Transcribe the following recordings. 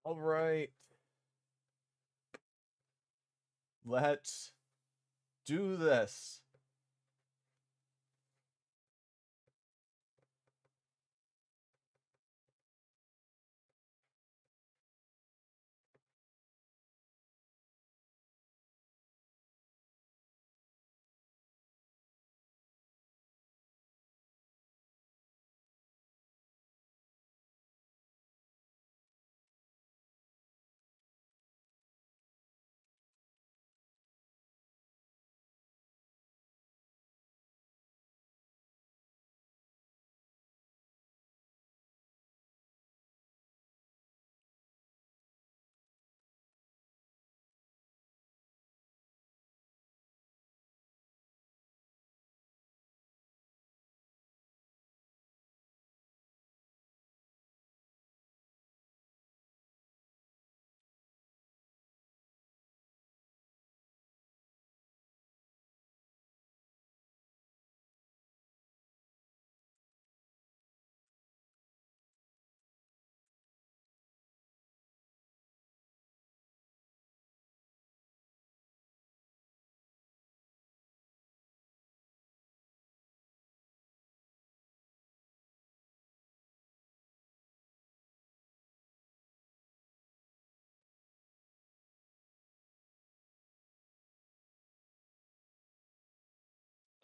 All right. Let's do this.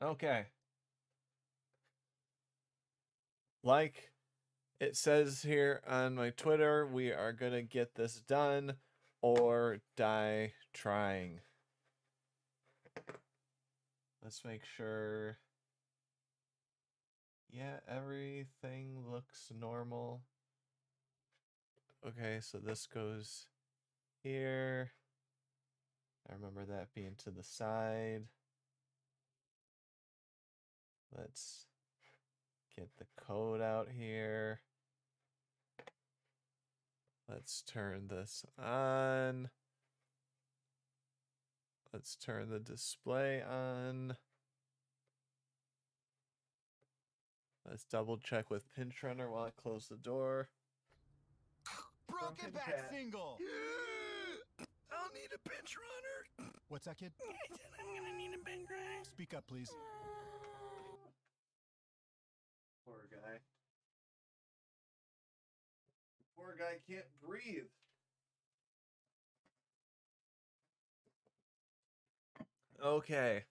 Okay. Like it says here on my Twitter, we are going to get this done or die trying. Let's make sure. Yeah, everything looks normal. Okay, so this goes here. I remember that being to the side. Let's get the code out here. Let's turn this on. Let's turn the display on. Let's double check with Pinch Runner while I close the door. Broken back single. I'll need a pinch runner. What's that, kid? I said I'm gonna need a pinch runner. Speak up, please. Poor guy. Poor guy can't breathe. Okay.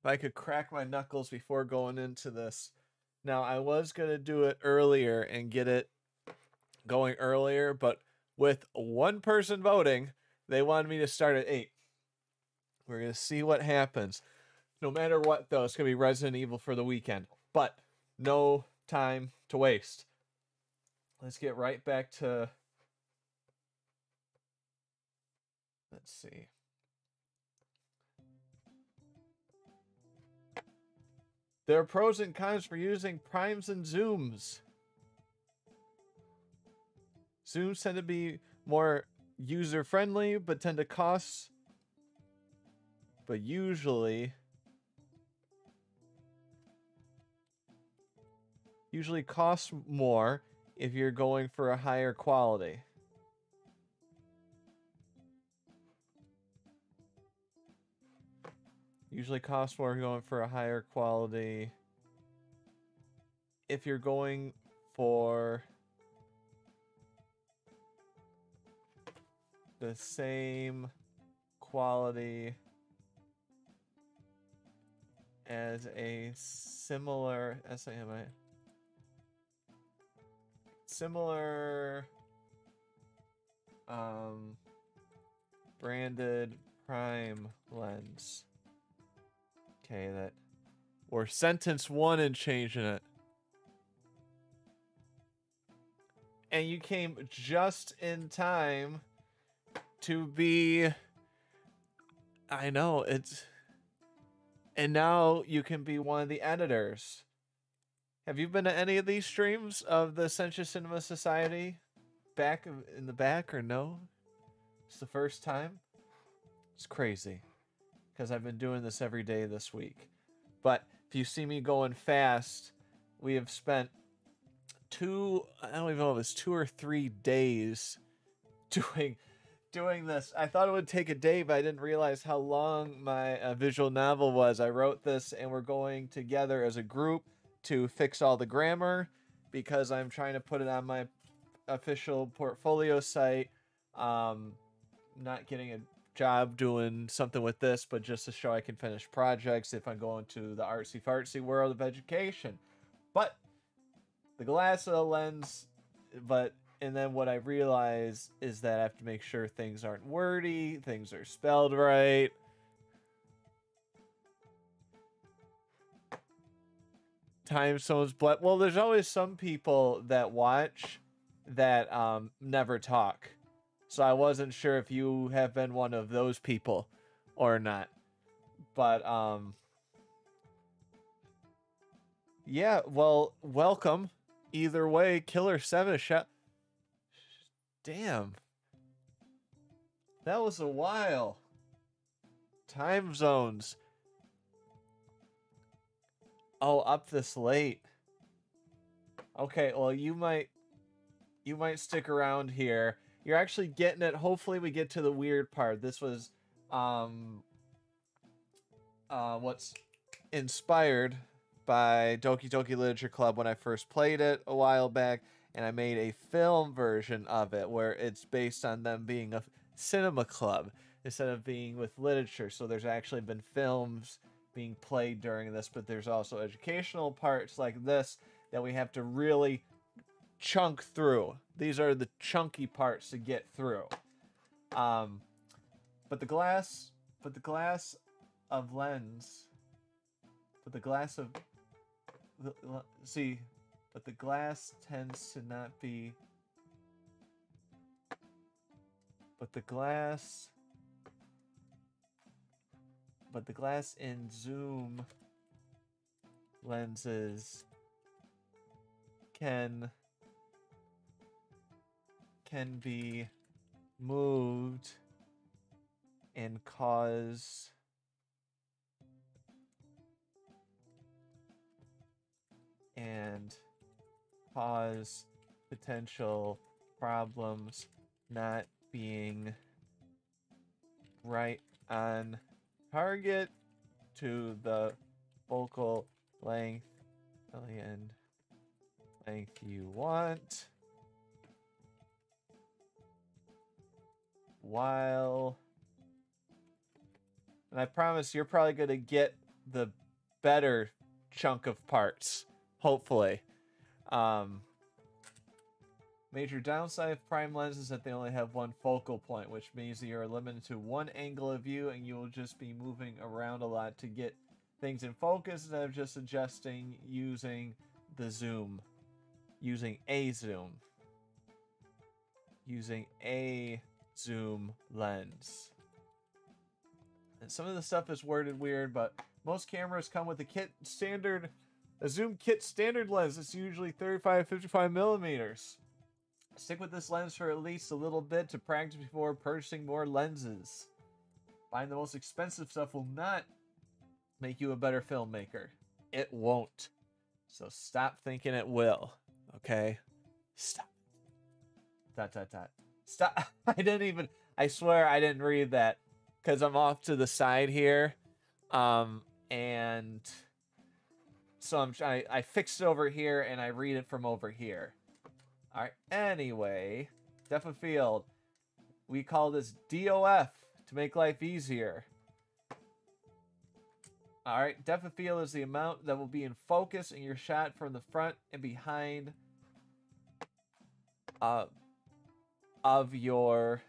If I could crack my knuckles before going into this. Now, I was going to do it earlier and get it going earlier, but with one person voting, they wanted me to start at 8. We're going to see what happens. No matter what, though, it's going to be Resident Evil for the weekend. But no time to waste. Let's get right back to... Let's see. There are pros and cons for using primes and zooms. Zooms tend to be more user-friendly, but tend to cost... But usually costs more if you're going for a higher quality. Usually costs more going for a higher quality. If you're going for the same quality as a similar similar branded prime lens. Okay, that or sentence 1 and changing it. And you came just in time to be... I know, it's... And now you can be one of the editors. Have you been to any of these streams of the Sentia Cinema Society? Back in the back or no? It's the first time? It's crazy. Because I've been doing this every day this week. But if you see me going fast, we have spent I don't even know if it was 2 or 3 days doing this. I thought it would take a day, but I didn't realize how long my visual novel was. I wrote this, and we're going together as a group to fix all the grammar because I'm trying to put it on my official portfolio site. Not getting a job doing something with this, but just to show I can finish projects if I'm going to the artsy fartsy world of education. But the glass of the lens, and then what I realize is that I have to make sure things aren't wordy, things are spelled right. Time zones, but well, there's always some people that watch that never talk. So I wasn't sure if you have been one of those people or not. But yeah, well, welcome. Either way, Killer 7 shot. Damn. That was a while. Time zones. Oh, up this late. Okay, well, you might stick around here. You're actually getting it. Hopefully we get to the weird part. This was what's inspired by Doki Doki Literature Club when I first played it a while back, and I made a film version of it where it's based on them being a cinema club instead of being with literature. So there's actually been films being played during this, but there's also educational parts like this that we have to really chunk through. These are the chunky parts to get through. But the glass of lens, but the glass of but the glass tends to not be, but the glass in zoom lenses can be moved and cause potential problems not being right on target to the focal length and length you want, and I promise you're probably going to get the better chunk of parts, hopefully. Major downside of prime lenses is that they only have one focal point, which means that you're limited to one angle of view and you will just be moving around a lot to get things in focus instead of just adjusting using the zoom. Using a zoom lens. And some of the stuff is worded weird, but most cameras come with a zoom kit standard lens. It's usually 35-55 millimeters. Stick with this lens for at least a little bit to practice before purchasing more lenses. Buying the most expensive stuff will not make you a better filmmaker. It won't. So stop thinking it will. Okay? Stop. ... Stop. I swear I didn't read that because I'm off to the side here. And so I fixed it over here and I read it from over here. All right. Anyway, depth of field. We call this DOF to make life easier. All right. Depth of field is the amount that will be in focus in your shot from the front and behind of your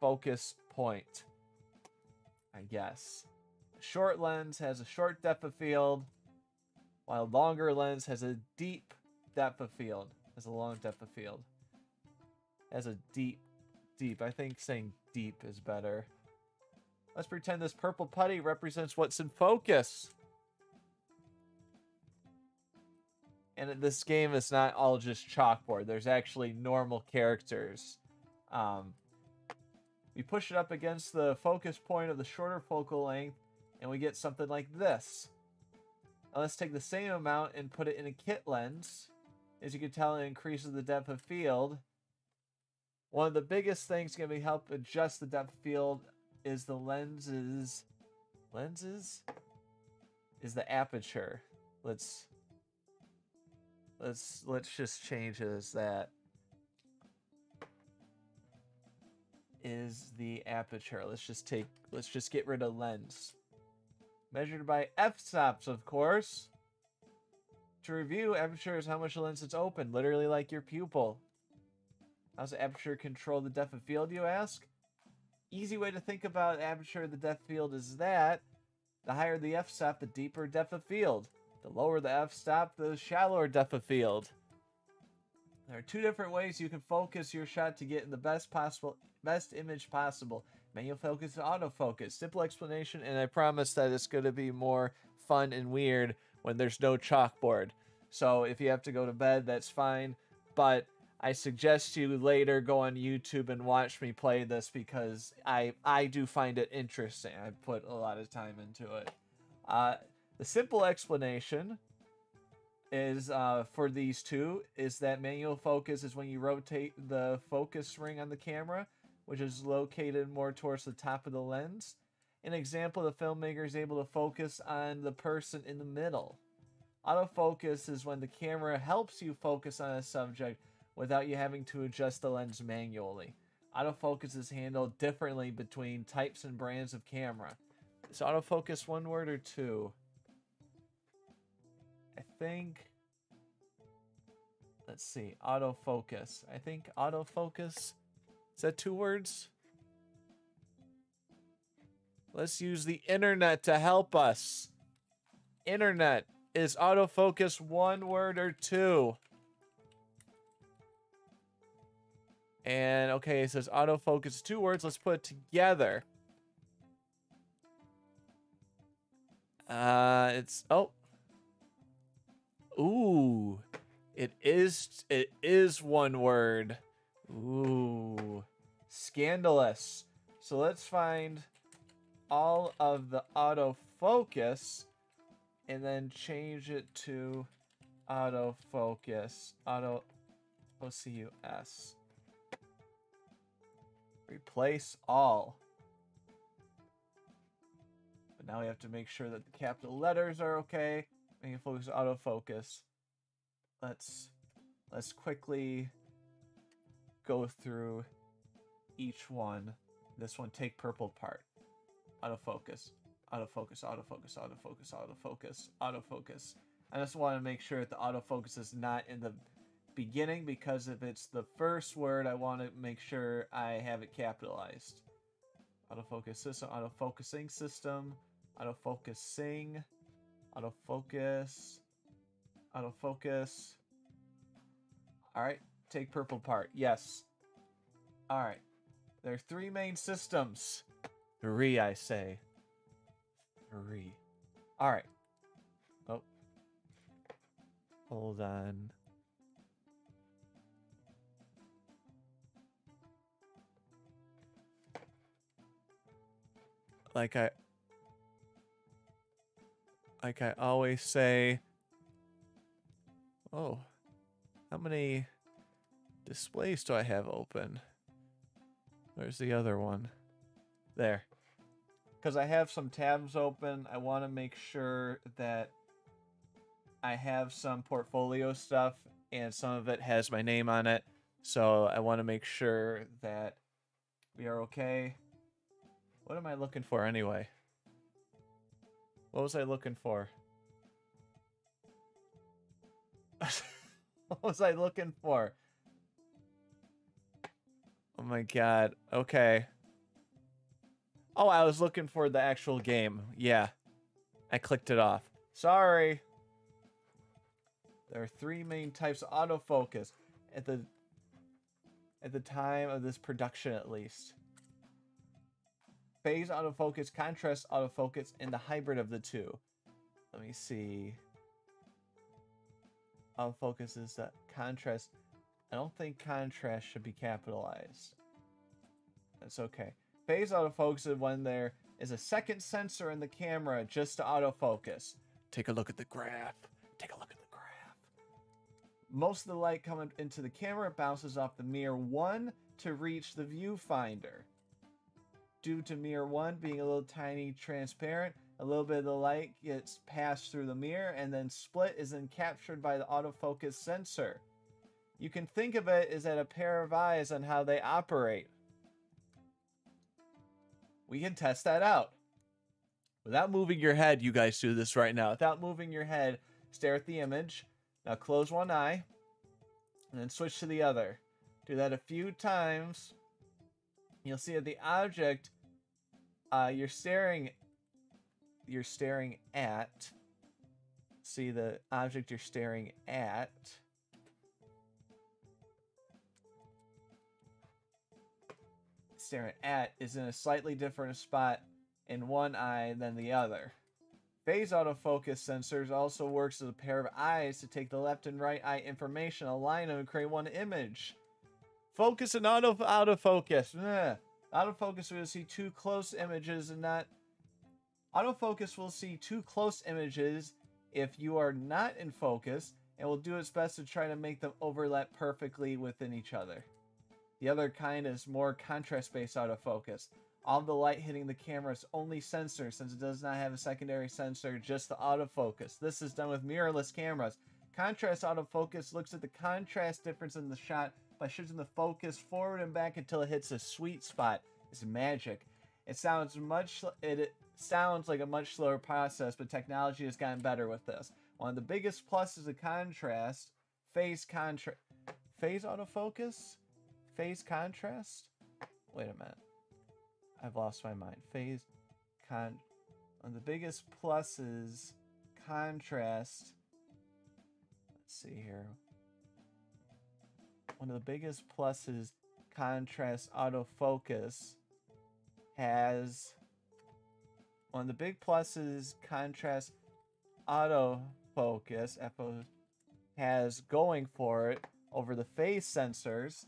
focus point, I guess. A short lens has a short depth of field, while a longer lens has a deep depth of field. Has a long depth of field. Has a deep. I think saying deep is better. Let's pretend this purple putty represents what's in focus. And this game is not all just chalkboard. There's actually normal characters. We push it up against the focus point of the shorter focal length, and we get something like this. Now let's take the same amount and put it in a kit lens. As you can tell, it increases the depth of field. One of the biggest things going to be help adjust the depth of field is the lenses. Lenses? Is the aperture. Let's just change it as that. Is the aperture. Let's just get rid of lens. Measured by f-stops, of course. To review, aperture is how much the lens is open, literally like your pupil. How's the aperture control the depth of field, you ask? Easy way to think about aperture of the depth of field is that the higher the f-stop, the deeper depth of field. The lower the f-stop, the shallower depth of field. There are two different ways you can focus your shot to get in the best image possible. Manual focus and autofocus. Simple explanation, and I promise that it's going to be more fun and weird when there's no chalkboard. So if you have to go to bed, that's fine. But I suggest you later go on YouTube and watch me play this because I do find it interesting. I put a lot of time into it. The simple explanation is for these two is that manual focus is when you rotate the focus ring on the camera, which is located more towards the top of the lens. An example, the filmmaker is able to focus on the person in the middle. Autofocus is when the camera helps you focus on a subject without you having to adjust the lens manually. Autofocus is handled differently between types and brands of camera. Is autofocus one word or two? I think... Let's see. Autofocus. I think autofocus... Is that two words? Let's use the internet to help us. Internet. Is autofocus one word or two? And, okay, it says autofocus two words. Let's put it together. It's... Oh. Ooh. It is one word. Ooh. Scandalous. So let's find all of the autofocus and then change it to autofocus. OCUS. Replace all. But now we have to make sure that the capital letters are okay. Make it focus autofocus. Let's quickly go through each one. This one, take purple part. Autofocus. Autofocus, autofocus, autofocus, autofocus, autofocus. I just want to make sure that the autofocus is not in the beginning, because if it's the first word, I want to make sure I have it capitalized. Autofocus system, autofocusing system, autofocusing, autofocus, autofocus. Alright, take purple part. Yes. Alright. There are three main systems. Three, I say. Three. Alright. Oh. Hold on. Like I always say. Oh. How many displays do I have open? Where's the other one? There. Because I have some tabs open, I want to make sure that I have some portfolio stuff and some of it has my name on it. So I want to make sure that we are okay. What am I looking for anyway? What was I looking for? What was I looking for? Oh my god. Okay. Oh, I was looking for the actual game. Yeah. I clicked it off. Sorry. There are three main types of autofocus at the time of this production, at least. Phase autofocus, contrast autofocus, and the hybrid of the two. Let me see. Autofocus is the contrast. I don't think contrast should be capitalized. That's okay. Phase autofocus is when there is a second sensor in the camera just to autofocus. Take a look at the graph. Take a look at the graph. Most of the light coming into the camera bounces off the mirror 1 to reach the viewfinder. Due to mirror 1 being a little tiny transparent, a little bit of the light gets passed through the mirror and then split is then captured by the autofocus sensor. You can think of it as at a pair of eyes on how they operate. We can test that out. Without moving your head, you guys do this right now. Without moving your head, stare at the image. Now close one eye and then switch to the other. Do that a few times. You'll see that the object you're staring at. See the object you're staring at. Staring at is in a slightly different spot in one eye than the other. Phase autofocus sensors also works as a pair of eyes to take the left and right eye information, align them, and create one image. Focus and autofocus. Autofocus will see two close images and not... Autofocus will see two close images if you are not in focus and will do its best to try to make them overlap perfectly within each other. The other kind is more contrast-based autofocus. All the light hitting the camera's only sensor, since it does not have a secondary sensor, just the autofocus. This is done with mirrorless cameras. Contrast autofocus looks at the contrast difference in the shot by shifting the focus forward and back until it hits a sweet spot. It's magic. It sounds like a much slower process, but technology has gotten better with this. One of the biggest pluses of contrast, phase autofocus? Phase contrast? Wait a minute. I've lost my mind. One of the biggest pluses, contrast. Let's see here. One of the biggest pluses, contrast autofocus has... One of the big pluses, contrast autofocus has going for it over the phase sensors,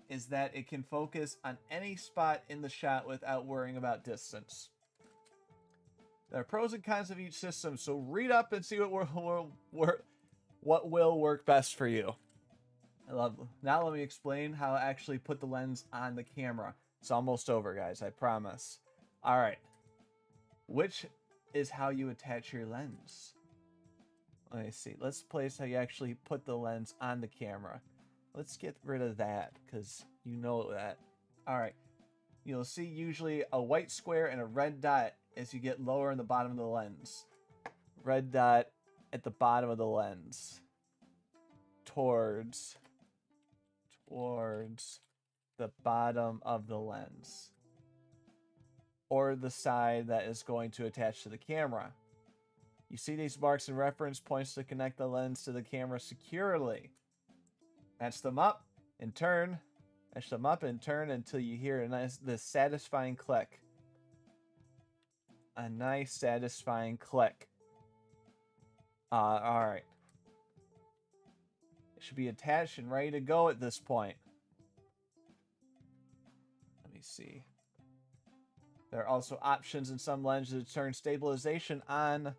is that it can focus on any spot in the shot without worrying about distance. There are pros and cons of each system, so read up and see what will work best for you. Now let me explain how I actually put the lens on the camera. It's almost over, guys, I promise. Alright. Which is how you attach your lens. Let me see. Let's place how you actually put the lens on the camera. Let's get rid of that, because you know that. Alright. You'll see usually a white square and a red dot as you get lower in the bottom of the lens. Red dot at the bottom of the lens. Towards the bottom of the lens. Or the side that is going to attach to the camera. You see these marks and reference points to connect the lens to the camera securely. Match them up and turn. Match them up and turn until you hear this satisfying click. A nice satisfying click. Alright. It should be attached and ready to go at this point. Let me see. There are also options in some lenses to turn stabilization on.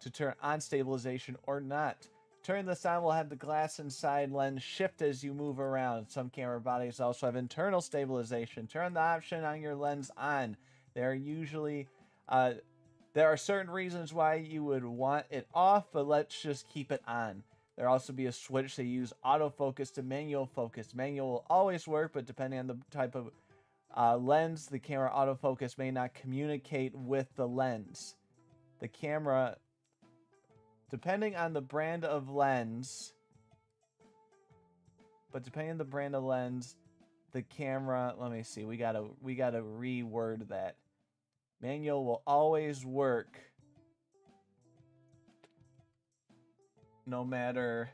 To turn on stabilization or not. Turn this on will have the glass inside lens shift as you move around. Some camera bodies also have internal stabilization. Turn the option on your lens on. There are certain reasons why you would want it off, but let's just keep it on. There will also be a switch to use autofocus to manual focus. Manual will always work, but depending on the type of lens, the camera autofocus may not communicate with the lens. The camera... Depending on the brand of lens, the camera, let me see, we gotta reword that. Manual will always work no matter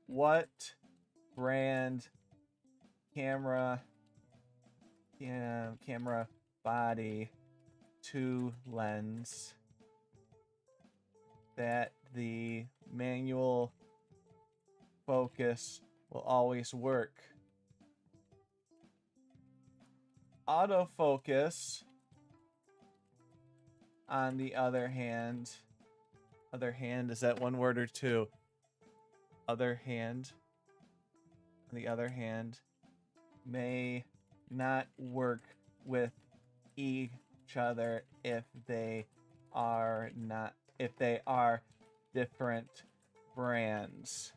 what brand camera body to lens, that the manual focus will always work. Autofocus, on the other hand, is that one word or two? Other hand, on the other hand, may not work with each other if they are different brands.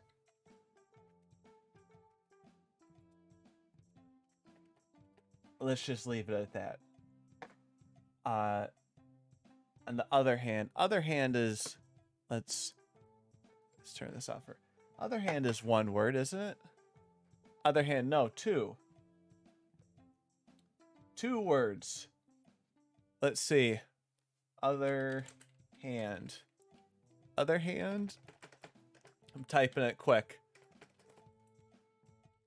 Let's just leave it at that. On the other hand is, let's turn this off. Other hand is one word, isn't it? Other hand, no, two. Two words. Let's see. Other hand. Other hand? I'm typing it quick,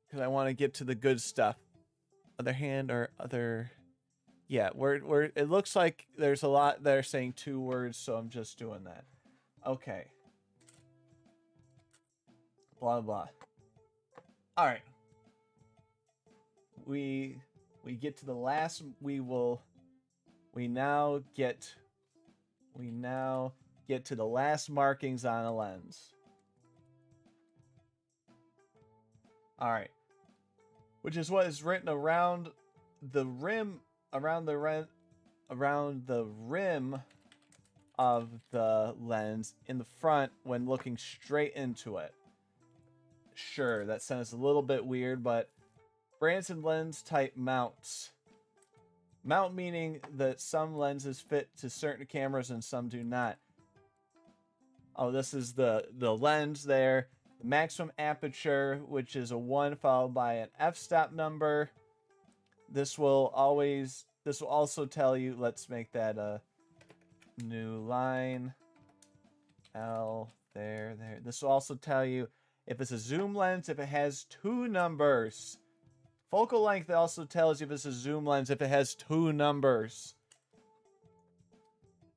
because I want to get to the good stuff. Other hand or other... Yeah, we're it looks like there's a lot that are saying two words, so I'm just doing that. Okay. Blah, blah. All right. We get to the last... We now get to the last markings on a lens. All right. Which is what is written around the rim, around the rim of the lens in the front when looking straight into it. Sure, that sounds a little bit weird, but Branson lens type mounts. Mount meaning that some lenses fit to certain cameras and some do not. Oh, this is the lens there. The maximum aperture, which is a 1 followed by an f-stop number. This will also tell you, let's make that a new line. L, there. This will also tell you if it's a zoom lens, if it has 2 numbers. Focal length also tells you if it's a zoom lens, if it has 2 numbers.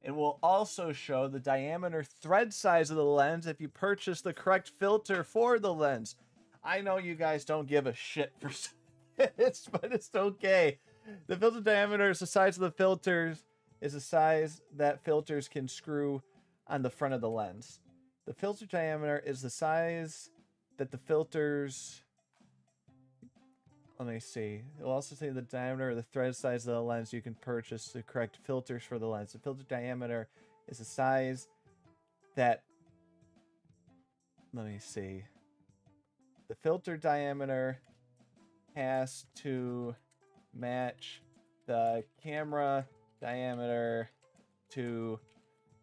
It will also show the diameter thread size of the lens if you purchase the correct filter for the lens. I know you guys don't give a shit for this, but it's okay. The filter diameter is the size of the filters, is the size that filters can screw on the front of the lens. The filter diameter is the size that the filters... Let me see. It will also say the diameter or the thread size of the lens you can purchase the correct filters for the lens. The filter diameter is the size that... Let me see. The filter diameter has to match the camera diameter to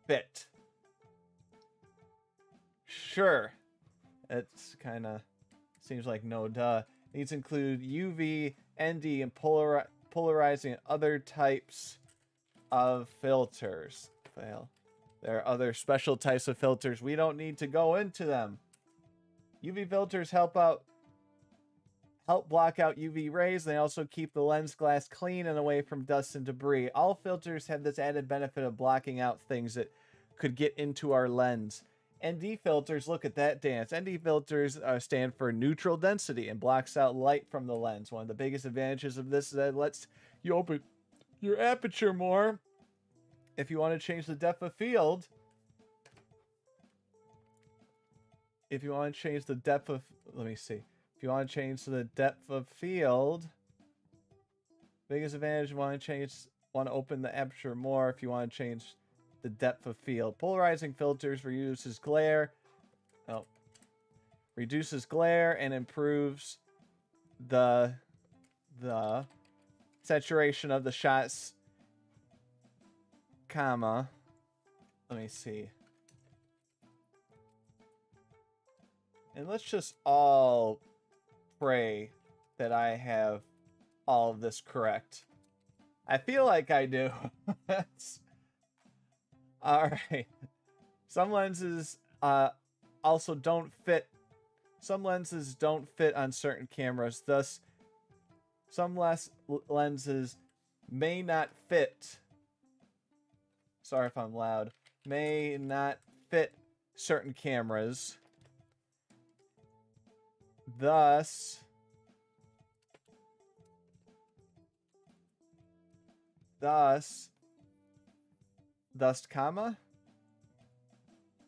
fit. Sure. It's kind of seems like no duh. These include UV, ND, and polarizing and other types of filters. Well, there are other special types of filters. We don't need to go into them. UV filters help block out UV rays. They also keep the lens glass clean and away from dust and debris. All filters have this added benefit of blocking out things that could get into our lens. ND filters, look at that dance. ND filters stand for neutral density and blocks out light from the lens. One of the biggest advantages of this is that it lets you open your aperture more. If you want to change the depth of field, let me see. If you want to change the depth of field, biggest advantage, you want to open the aperture more if you want to change the depth of field. Polarizing filters reduces glare and improves the saturation of the shots, let me see. And let's just all pray that I have all of this correct. I feel like I do. Alright. Some lenses also don't fit. Some lenses don't fit on certain cameras. Thus, some lenses may not fit. Sorry if I'm loud. May not fit certain cameras. Thus, Thus, comma,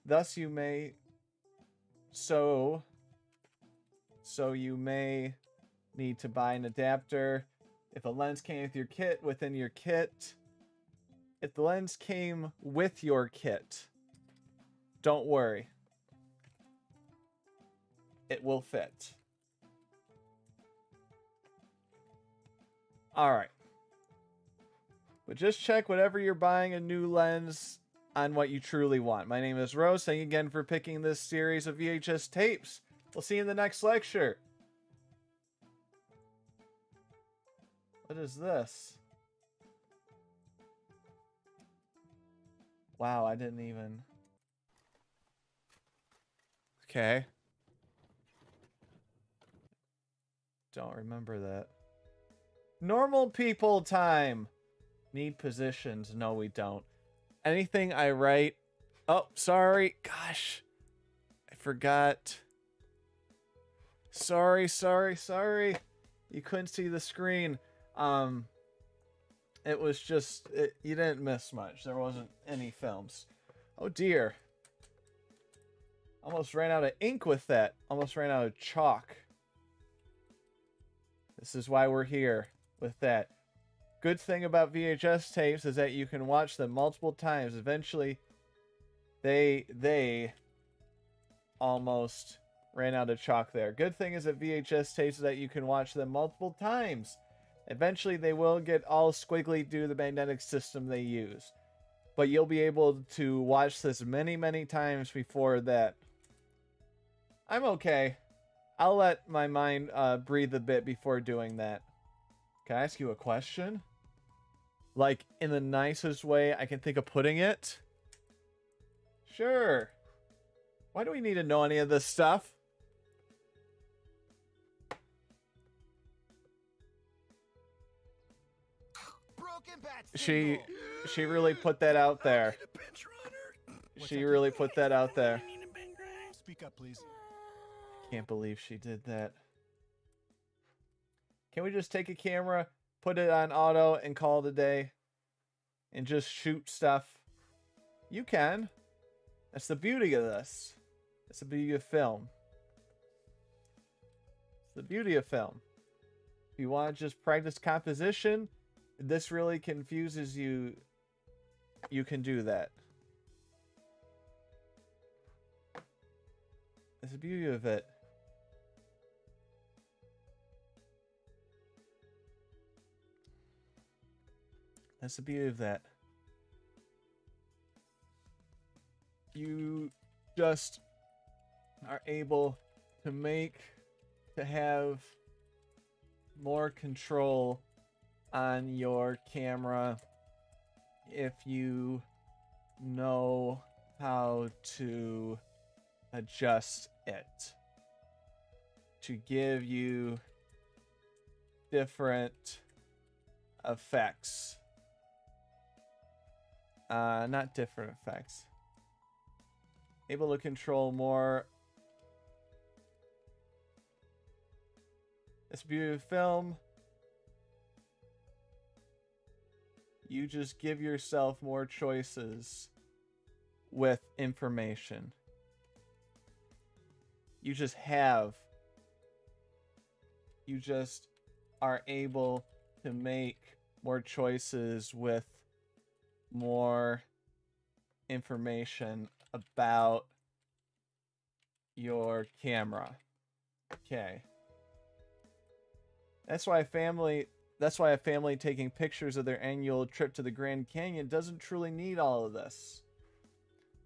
thus you may, so you may need to buy an adapter. If a lens came with your kit, within your kit, if the lens came with your kit, don't worry. It will fit. Alright. But just check whenever you're buying a new lens on what you truly want. My name is Rose. Thank you again for picking this series of VHS tapes. We'll see you in the next lecture. What is this? Wow, I didn't even... Okay. Don't remember that. Normal people time. Need positions. No, we don't. Anything I write... Oh, sorry. Gosh. I forgot. Sorry. You couldn't see the screen. It was just... you didn't miss much. There wasn't any films. Oh, dear. Almost ran out of ink with that. Almost ran out of chalk. This is why we're here with that. Good thing about VHS tapes is that you can watch them multiple times. Eventually, they almost ran out of chalk there. Good thing is that VHS tapes is that you can watch them multiple times. Eventually, they will get all squiggly due to the magnetic system they use. But you'll be able to watch this many, many times before that. I'm okay. I'll let my mind breathe a bit before doing that. Can I ask you a question? Like, in the nicest way I can think of putting it? Sure. Why do we need to know any of this stuff? Broken bat She single. really put that out there. I need a bench runner. She really put that out there. I need a bench runner. Speak up, please. Can't believe she did that. Can we just take a camera, put it on auto, and call it a day? And just shoot stuff? You can. That's the beauty of this. That's the beauty of film. It's the beauty of film. If you want to just practice composition, this really confuses you. You can do that. That's the beauty of it. That's the beauty of that. You just are able to have more control on your camera if you know how to adjust it to give you different effects. Not different effects. Able to control more. It's a beauty of film. You just give yourself more choices with information. You just are able to make more choices with more information about your camera. Okay. That's why a family taking pictures of their annual trip to the Grand Canyon doesn't truly need all of this.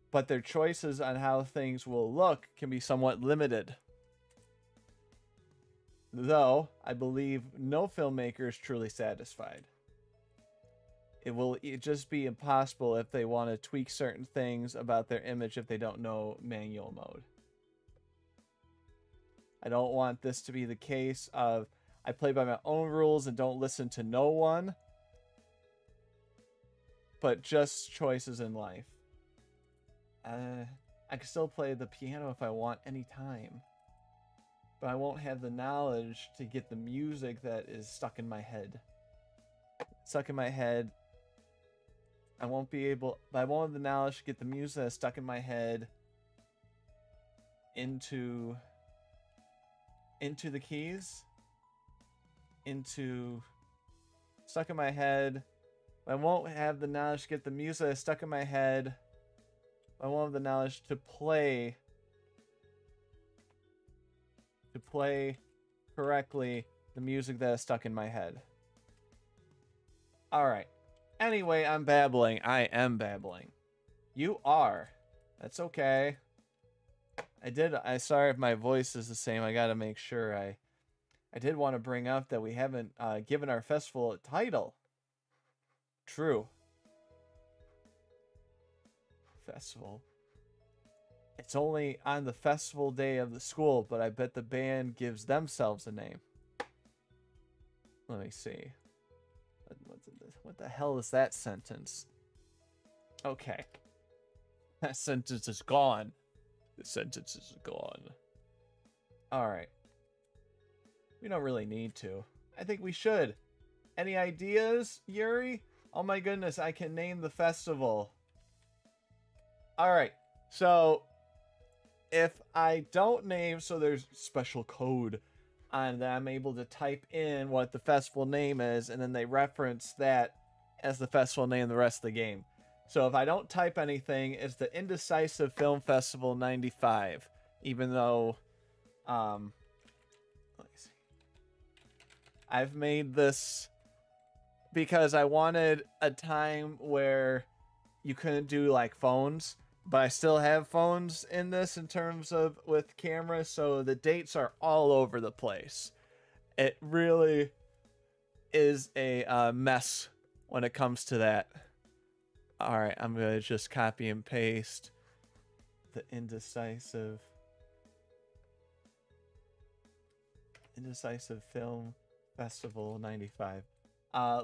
But their choices on how things will look can be somewhat limited. Though, I believe no filmmaker is truly satisfied. It will just be impossible if they want to tweak certain things about their image if they don't know manual mode. I don't want this to be the case of I play by my own rules and don't listen to no one, but just choices in life. I can still play the piano if I want anytime, but I won't have the knowledge to get the music that is stuck in my head. I won't have the knowledge to get the music that's stuck in my head into the keys. Stuck in my head. I won't have the knowledge to get the music that's stuck in my head. I won't have the knowledge to play correctly the music that is stuck in my head. Alright. Anyway, I'm babbling. I am babbling. You are. That's okay. Sorry if my voice is the same. I gotta make sure. I did want to bring up that we haven't given our festival a title. True. Festival. It's only on the festival day of the school, but I bet the band gives themselves a name. Let me see. What the hell is that sentence? Okay. That sentence is gone. The sentence is gone. Alright. We don't really need to. I think we should. Any ideas, Yuri? Oh my goodness, I can name the festival. Alright, so if I don't name, so there's special code on that I'm able to type in what the festival name is, and then they reference that as the festival name the rest of the game. So if I don't type anything, it's the Indecisive Film Festival 95. Even though, let me see. I've made this because I wanted a time where you couldn't do like phones, but I still have phones in this in terms of with cameras, so the dates are all over the place. It really is a mess when it comes to that. Alright, I'm going to just copy and paste the Indecisive Film Festival 95.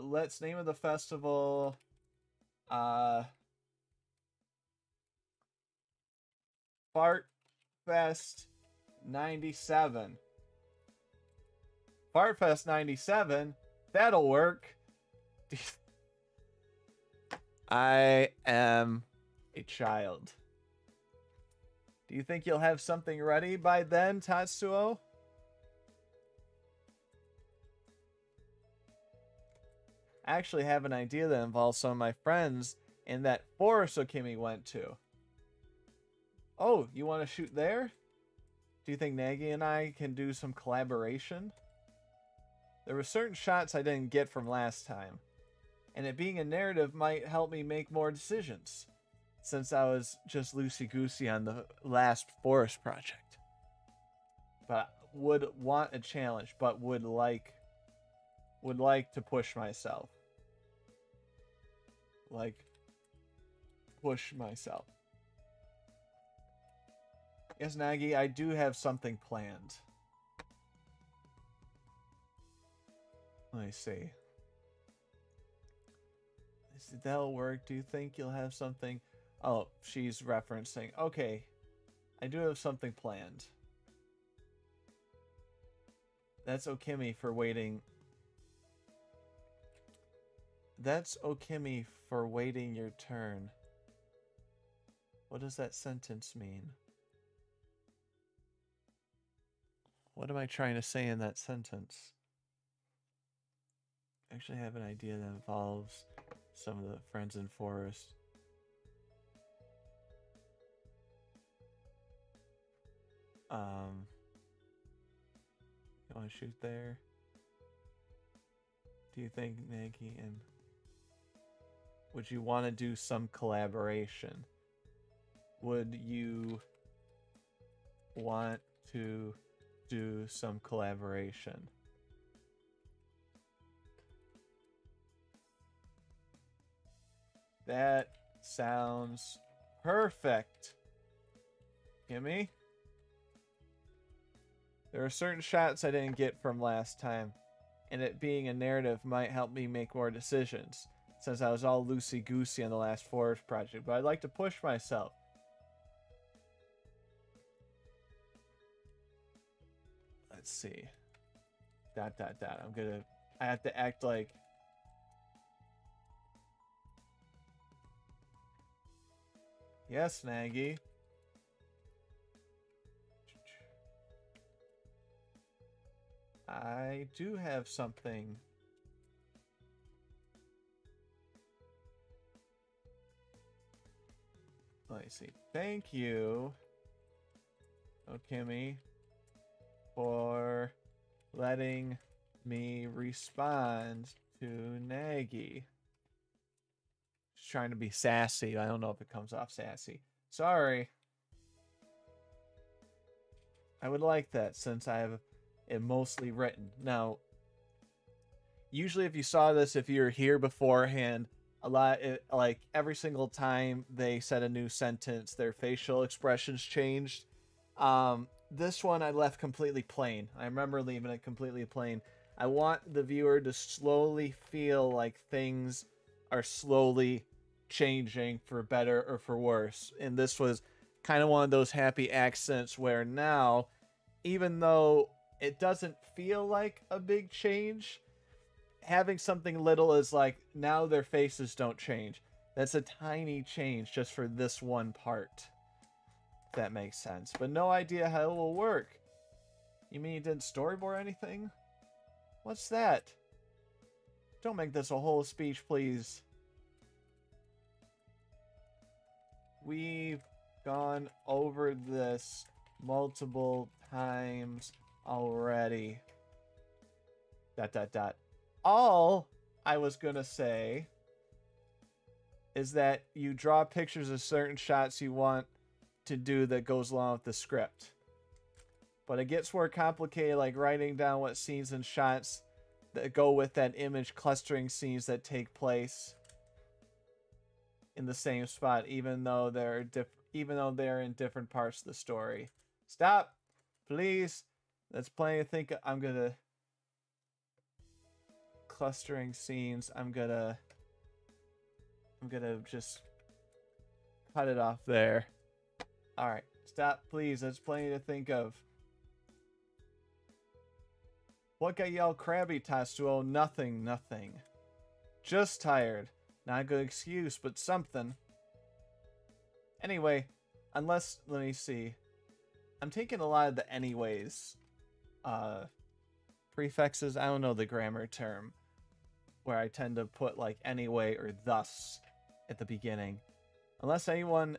Let's name of the festival Fartfest 97. Fartfest 97? That'll work. I am a child. Do you think you'll have something ready by then, Tatsuo? I actually have an idea that involves some of my friends in that forest Okimi went to. Oh, you want to shoot there? Do you think Nagi and I can do some collaboration? There were certain shots I didn't get from last time, and it being a narrative might help me make more decisions, since I was just loosey-goosey on the last forest project. But would want a challenge, but would like to push myself. Push myself. Yes, Nagi, I do have something planned. Let me see. That'll work. Do you think you'll have something? Oh, she's referencing. Okay. I do have something planned. That's Okimi for waiting. That's Okimi for waiting your turn. What does that sentence mean? What am I trying to say in that sentence? I actually have an idea that involves some of the friends in forest. You want to shoot there? Do you think Nagi and would you want to do some collaboration? Would you want to do some collaboration? That sounds perfect. Gimme? There are certain shots I didn't get from last time, and it being a narrative might help me make more decisions, since I was all loosey-goosey on the last forest project, but I'd like to push myself. Let's see. ... I have to act like... Yes, Nagi. I do have something. Let me see. Thank you, Okimi, for letting me respond to Nagi. Just trying to be sassy. I don't know if it comes off sassy. Sorry. I would like that since I have it mostly written. Now, usually if you saw this, if you're here beforehand, like every single time they said a new sentence, their facial expressions changed. This one I left completely plain. I remember leaving it completely plain. I want the viewer to slowly feel like things are slowly changing for better or for worse. And this was kind of one of those happy accents where now, even though it doesn't feel like a big change, having something little is like, now their faces don't change. That's a tiny change just for this one part. If that makes sense. But no idea how it will work. You mean you didn't storyboard anything? What's that? Don't make this a whole speech, please. We've gone over this multiple times already. ... All I was gonna say is that you draw pictures of certain shots you want to do that goes along with the script. But it gets more complicated, like writing down what scenes and shots that go with that image, clustering scenes that take place in the same spot, even though they're in different parts of the story. Stop, please. That's plenty to think. I'm gonna clustering scenes. I'm gonna just cut it off there. All right, stop, please. That's plenty to think of. What got you all crabby, Tatsuo? Nothing. Just tired. Not a good excuse, but something. Anyway, let me see. I'm taking a lot of the anyways prefixes. I don't know the grammar term, where I tend to put like anyway or thus at the beginning. Unless anyone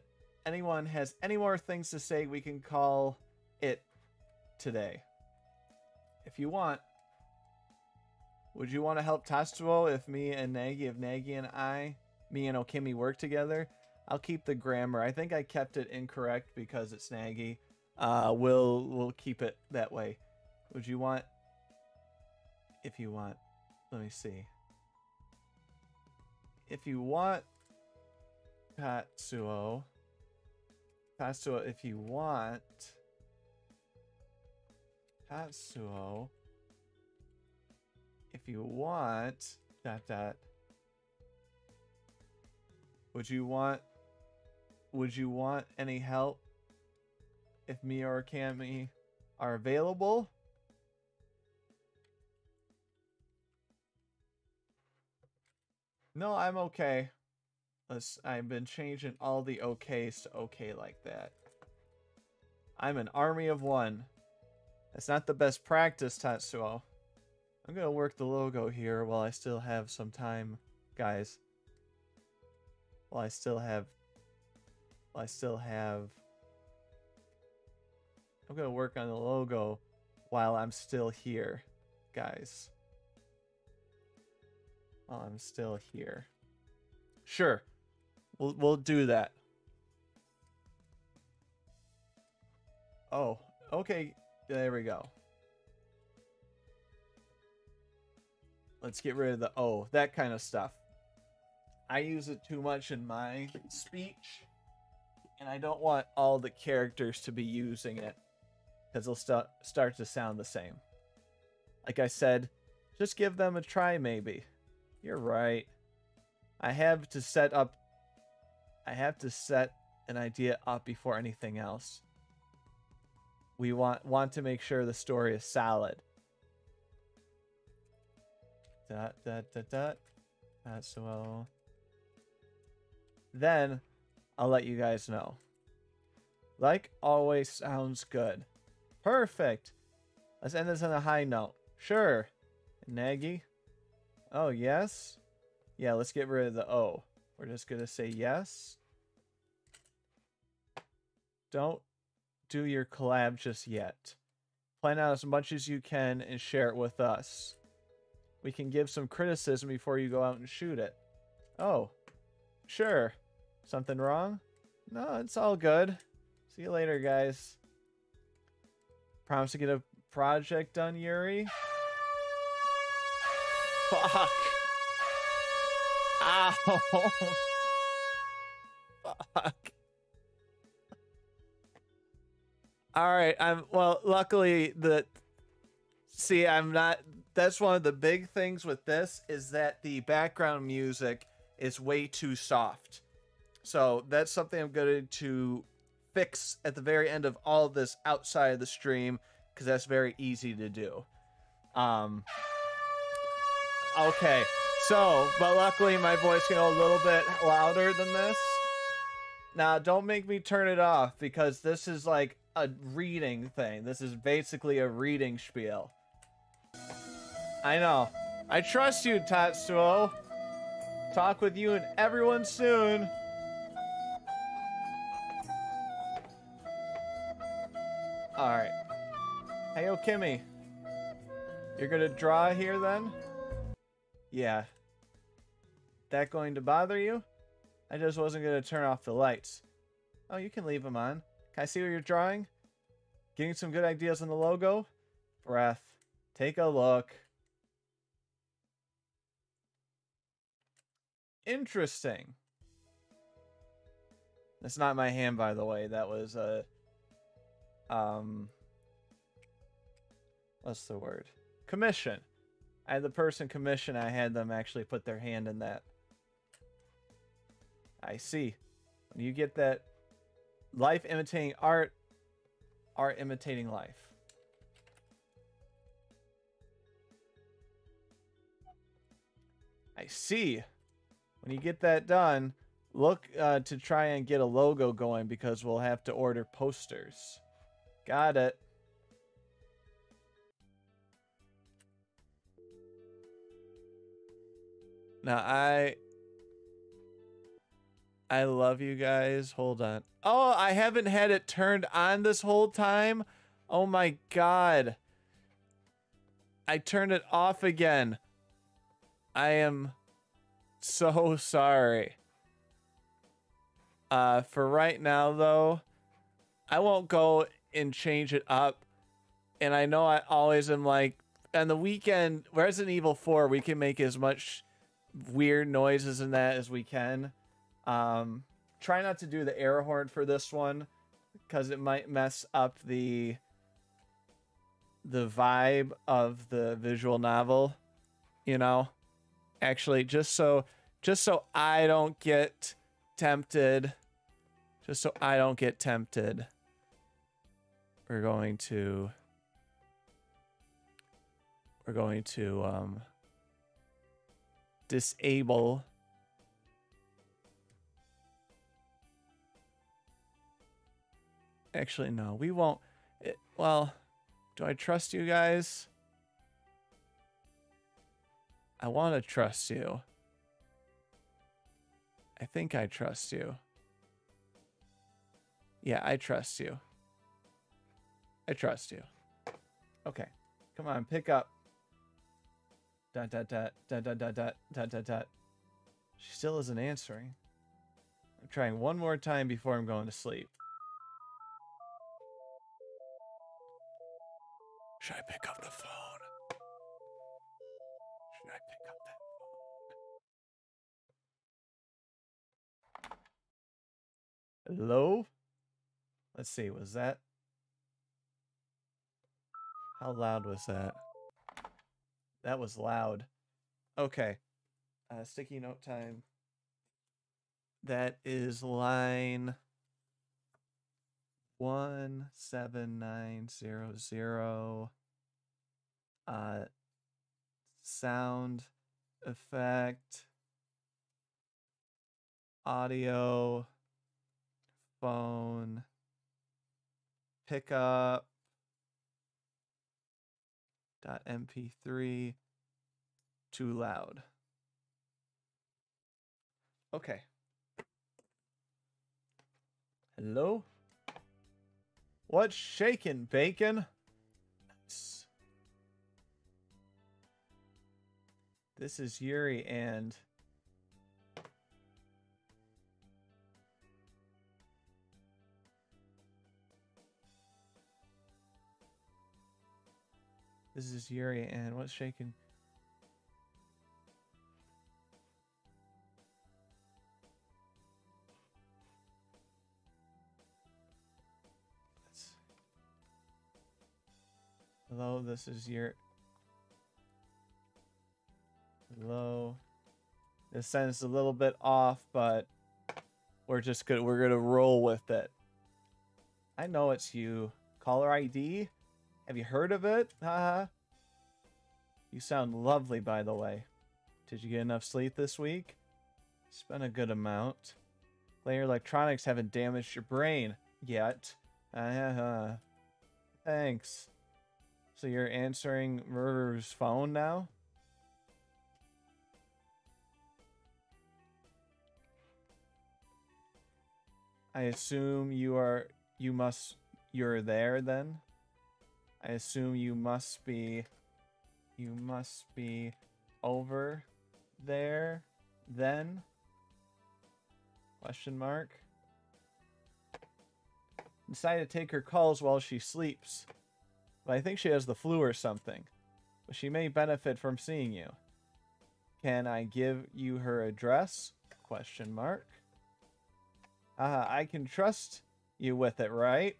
has any more things to say, we can call it today. If you want. Would you want to help Tatsuo if me and Okimi work together? I'll keep the grammar. I think I kept it incorrect because it's Nagi. We'll keep it that way. Would you want? If you want. Let me see. If you want Tatsuo, if you want Tatsuo, if you want would you want any help if me or Okami are available? No, I'm okay. I've been changing all the okays to okay like that. I'm an army of one. That's not the best practice, Tatsuo. I'm gonna work the logo here while I still have some time, guys. While I still have... I'm gonna work on the logo while I'm still here, guys. While I'm still here. Sure. We'll do that. Oh, okay. There we go. Let's get rid of the O. That kind of stuff. I use it too much in my speech, and I don't want all the characters to be using it, because they'll start to sound the same. Like I said, just give them a try, maybe. You're right. I have to set an idea up before anything else. We want to make sure the story is solid. That's well. Then I'll let you guys know. Like always sounds good. Perfect. Let's end this on a high note. Sure. Nagy. Oh, yes? Yeah, let's get rid of the O. We're just going to say yes. Don't do your collab just yet. Plan out as much as you can and share it with us. We can give some criticism before you go out and shoot it. Oh, sure. Something wrong? No, it's all good. See you later, guys. Promise to get a project done, Yuri. Fuck. Ow. Fuck. All right. Well, luckily I'm not, that's one of the big things with this is that the background music is way too soft. So that's something I'm going to fix at the very end of all of this outside of the stream, because that's very easy to do. Okay, so, but luckily my voice can go a little bit louder than this. Now, don't make me turn it off, because this is like a reading thing. This is basically a reading spiel. I know. I trust you, Tatsuo. Talk with you and everyone soon. Alright. Hey, Kimmy. You're gonna draw here then? Yeah. That going to bother you? I just wasn't gonna turn off the lights. Oh, you can leave them on. Can I see what you're drawing? Getting some good ideas on the logo? Breath. Take a look. Interesting. That's not my hand, by the way. That was a... what's the word? Commission. I had the person commission. I had them actually put their hand in that. I see. When you get that life imitating art, art imitating life. I see. When you get that done, look to try and get a logo going, because we'll have to order posters. Got it. Now, I love you guys. Hold on. Oh, I haven't had it turned on this whole time. Oh my god. I turned it off again. I am so sorry. For right now, though, I won't go and change it up. And I know I always am like, on the weekend, Resident Evil 4, we can make as much weird noises in that as we can. Try not to do the air horn for this one, because it might mess up the vibe of the visual novel, you know? Actually, just so I don't get tempted, we're going to disable actually no, we won't. Well, do I trust you guys? I want to trust you. I think I trust you. Yeah, I trust you. I trust you. Okay. Come on, pick up. Dot, dot, dot, dot, dot, dot, dot, dot, dot, dot. She still isn't answering. I'm trying one more time before I'm going to sleep. Should I pick up the phone? Should I pick up that phone? Hello? Let's see, was that? How loud was that? That was loud. Okay. Sticky note time. That is line 17900. Sound effect. Audio. phone. Pickup. .mp3. Too loud. Okay. Hello? What's shaking, bacon? Nice. This is Yuri and... This is Yuri and what's shaking? Hello, this is your... Hello. This sentence is a little bit off, but we're gonna roll with it. I know it's you. Caller ID? Have you heard of it? Haha. You sound lovely, by the way. Did you get enough sleep this week? Spent a good amount. Glare electronics haven't damaged your brain yet. Thanks. So you're answering Murder's phone now? I assume you're there then? I assume you must be over there then? Question mark. Decided to take her calls while she sleeps. But I think she has the flu or something. But she may benefit from seeing you. Can I give you her address? Question mark. I can trust you with it, right?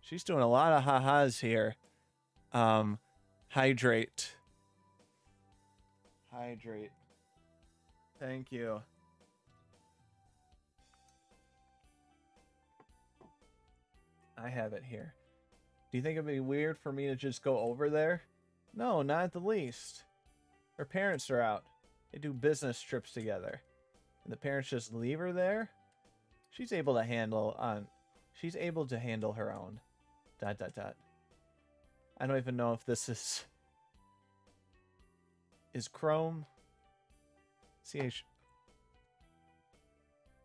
She's doing a lot of ha-has here. Hydrate. Hydrate. Thank you. I have it here. Do you think it'd be weird for me to just go over there? No, not at the least. Her parents are out. They do business trips together. And the parents just leave her there? She's able to handle her own. ... I don't even know if this is Chrome. CH.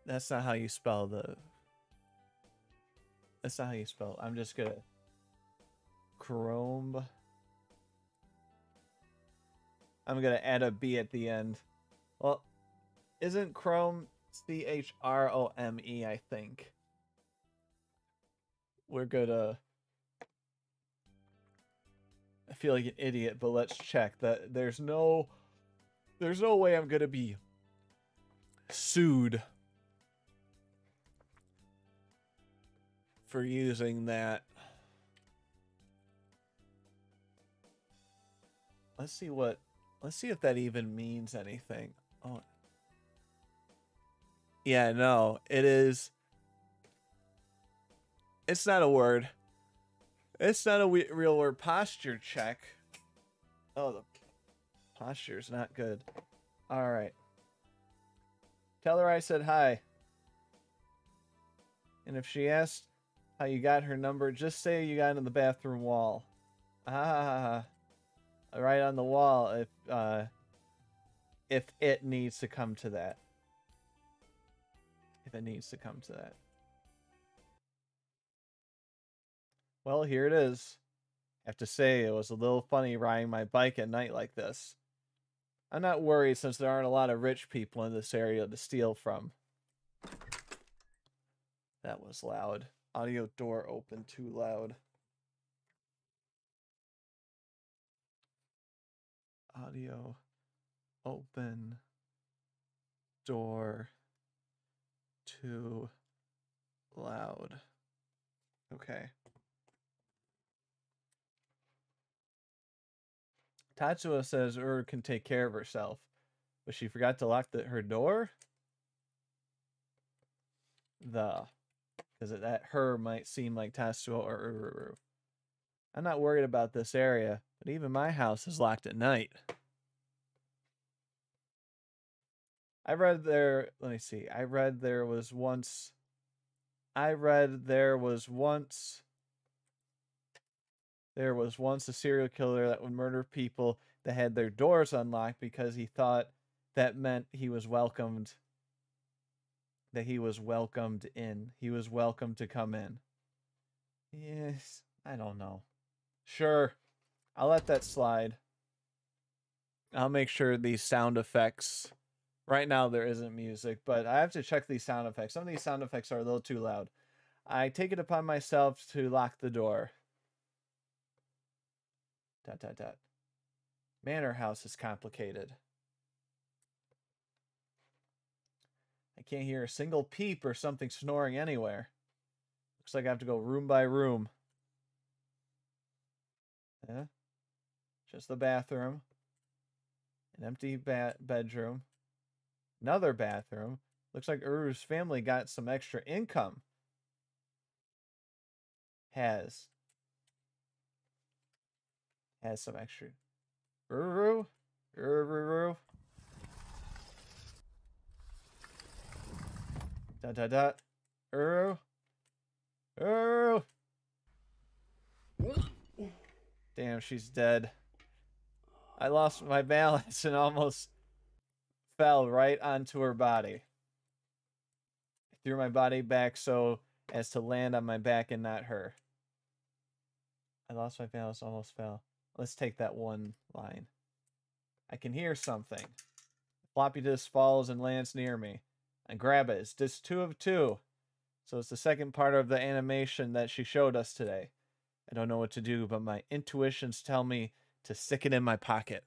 That's not how you spell the... That's not how you spell. I'm just gonna... Chrome. I'm gonna add a B at the end. Well, isn't Chrome CHROME, I think. We're gonna... I feel like an idiot, but let's check that. There's no way I'm gonna be sued for using that. Let's see if that even means anything. Oh. Yeah, no, it is. It's not a word. It's not a real word. Posture check. Oh, the posture's not good. All right. Tell her I said hi. And if she asks how you got her number, just say you got it in the bathroom wall. Right on the wall if it needs to come to that. If it needs to come to that. Well, here it is. I have to say, it was a little funny riding my bike at night like this. I'm not worried since there aren't a lot of rich people in this area to steal from. That was loud. Audio door open too loud. Audio open door too loud. Okay. Tatsuo says Ur can take care of herself, but she forgot to lock her door? Because that her might seem like Tatsuo or Ururu. I'm not worried about this area, but even my house is locked at night. I read there, let me see. I read there was once I read there was once a serial killer that would murder people that had their doors unlocked because he thought that meant he was welcomed, that he was welcomed in. He was welcome to come in. Yes, I don't know. Sure, I'll let that slide. I'll make sure these sound effects... Right now there isn't music, but I have to check these sound effects. Some of these sound effects are a little too loud. I take it upon myself to lock the door. ... Manor house is complicated. I can't hear a single peep or something snoring anywhere. Looks like I have to go room by room. Yeah. Just the bathroom. An empty bedroom. Another bathroom. Looks like Uru's family got some extra income. Has some extra. Uru? Uru? Uru? Uru? Damn, she's dead. I lost my balance and almost fell right onto her body. I threw my body back so as to land on my back and not her. I lost my balance, almost fell. Let's take that one line. I can hear something. Floppy disk falls and lands near me. I grab it. It's disc 2 of 2. So it's the second part of the animation that she showed us today. I don't know what to do, but my intuitions tell me to stick it in my pocket.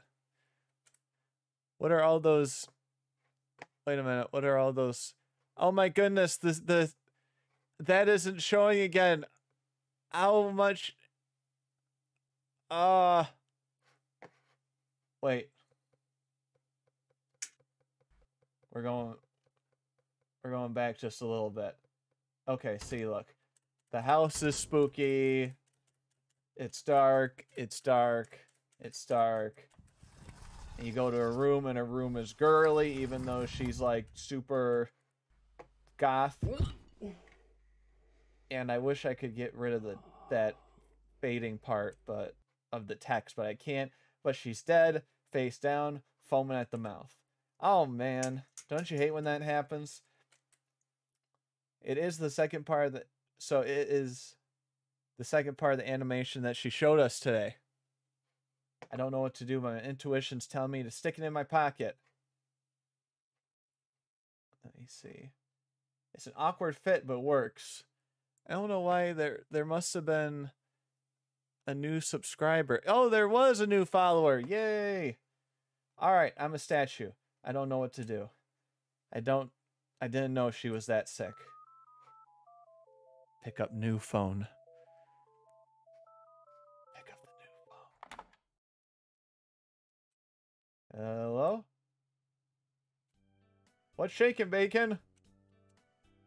What are all those... Wait a minute. What are all those... Oh my goodness. That isn't showing again. How much... Wait. We're going back just a little bit. Okay, see, look. The house is spooky. It's dark. It's dark. It's dark. And you go to a room, and her room is girly, even though she's, like, super goth. And I wish I could get rid of that fading part of the text, but I can't. But she's dead, face down, foaming at the mouth. Oh, man. Don't you hate when that happens? It is the second part of the... So it is the second part of the animation that she showed us today. I don't know what to do. My intuitions tell me to stick it in my pocket. Let me see. It's an awkward fit, but works. I don't know why there must have been a new subscriber. Oh, there was a new follower. Yay! Alright, I'm a statue. I don't know what to do. I didn't know she was that sick. Pick up new phone. Pick up the new phone. Hello? What's shaking, bacon?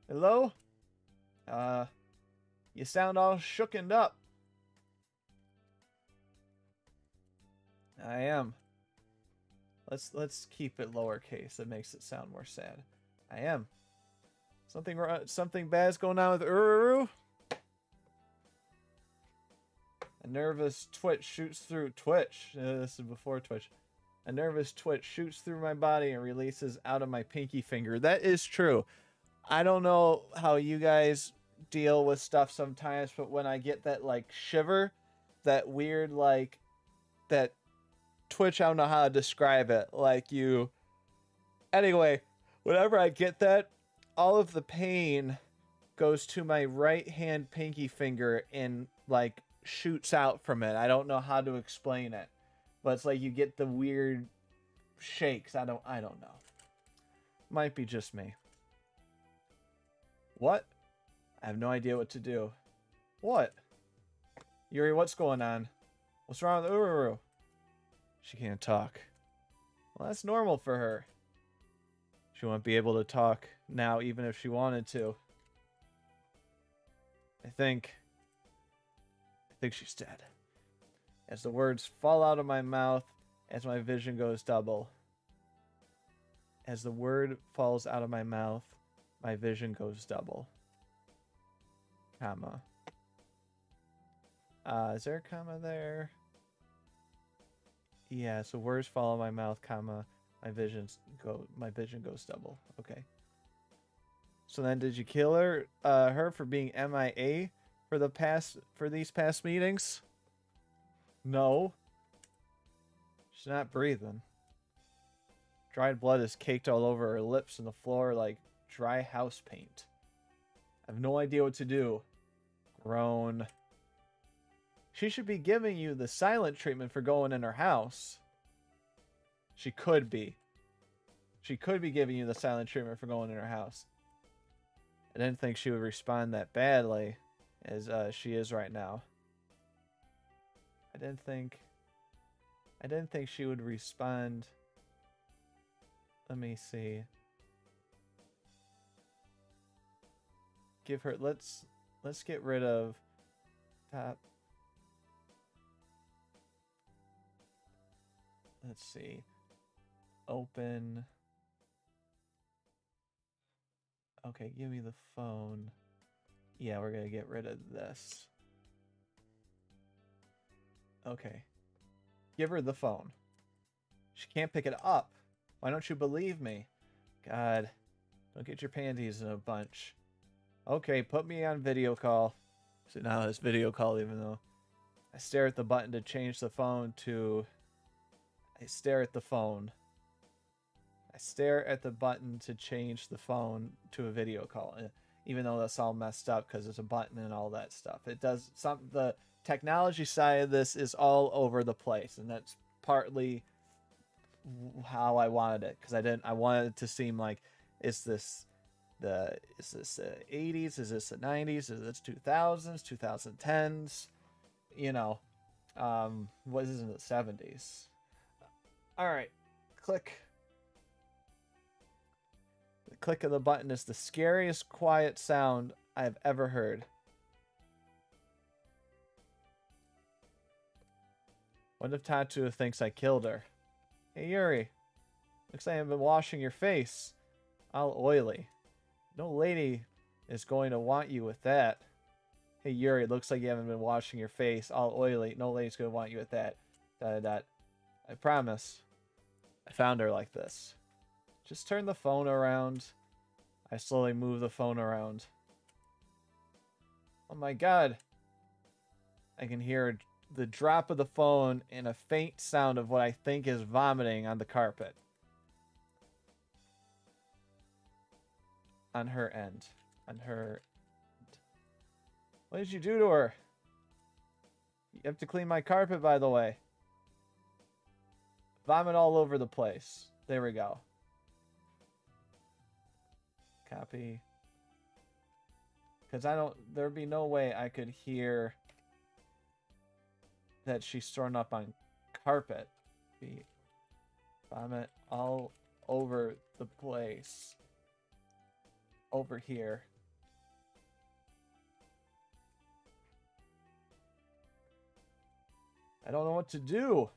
Hello? You sound all shookened up. I am. Let's keep it lowercase. It makes it sound more sad. I am. Something bad's going on with Uru. A nervous twitch shoots through Twitch. This is before Twitch. A nervous twitch shoots through my body and releases out of my pinky finger. That is true. I don't know how you guys deal with stuff sometimes, but when I get that like shiver, that weird like that twitch, I don't know how to describe it. Like you. Anyway, whenever I get that, all of the pain goes to my right hand pinky finger and like shoots out from it. I don't know how to explain it, but it's like you get the weird shakes. I don't know. Might be just me. What? I have no idea what to do. What? Yuri, what's going on? What's wrong with Uru? She can't talk. Well, that's normal for her. She won't be able to talk now, even if she wanted to. I think she's dead. As the words fall out of my mouth, as my vision goes double. As the word falls out of my mouth, my vision goes double. comma. Is there a comma there? Yeah, so words follow my mouth, comma. My vision goes double. Okay. So then did you kill her for being MIA for these past meetings? No. She's not breathing. Dried blood is caked all over her lips and the floor like dry house paint. I have no idea what to do. Groan. She should be giving you the silent treatment for going in her house. She could be. She could be giving you the silent treatment for going in her house. I didn't think she would respond that badly as she is right now. I didn't think she would respond. Let me see. Give her, let's get rid of top. Let's see. Open. Okay, give me the phone. Yeah, we're gonna get rid of this. Okay. Give her the phone. She can't pick it up. Why don't you believe me? God. Don't get your panties in a bunch. Okay, put me on video call. So now it's video call even though I stare at the button to change the phone to... I stare at the phone. I stare at the button to change the phone to a video call. Even though that's all messed up because it's a button and all that stuff. It does some... The technology side of this is all over the place. And that's partly how I wanted it. Because I wanted it to seem like, is this the 80s? Is this the 90s? Is this 2000s? 2010s? You know, what is in the 70s? All right, click. The click of the button is the scariest quiet sound I've ever heard. What if Tatsu thinks I killed her? Hey Yuri, looks like I haven't been washing your face. All oily. No lady is going to want you with that. Hey Yuri, looks like you haven't been washing your face. All oily. No lady's going to want you with that. I promise. I found her like this. Just turn the phone around. I slowly move the phone around. Oh my god. I can hear the drop of the phone and a faint sound of what I think is vomiting on the carpet. On her end. On her... What did you do to her? You have to clean my carpet, by the way. Vomit all over the place. There we go. Copy. Because there'd be no way I could hear that she's thrown up on carpet. Vomit all over the place. Over here. I don't know what to do.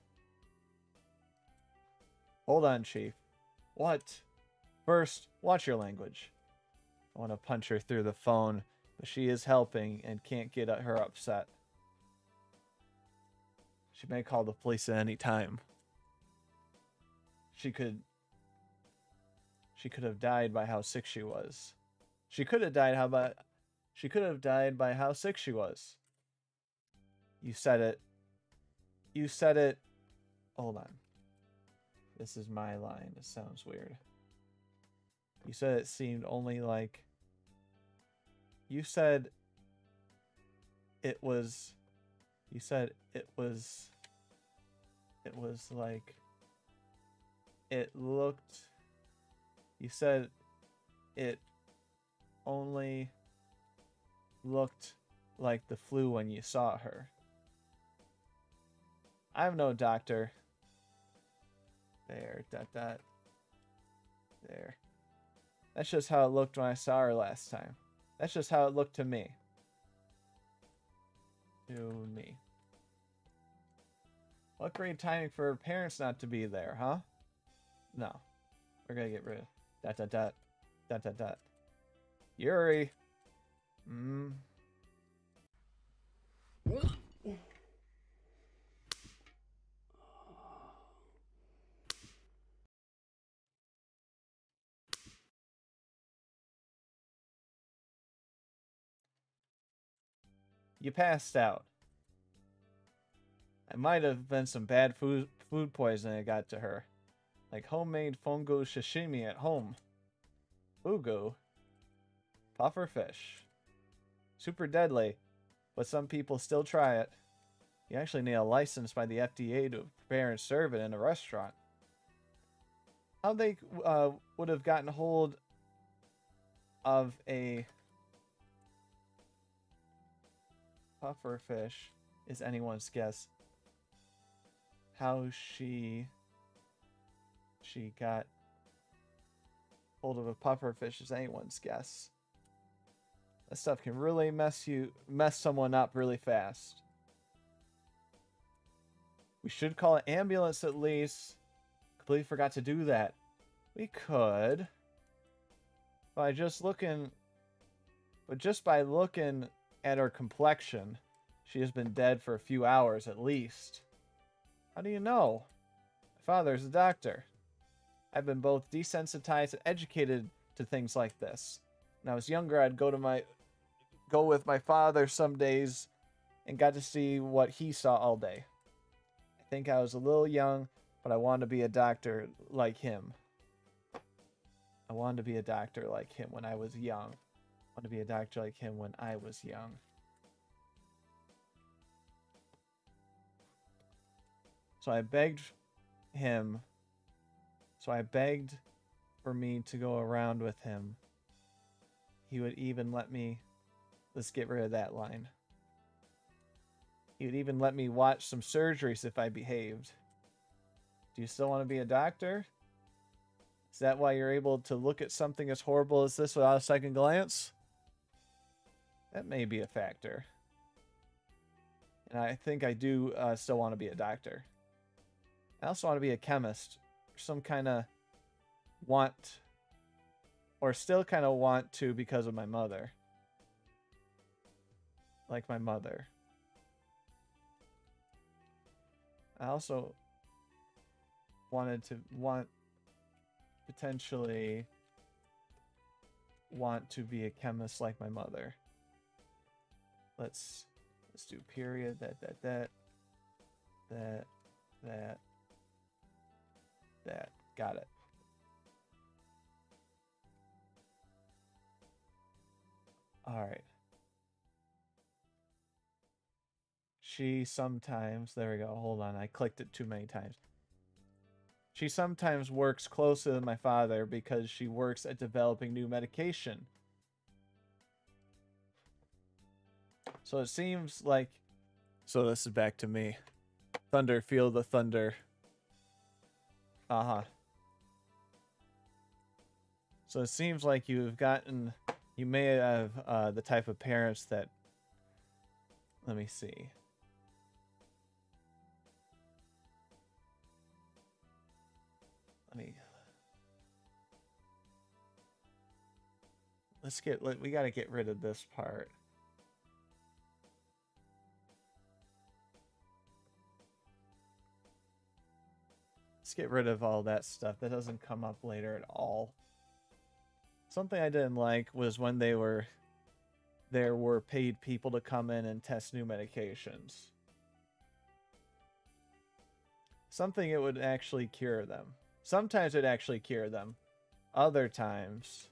Hold on, Chief. What? First, watch your language. I want to punch her through the phone, but she is helping and can't get her upset. She may call the police at any time. She could have died by how sick she was. She could have died by how sick she was. You said it. You said it. Hold on. This is my line. It sounds weird. You said it seemed only like... You said it was... You said it was... It was like... It looked... You said it only looked like the flu when you saw her. I'm no doctor. There, there. That's just how it looked when I saw her last time. That's just how it looked to me. To me. What great timing for her parents not to be there, huh? No. We're gonna get rid of... Yuri. You passed out. It might have been some bad food poisoning that got to her. Like homemade fungo sashimi at home. Fugu. Puffer fish. Super deadly, but some people still try it. You actually need a license by the FDA to prepare and serve it in a restaurant. How they would have gotten hold of a puffer fish is anyone's guess. How she got hold of a puffer fish is anyone's guess. That stuff can really mess someone up really fast. We should call an ambulance at least. Completely forgot to do that. We could by just looking, but just by looking at her complexion, she has been dead for a few hours at least. How do you know? My father's a doctor. I've been both desensitized and educated to things like this. When I was younger, I'd go with my father some days and got to see what he saw all day. I think I was a little young, but I wanted to be a doctor like him. I wanted to be a doctor like him when I was young. I wanted to be a doctor like him when I was young. So I begged him. So I begged for me to go around with him. He would even let me... Let's get rid of that line. He would even let me watch some surgeries if I behaved. Do you still want to be a doctor? Is that why you're able to look at something as horrible as this without a second glance? That may be a factor. And I think I do still want to be a doctor. I also want to be a chemist. Some kind of want, or still kind of want to because of my mother. Like my mother. I also potentially want to be a chemist like my mother. Let's do period, that. Got it. All right. She sometimes, there we go, hold on, I clicked it too many times. She sometimes works closer than my father because she works at developing new medication. So it seems like... So this is back to me. Thunder, feel the thunder. Uh-huh. So it seems like you may have the type of parents that... Let me see. We gotta get rid of this part. Let's get rid of all that stuff. That doesn't come up later at all. Something I didn't like was when there were paid people to come in and test new medications. Something it would actually cure them. Sometimes it actually cure them. Other times.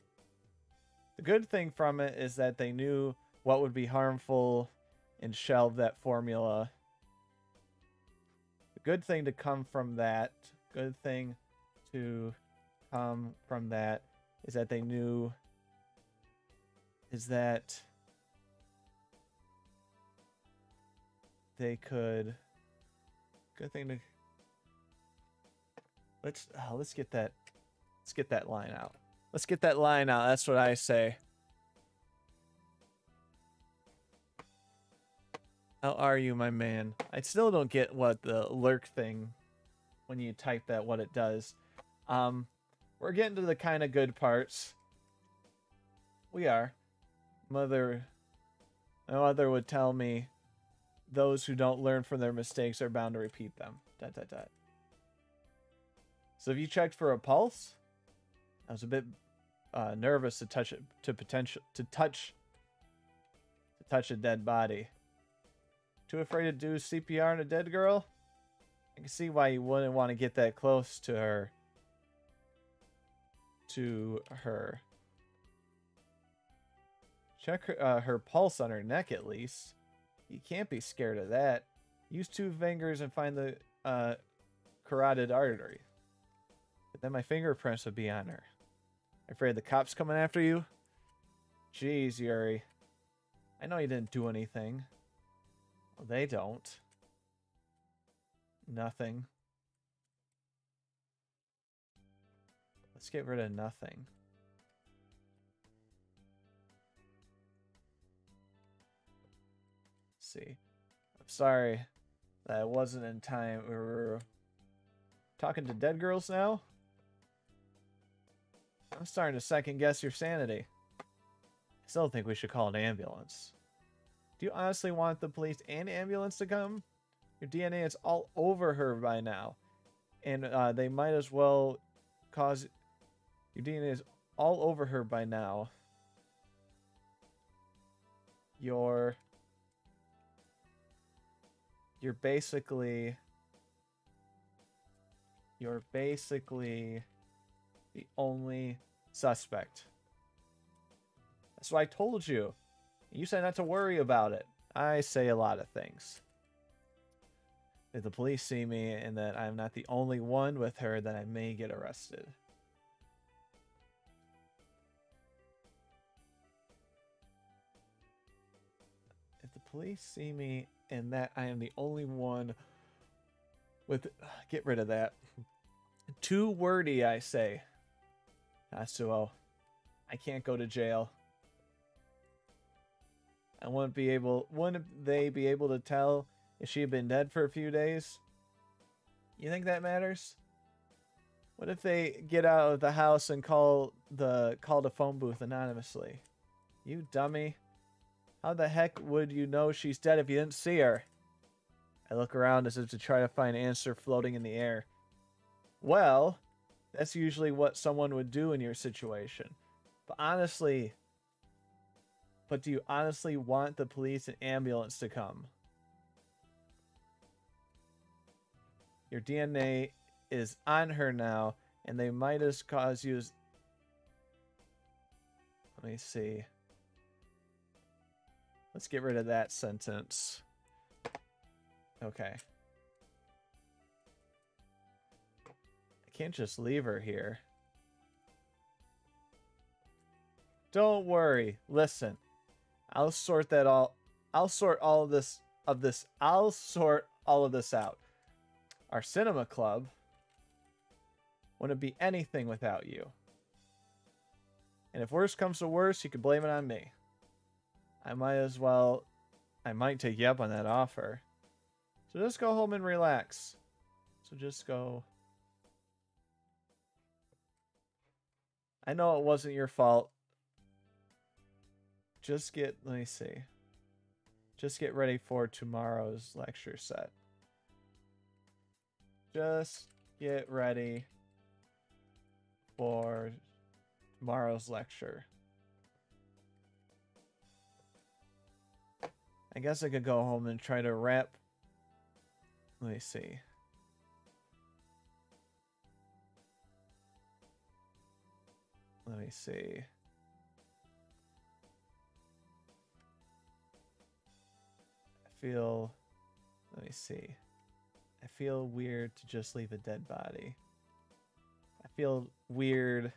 The good thing from it is that they knew what would be harmful and shelved that formula. The good thing to come from that, is that they knew they could... Good thing to... Let's get that line out. Let's get that line out. That's what I say. How are you, my man? I still don't get what the lurk thing, when you type that, what it does. We're getting to the kind of good parts. We are. My mother would tell me those who don't learn from their mistakes are bound to repeat them. ... So have you checked for a pulse? I was a bit nervous to touch it, to touch a dead body. Too afraid to do CPR on a dead girl? I can see why you wouldn't want to get that close to her. Check her pulse on her neck at least. You can't be scared of that. Use 2 fingers and find the carotid artery. But then my fingerprints would be on her. Afraid the cops coming after you? Jeez, Yuri. I know you didn't do anything. Well, they don't. Nothing. Let's get rid of nothing. Let's see. I'm sorry that I wasn't in time. We were talking to dead girls now? I'm starting to second guess your sanity. I still think we should call an ambulance. Do you honestly want the police and ambulance to come? Your DNA is all over her by now. And they might as well cause... Your DNA is all over her by now. You're basically the only suspect. That's what I told you. You said not to worry about it. I say a lot of things. If the police see me and that I'm not the only one with her, then I may get arrested. If the police see me and that I am the only one with... Get rid of that. Too wordy, I say. Natsuo, I can't go to jail. I wouldn't they be able to tell if she had been dead for a few days? You think that matters? What if they get out of the house and call the phone booth anonymously? You dummy. How the heck would you know she's dead if you didn't see her? I look around as if to try to find an answer floating in the air. Well, that's usually what someone would do in your situation. But do you honestly want the police and ambulance to come? Your DNA is on her now, and they might as cause you... Let me see. Let's get rid of that sentence. Okay. I can't just leave her here. Don't worry. Listen. I'll sort all of this out. Our cinema club wouldn't be anything without you. And if worse comes to worse, you can blame it on me. I might take you up on that offer. So just go home and relax. So just go. I know it wasn't your fault. Let me see. Just get ready for tomorrow's lecture set. Just get ready for tomorrow's lecture. I guess I could go home and try to wrap. Let me see. Let me see. Let me see. I feel weird to just leave a dead body. I feel weird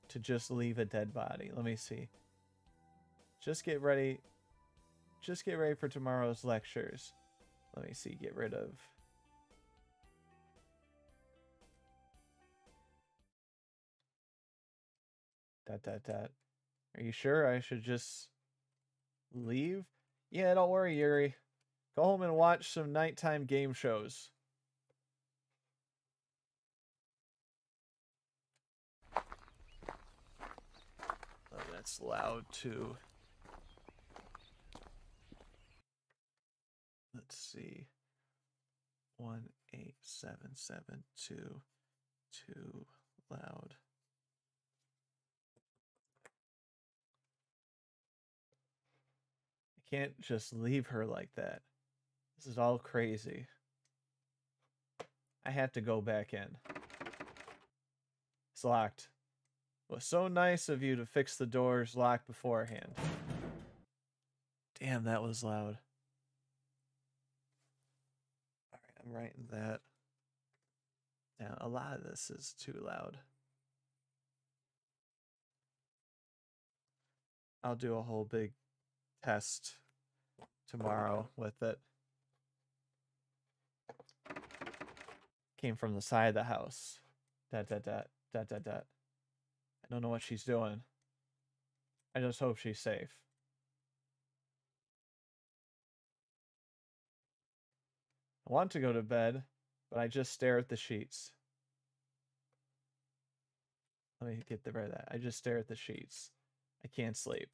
to just leave a dead body. Let me see. Just get ready for tomorrow's lectures. Let me see. Get rid of... Are you sure I should just leave? Yeah, don't worry, Yuri. Go home and watch some nighttime game shows. Oh, that's loud too. let's see. 18772. Too loud. I can't just leave her like that. This is all crazy. I have to go back in. It's locked. It was so nice of you to fix the doors locked beforehand. Damn, that was loud. Alright, I'm writing that. Now, a lot of this is too loud. I'll do a whole big test tomorrow with it. Came from the side of the house. I don't know what she's doing. I just hope she's safe. I want to go to bed, but I just stare at the sheets. Let me get rid of that. I just stare at the sheets. I can't sleep.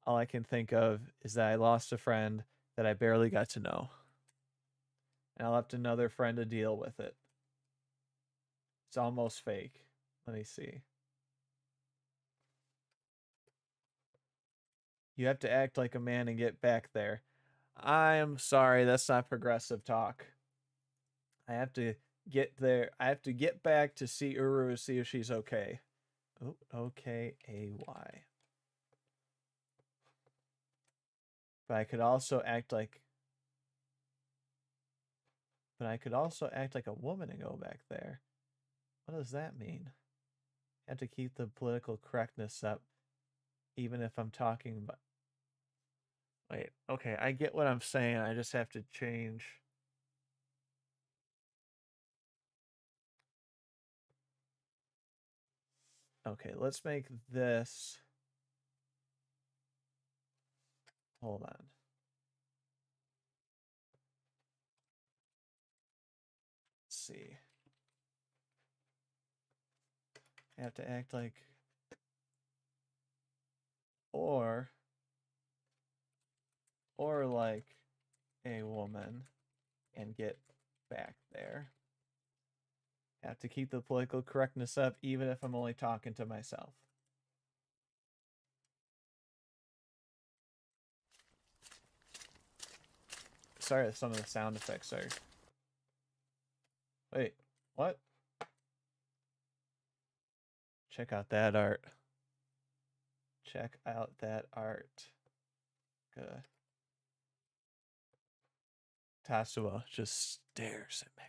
All I can think of is that I lost a friend that I barely got to know. And I left another friend to deal with it. It's almost fake. Let me see. You have to act like a man and get back there. I am sorry, that's not progressive talk. I have to get there. I have to get back to see Uru to see if she's okay. Oh, okay-A-Y. But I could also act like... But I could also act like a woman and go back there. What does that mean? I have to keep the political correctness up, even if I'm talking about... Wait, okay, I get what I'm saying. I just have to change... Okay, let's make this... Hold on. Let's see. I have to act like... Or like a woman and get back there. I have to keep the political correctness up even if I'm only talking to myself. Sorry, some of the sound effects are... Wait, what? Check out that art. Check out that art. Good. Tatsuo just stares at me.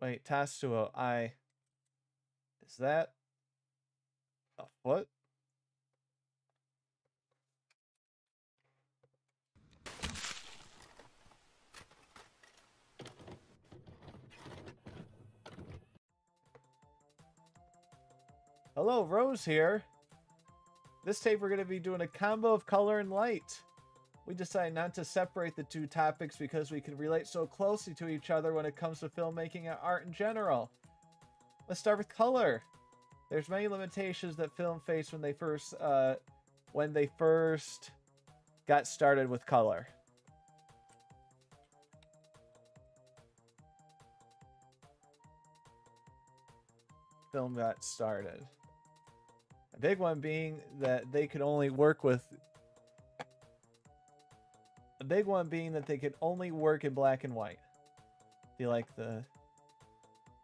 Wait, Tatsuo, is that a foot? Hello, Rose here. This tape we're going to be doing a combo of color and light. We decided not to separate the two topics because we can relate so closely to each other when it comes to filmmaking and art in general. Let's start with color. There's many limitations that film faced when they first got started with color. Film got started. A big one being that they could only work with... A big one being that they could only work in black and white.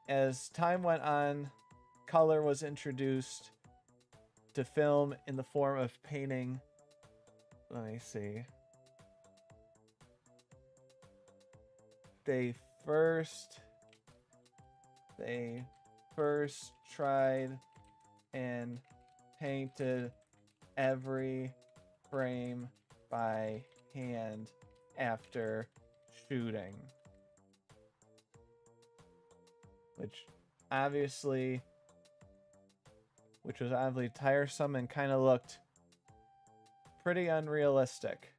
As time went on, color was introduced to film in the form of painting. Let me see. They first tried and painted every frame by hand after shooting, which was obviously tiresome and kind of looked pretty unrealistic.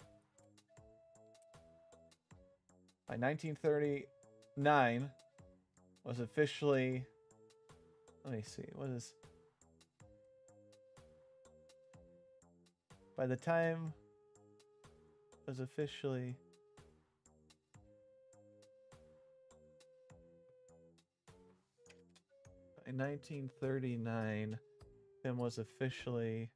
By 1939 was officially, let me see, what is by the time it was officially in 1939, film was officially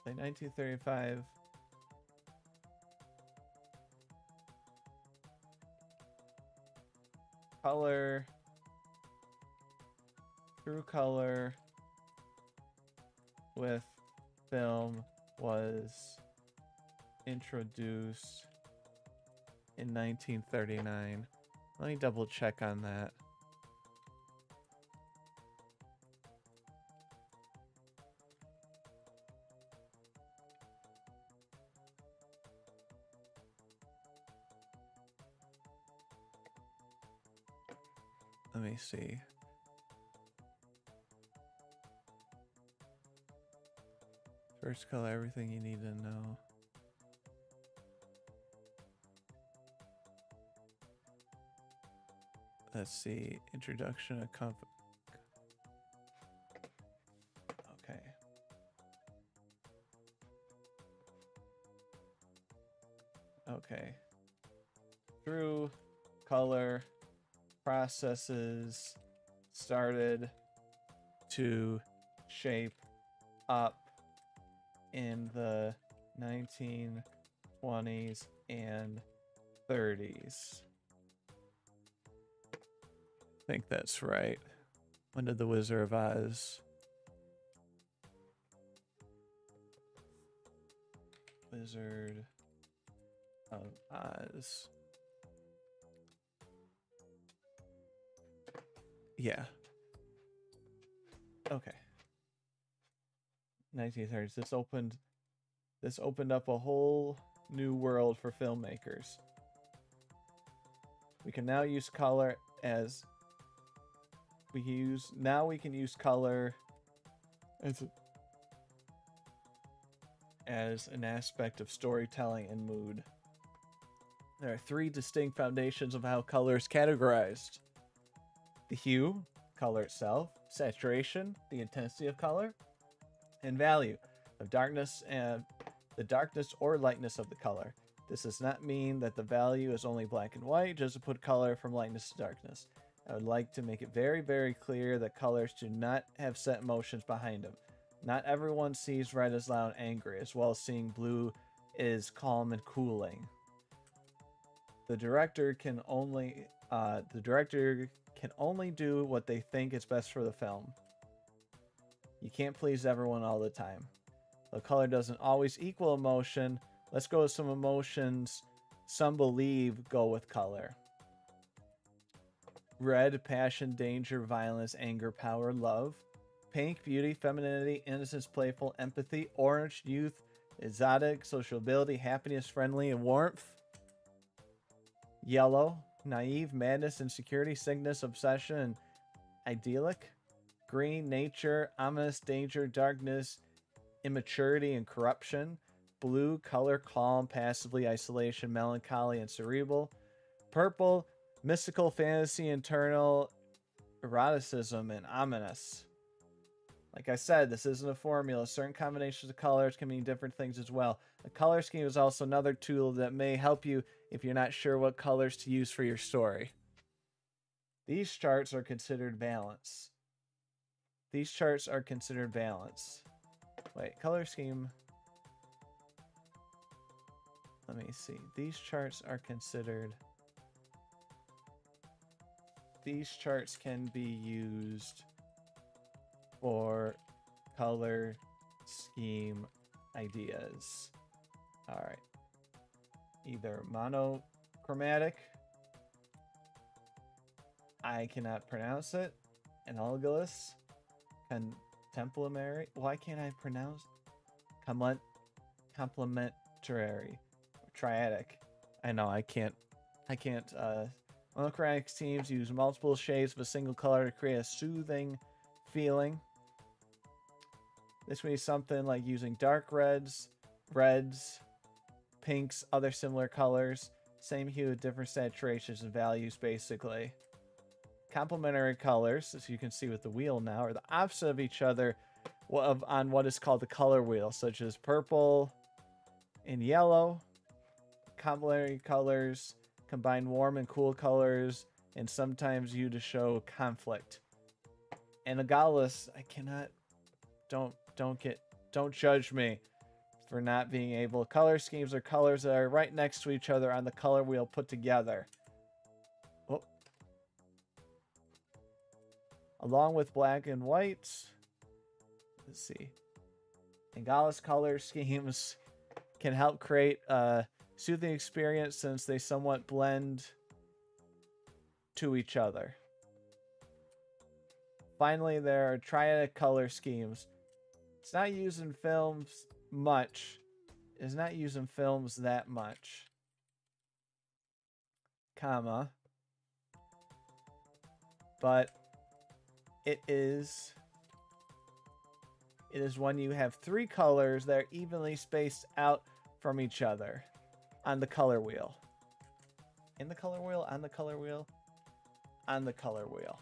in 1935. Color, true color with film was introduced in 1939. Let me double check on that. Let me see. First color, everything you need to know. Let's see. Introduction of okay. Okay. True color processes started to shape up in the 1920s and 30s. I think that's right. When did The Wizard of Oz? Wizard of Oz. Yeah. Okay. 1930s. This opened up a whole new world for filmmakers. We can now use color as we can use color as an aspect of storytelling and mood. There are three distinct foundations of how color is categorized: the hue, color itself; saturation, the intensity of color; and value, of darkness and the darkness or lightness of the color. This does not mean that the value is only black and white, just to put color from lightness to darkness. I would like to make it very, very clear that colors do not have set emotions behind them. Not everyone sees red as loud and angry, as well as seeing blue is calm and cooling. The director can only do what they think is best for the film. You can't please everyone all the time. The color doesn't always equal emotion. Let's go with some emotions some believe go with color. Red, passion, danger, violence, anger, power, love. Pink, beauty, femininity, innocence, playful, empathy. Orange, youth, exotic, sociability, happiness, friendly, and warmth. Yellow, naive, madness, insecurity, sickness, obsession, and idyllic. Green, nature, ominous, danger, darkness, immaturity, and corruption. Blue, color, calm, passively, isolation, melancholy, and cerebral. Purple, mystical, fantasy, internal, eroticism, and ominous. Like I said, this isn't a formula. Certain combinations of colors can mean different things as well. A color scheme is also another tool that may help you if you're not sure what colors to use for your story. These charts are considered balance. These charts are considered balance. Wait, color scheme. Let me see. These charts are considered. These charts can be used for color scheme ideas. All right. Either monochromatic. I cannot pronounce it. Analogous. Contemporary. Why can't I pronounce? Complementary. Triadic. I know I can't. Monochromatic schemes use multiple shades of a single color to create a soothing feeling. This means something like using dark reds, pinks, other similar colors. Same hue, different saturations and values, basically. Complementary colors, as you can see with the wheel now, are the opposite of each other on what is called the color wheel, such as purple and yellow. Complementary colors combine warm and cool colors and sometimes used to show conflict. And Agalis, I cannot, don't judge me for not being able. Color schemes are colors that are right next to each other on the color wheel put together. Oh. Along with black and white. Let's see. Agalis color schemes can help create a soothing experience since they somewhat blend to each other. Finally, there are triadic color schemes. It's not used in films much. It's not used in films that much. Comma. But it is when you have three colors that are evenly spaced out from each other on the color wheel. In the color wheel? On the color wheel? On the color wheel.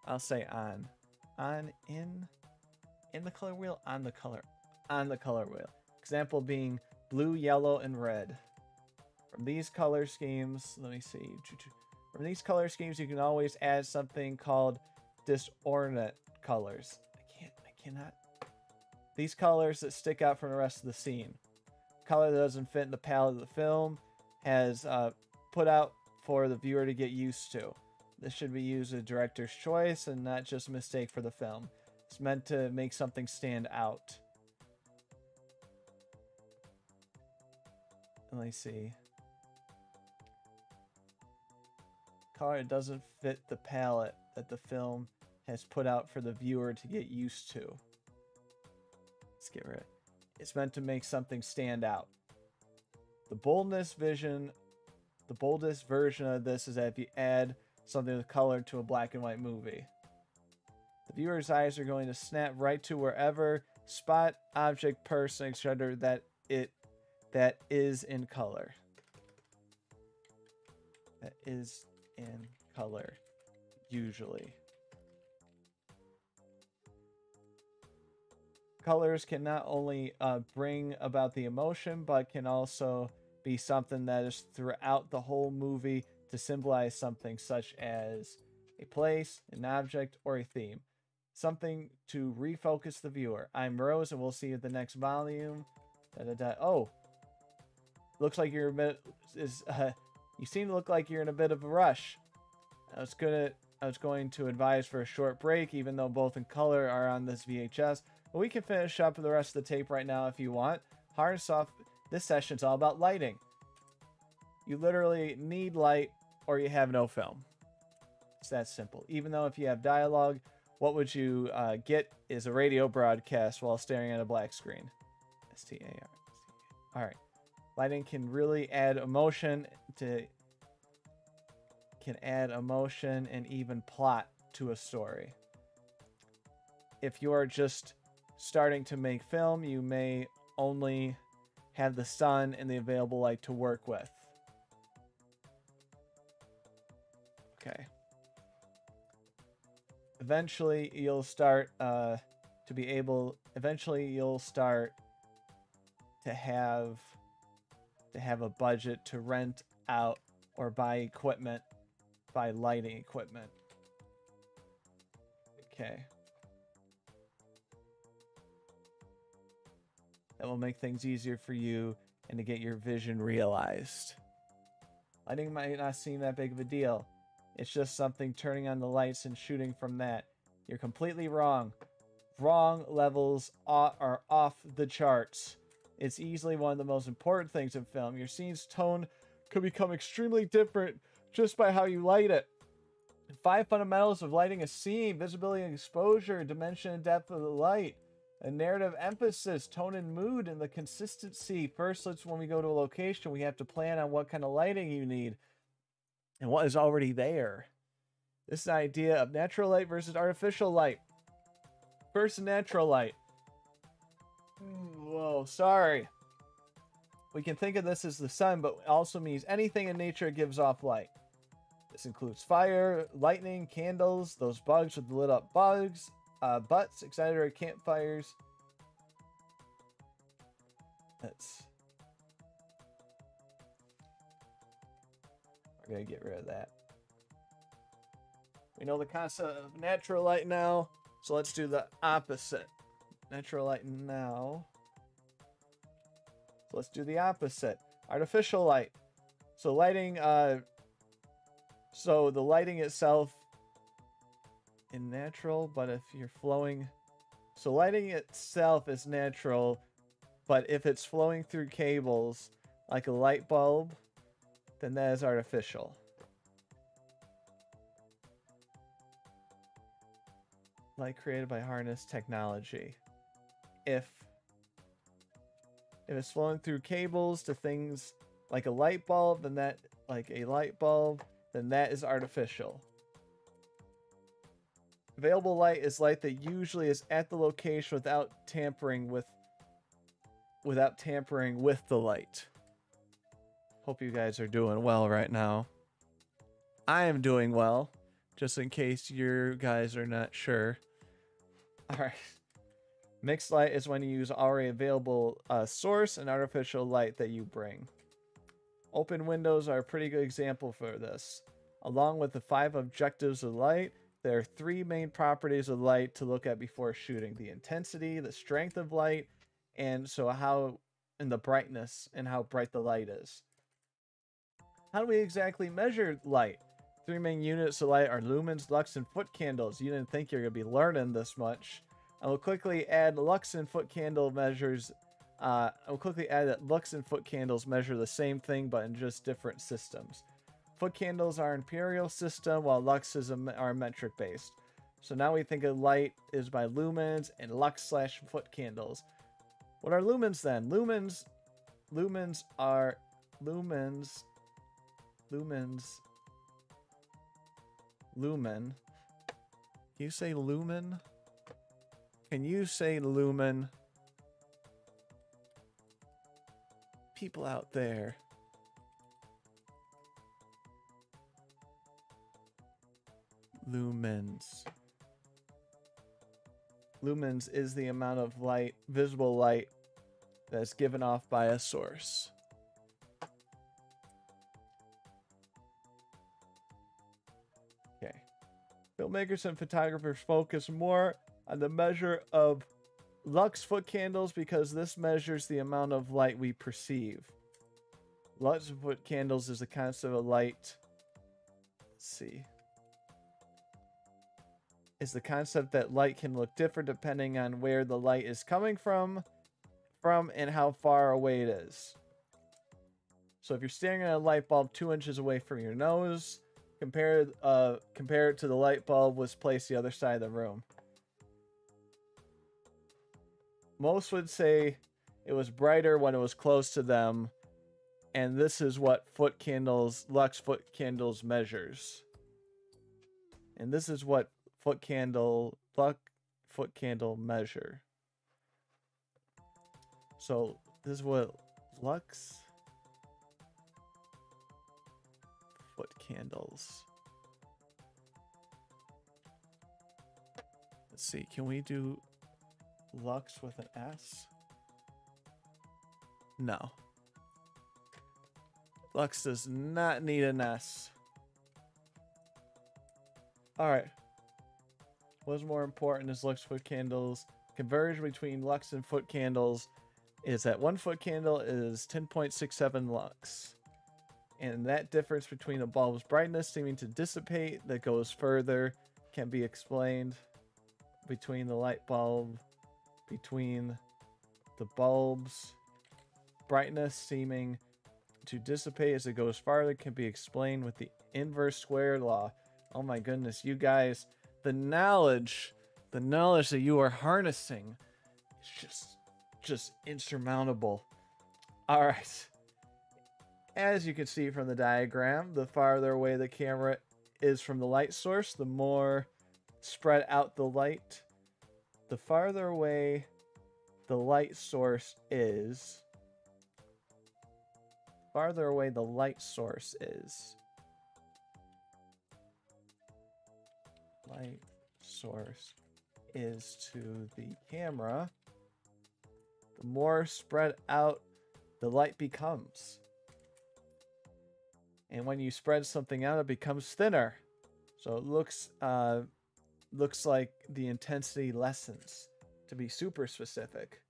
I'll say on. On, in the color wheel, on the color wheel. Example being blue, yellow, and red. From these color schemes, let me see. From these color schemes, you can always add something called disordinate colors. I cannot. These colors that stick out from the rest of the scene. Color that doesn't fit in the palette of the film has put out for the viewer to get used to. This should be used as a director's choice and not just a mistake for the film. It's meant to make something stand out. Let me see. Color that doesn't fit the palette that the film has put out for the viewer to get used to. Let's get rid of it. It's meant to make something stand out. The boldest version of this is that if you add something with color to a black and white movie, the viewer's eyes are going to snap right to wherever spot, object, person, etc. that is in color. That is in color, usually. Colors can not only bring about the emotion, but can also be something that is throughout the whole movie to symbolize something such as a place, an object, or a theme. Something to refocus the viewer. I'm Rose, and we'll see you at the next volume. Oh, looks like you're a bit. You seem to look like you're in a bit of a rush. I was going to advise for a short break, even though both in color are on this VHS. But we can finish up the rest of the tape right now if you want. Hard and soft. This session's all about lighting. You literally need light, or you have no film. It's that simple. Even though if you have dialogue, what would you get is a radio broadcast while staring at a black screen. STAR. All right. Lighting can really add emotion and even plot to a story. If you are just starting to make film, you may only have the sun and the available light to work with. Okay. Eventually, you'll start to have a budget to rent out or buy lighting equipment. Okay. That will make things easier for you and to get your vision realized. Lighting might not seem that big of a deal. It's just something turning on the lights and shooting from that. You're completely wrong. Wrong levels are off the charts. It's easily one of the most important things in film. Your scene's tone could become extremely different just by how you light it. 5 fundamentals of lighting a scene: visibility and exposure, dimension and depth of the light, a narrative emphasis, tone and mood, and the consistency. First, when we go to a location, we have to plan on what kind of lighting you need and what is already there. This is the idea of natural light versus artificial light. First, natural light. Whoa. Oh, sorry. We can think of this as the sun, but it also means anything in nature gives off light. This includes fire, lightning, candles, those bugs with lit up bugs, butts, etc., campfires. We're going to get rid of that. We know the concept of natural light now, so let's do the opposite. Natural light now. So let's do the opposite. Artificial light. So lighting, so the lighting itself in natural, but if you're flowing, so lighting itself is natural, but if it's flowing through cables like a light bulb, then that is artificial. Light created by harness technology. If it's flowing through cables to things like a light bulb, then that is artificial. Available light is light that usually is at the location without tampering with the light. Hope you guys are doing well right now. I am doing well, just in case you guys are not sure. Alright. Mixed light is when you use already available source and artificial light that you bring. Open windows are a pretty good example for this. Along with the 5 objectives of light, there are 3 main properties of light to look at before shooting. The intensity, the strength of light, and the brightness and how bright the light is. How do we exactly measure light? 3 main units of light are lumens, lux, and foot candles. You didn't think you're going to be learning this much. I will quickly add lux and foot candle measures. I will quickly add that lux and foot candles measure the same thing, but in just different systems. Foot candles are imperial system, while lux are metric based. So now we think of light is by lumens and lux/foot candles. What are lumens then? Lumens are lumen. Can you say lumen? Can you say lumen? People out there. Lumens. Lumens is the amount of light, visible light, that's given off by a source. Okay. Filmmakers and photographers focus more on the measure of lux foot candles because this measures the amount of light we perceive. Lux foot candles is the concept of light. Let's see. Is the concept that light can look different depending on where the light is coming from and how far away it is. So if you're staring at a light bulb 2 inches away from your nose, compare it to the light bulb was placed the other side of the room. Most would say it was brighter when it was close to them, and this is what lux foot candles measures. And this is what lux foot candle measure. So this is what lux foot candles. Let's see, can we do lux with an S? No. Lux does not need an S. Alright. What's more important is lux foot candles. Conversion between lux and foot candles is that 1 foot candle is 10.67 lux. And that difference between the bulb's brightness seeming to dissipate that goes further can be explained between the light bulb, between the bulb's brightness seeming to dissipate as it goes farther can be explained with the inverse square law. Oh my goodness, you guys, the knowledge that you are harnessing is just insurmountable. All right. As you can see from the diagram, the farther away the camera is from the light source, the more spread out the light. The farther away the light source is, farther away the light source is, light source is to the camera, the more spread out the light becomes. And when you spread something out, it becomes thinner. So it looks like the intensity lessens, to be super specific.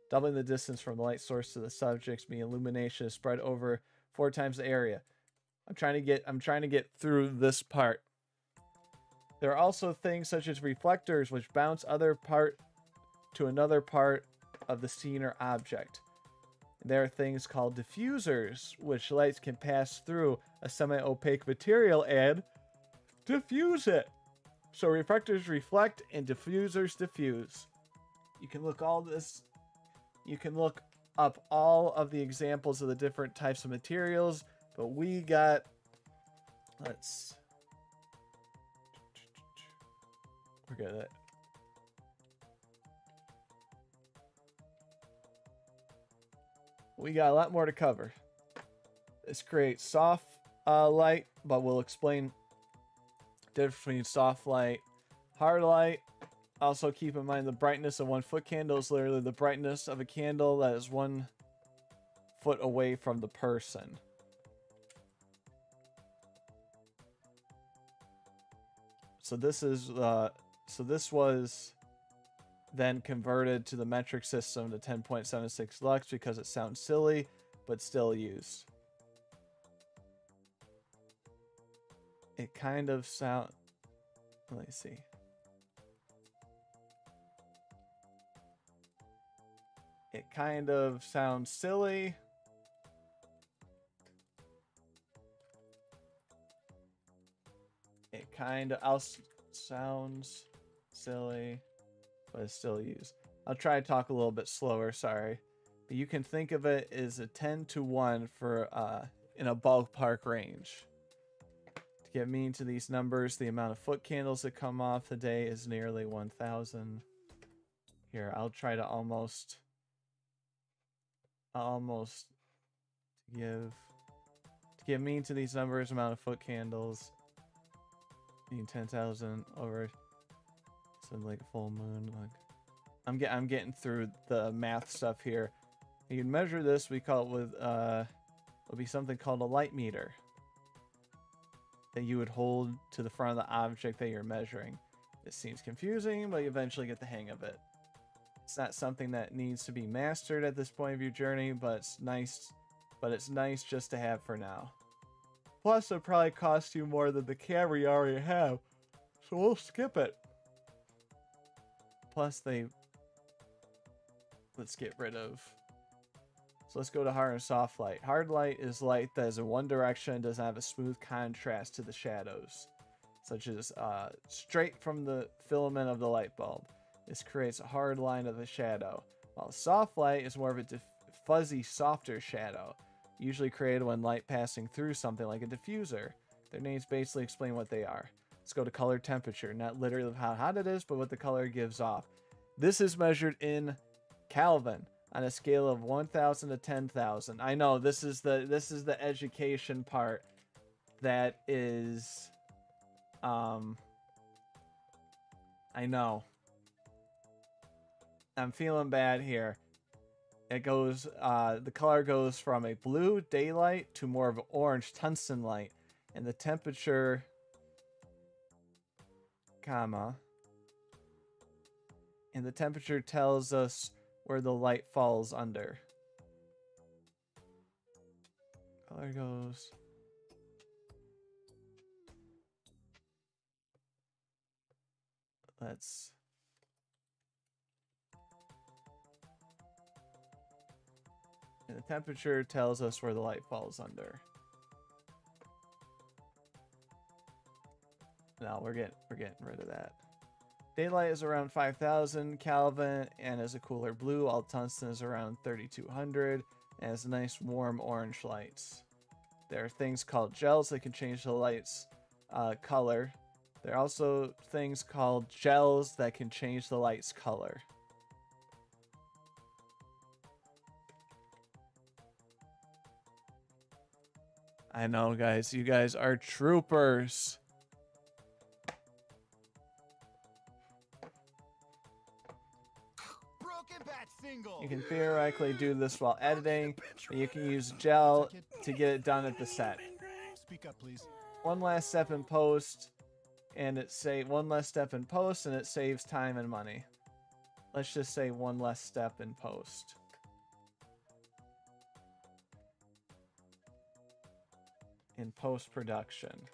Doubling the distance from the light source to the subjects, meaning illumination is spread over 4 times the area. I'm trying to get through this part. There are also things such as reflectors, which bounce other part to another part of the scene or object. And there are things called diffusers, which lights can pass through a semi-opaque material and diffuse it. So reflectors reflect and diffusers diffuse. You can look up all of the examples of the different types of materials, but we got, we're gonna, we got a lot more to cover. This creates soft light, but we'll explain the difference between soft light, hard light. Also keep in mind the brightness of 1 foot candle is literally the brightness of a candle that is 1 foot away from the person. So this was then converted to the metric system to 10.76 lux because it sounds silly, but still used. It kind of sound. Let me see. It kind of sounds silly. It kind of sounds silly, but it's still used. I'll try to talk a little bit slower, sorry. But you can think of it as a 10-to-1 for in a ballpark range. To get mean to these numbers, the amount of foot candles that come off the day is nearly 1,000. Here, I'll try to almost give mean to these numbers, amount of foot candles being 10,000 over something like a full moon. Like I'm getting through the math stuff here. You can measure this. We call it with would be something called a light meter that you would hold to the front of the object that you're measuring. This seems confusing, but you eventually get the hang of it. It's not something that needs to be mastered at this point of your journey, but it's nice just to have for now. Plus, it'll probably cost you more than the camera you already have, so we'll skip it. Plus, let's get rid of. So let's go to hard and soft light. Hard light is light that is in one direction and doesn't have a smooth contrast to the shadows, such as straight from the filament of the light bulb. This creates a hard line of the shadow, while soft light is more of a fuzzy, softer shadow, usually created when light passing through something like a diffuser. Their names basically explain what they are. Let's go to color temperature, not literally how hot it is, but what the color gives off. This is measured in Kelvin on a scale of 1,000 to 10,000. I know this is the education part that is I know. I'm feeling bad here. It goes, the color goes from a blue daylight to more of an orange tungsten light. And the temperature, and the temperature tells us where the light falls under. Color goes. Let's. And the temperature tells us where the light falls under. No, we're getting rid of that. Daylight is around 5,000 Kelvin and is a cooler blue. All tungsten is around 3,200 and has nice warm orange lights. There are things called gels that can change the light's color. There are also things called gels that can change the light's color. I know, guys. You guys are troopers. Broken bat single. You can theoretically do this while editing, and you can use gel to get it done at the set. Speak up, please. One last step in post, and it saves time and money. Let's just say one less step in post. In post-production.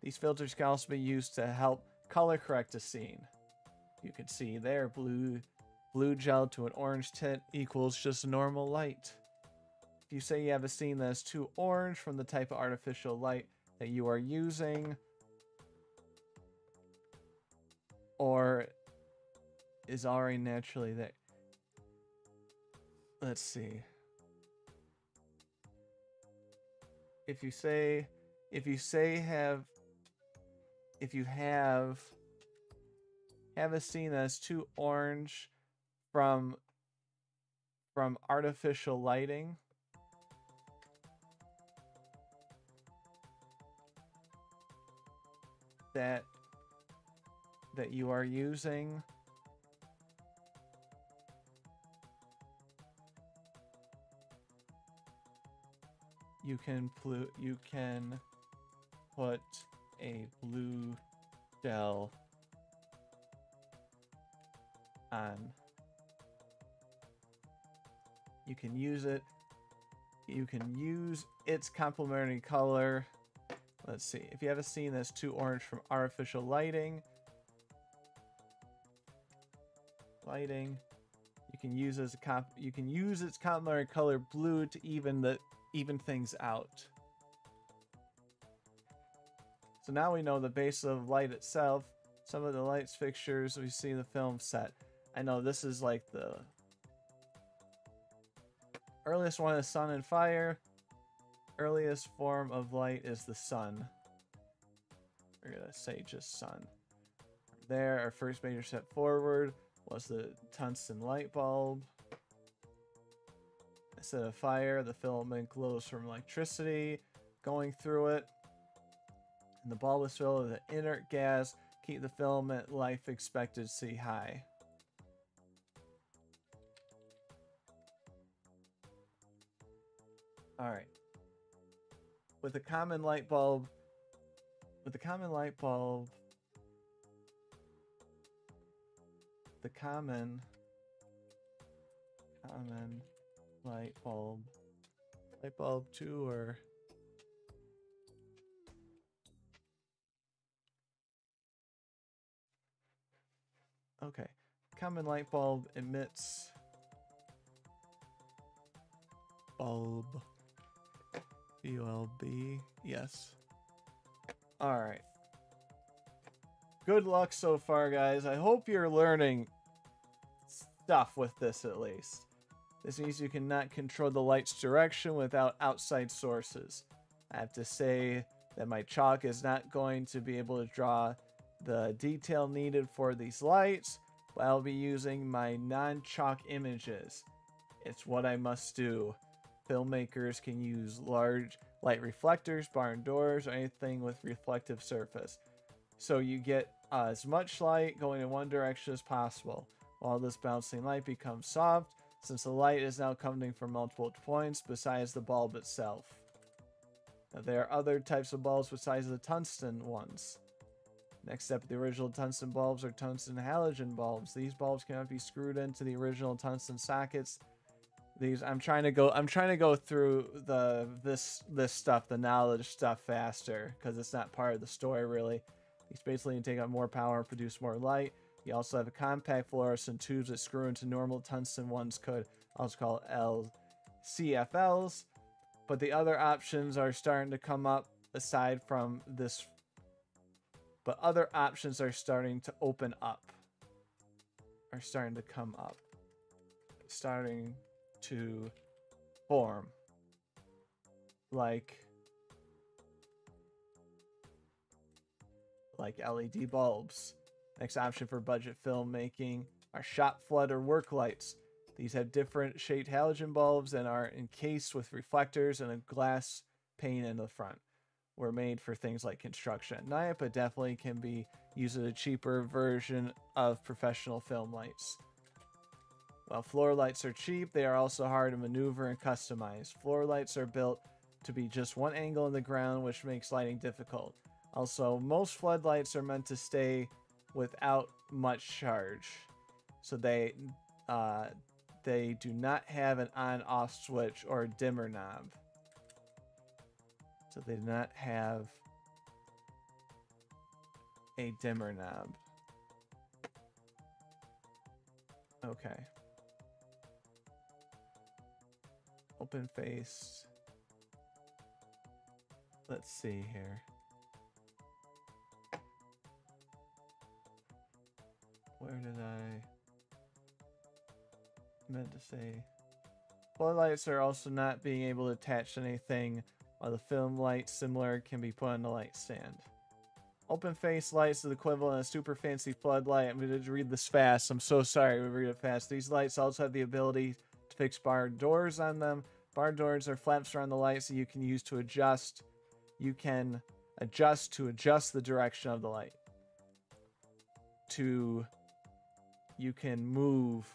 These filters can also be used to help color correct a scene. You can see there, blue gel to an orange tint equals just normal light. If you say you have a scene that is too orange from the type of artificial light that you are using, or is already naturally there. Let's see. If you have a scene that's too orange from artificial lighting, that you are using, you can put a blue gel on. You can use it. You can use its complementary color. Let's see. If you have a scene that's too orange from artificial lighting, you can use its complementary color blue to even things out. So now we know the base of light itself. Some of the lights fixtures we see in the film set. I know this is like the earliest one is sun and fire. Earliest form of light is the sun. We're gonna say just sun. There, our first major step forward was the tungsten light bulb. Instead of fire, the filament glows from electricity going through it. And the bulb is filled with an inert gas, keep the filament life expectancy high. Alright. With a common light bulb, the common light bulb 2 or okay. Common light bulb emits bulb. BULB. Yes. Alright. Good luck so far, guys. I hope you're learning stuff with this at least. This means you cannot control the light's direction without outside sources. I have to say that my chalk is not going to be able to draw the detail needed for these lights, but I'll be using my non-chalk images. It's what I must do. Filmmakers can use large light reflectors, barn doors, or anything with reflective surface. So you get as much light going in one direction as possible, while this bouncing light becomes soft, since the light is now coming from multiple points besides the bulb itself. Now, there are other types of bulbs besides the tungsten ones. Next step, the original tungsten bulbs are tungsten halogen bulbs. These bulbs cannot be screwed into the original tungsten sockets. I'm trying to go through this stuff, the knowledge stuff, faster because it's not part of the story really. These basically take up more power and produce more light. You also have a compact fluorescent tubes that screw into normal tungsten ones could also call LCFLs, but the other options are starting to come up aside from this. But other options are starting to open up, are starting to come up, starting to form, like LED bulbs. Next option for budget filmmaking are shot flood or work lights. These have different shaped halogen bulbs and are encased with reflectors and a glass pane in the front. Were made for things like construction at night, but definitely can be used as a cheaper version of professional film lights. While floor lights are cheap, they are also hard to maneuver and customize. Floor lights are built to be just one angle in the ground, which makes lighting difficult. Also, most floodlights are meant to stay without much charge, so they do not have an on-off switch or a dimmer knob. So they do not have a dimmer knob. Okay. Open face. Let's see here. Where did I meant to say? Floodlights are also not being able to attach to anything, while the film light similar can be put on the light stand. Open face lights is equivalent to a super fancy floodlight. I'm going to read this fast. I'm so sorry to read it fast. These lights also have the ability to fix barn doors on them. Barn doors are flaps around the light, so you can use to adjust. You can adjust to adjust the direction of the light. You can move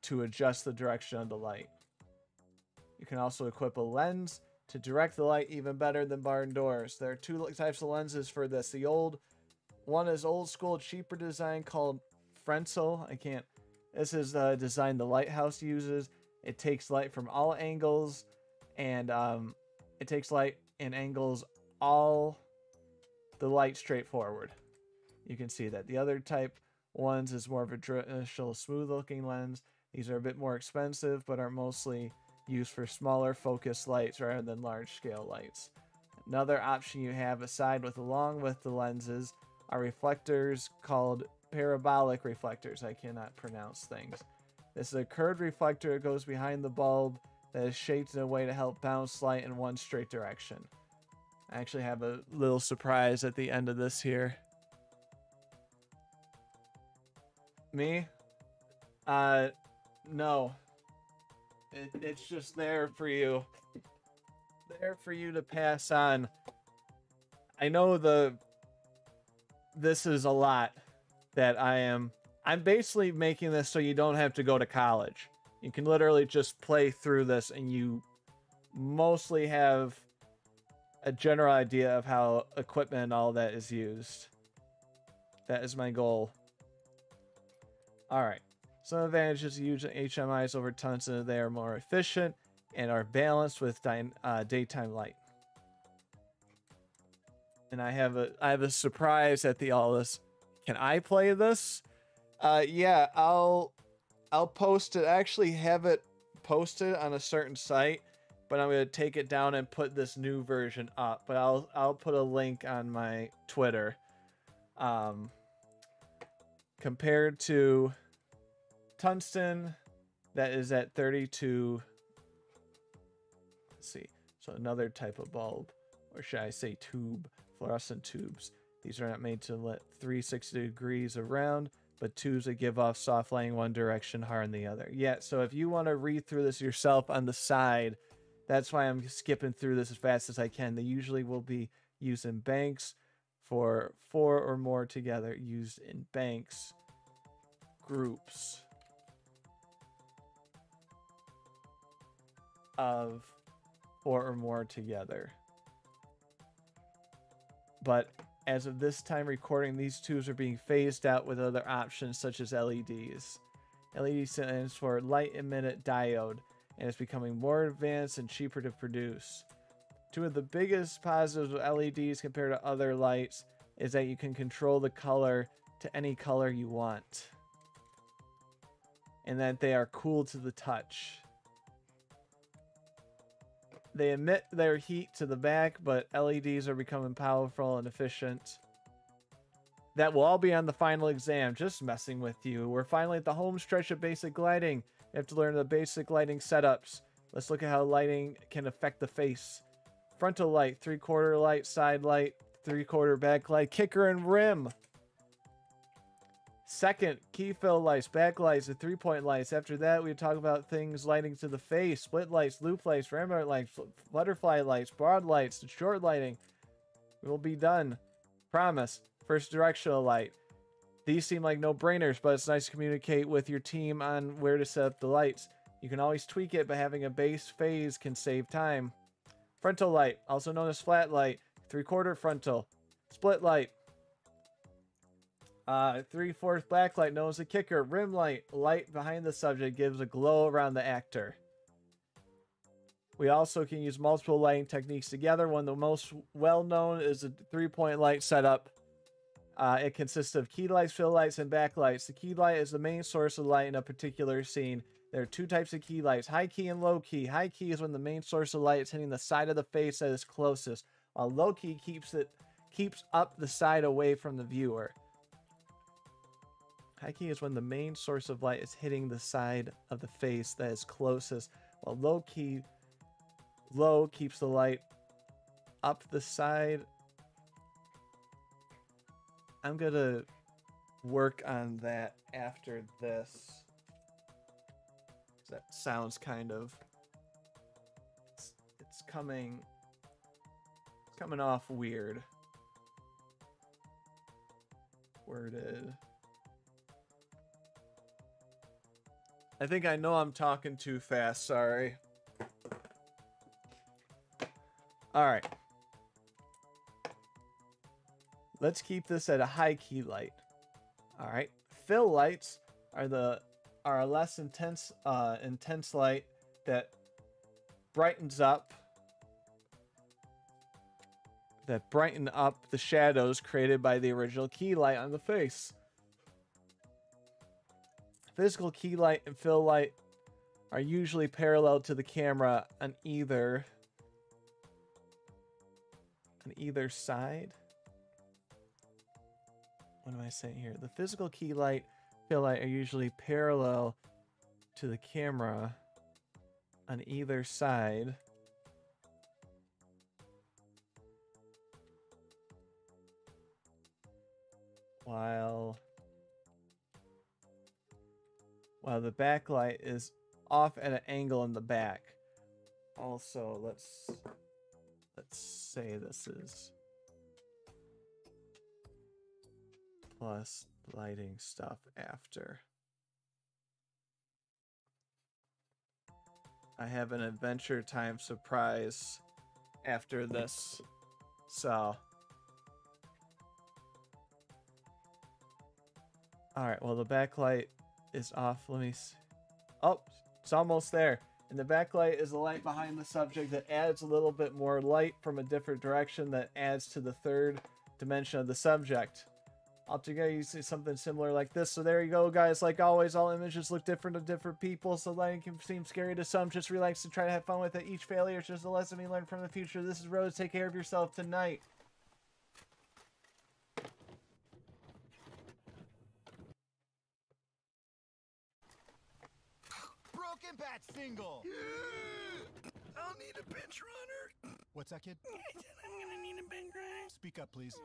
to adjust the direction of the light. You can also equip a lens to direct the light even better than barn doors. There are two types of lenses for this. One is old school, cheaper design called Fresnel. This is the design the lighthouse uses. It takes light from all angles, and it takes light in angles all the light straight forward. You can see that. The other type ones is more of a traditional smooth looking lens. These are a bit more expensive, but are mostly used for smaller focus lights rather than large scale lights. Another option you have along with the lenses are reflectors called parabolic reflectors. I cannot pronounce things. This is a curved reflector that goes behind the bulb that is shaped in a way to help bounce light in one straight direction. I actually have a little surprise at the end of this here. Me? No. It's just there for you. There for you to pass on. I know this is a lot that I'm basically making this so you don't have to go to college. You can literally just play through this and you mostly have a general idea of how equipment and all that is used. That is my goal. Alright. Some advantages of using HMIs over tungsten: they are more efficient and are balanced with daytime light. And I have a surprise at the all this. Can I play this? Yeah, I'll post it. I actually have it posted on a certain site, but I'm gonna take it down and put this new version up. But I'll put a link on my Twitter. Compared to tungsten, that is at 32. Let's see. So another type of bulb, or should I say tube, fluorescent tubes. These are not made to let 360 degrees around, but tubes that give off soft lighting one direction, hard in the other. Yeah, so if you want to read through this yourself on the side, that's why I'm skipping through this as fast as I can. They usually will be used in banks for 4 or more together, used in banks, groups of 4 or more together. But as of this time recording, these tubes are being phased out with other options such as LEDs. LED stands for light emitting diode, and it's becoming more advanced and cheaper to produce. Two of the biggest positives of LEDs compared to other lights is that you can control the color to any color you want, and that they are cool to the touch. They emit their heat to the back, but LEDs are becoming powerful and efficient. That will all be on the final exam. Just messing with you. We're finally at the home stretch of basic lighting. You have to learn the basic lighting setups. Let's look at how lighting can affect the face. Frontal light, 3/4 light, side light, 3/4 backlight, kicker, and rim. Second, key fill lights, backlights, and 3-point lights. After that, we talk about things lighting to the face, split lights, loop lights, rainbow lights, butterfly lights, broad lights, and short lighting. We will be done. Promise. First, directional light. These seem like no-brainers, but it's nice to communicate with your team on where to set up the lights. You can always tweak it, but having a base phase can save time. Frontal light, also known as flat light. 3/4 frontal. Split light. 3/4 backlight, known as a kicker. Rim light. Light behind the subject gives a glow around the actor. We also can use multiple lighting techniques together. One of the most well-known is a 3-point light setup. It consists of key lights, fill lights, and backlights. The key light is the main source of light in a particular scene. There are 2 types of key lights, high key and low key. High key is when the main source of light is hitting the side of the face that is closest, while low key keeps up the side away from the viewer. High key is when the main source of light is hitting the side of the face that is closest, while low keeps the light up the side. I'm gonna work on that after this. That sounds kind of it's coming off weird. Worded. I think I know I'm talking too fast, sorry. Alright. Let's keep this at a high key light. Alright. Fill lights are a less intense light that brightens up the shadows created by the original key light on the face. Physical key light and fill light are usually parallel to the camera on either side. What am I saying here? The physical key light, fill light are usually parallel to the camera on either side. While the backlight is off at an angle in the back. Also, let's say this is plus lighting stuff after. I have an Adventure Time surprise after this, so. Alright, well the backlight is off. Let me see. Oh, it's almost there. And the backlight is the light behind the subject that adds a little bit more light from a different direction that adds to the third dimension of the subject. Altogether, you see something similar like this. So there you go, guys. Like always, all images look different to different people, so lighting can seem scary to some. Just relax and try to have fun with it. Each failure is just a lesson we learn from the future. This is Rose. Take care of yourself tonight. Broken bat single. I'll need a bench runner. What's that, kid? I said I'm gonna need a bench runner. Speak up, please.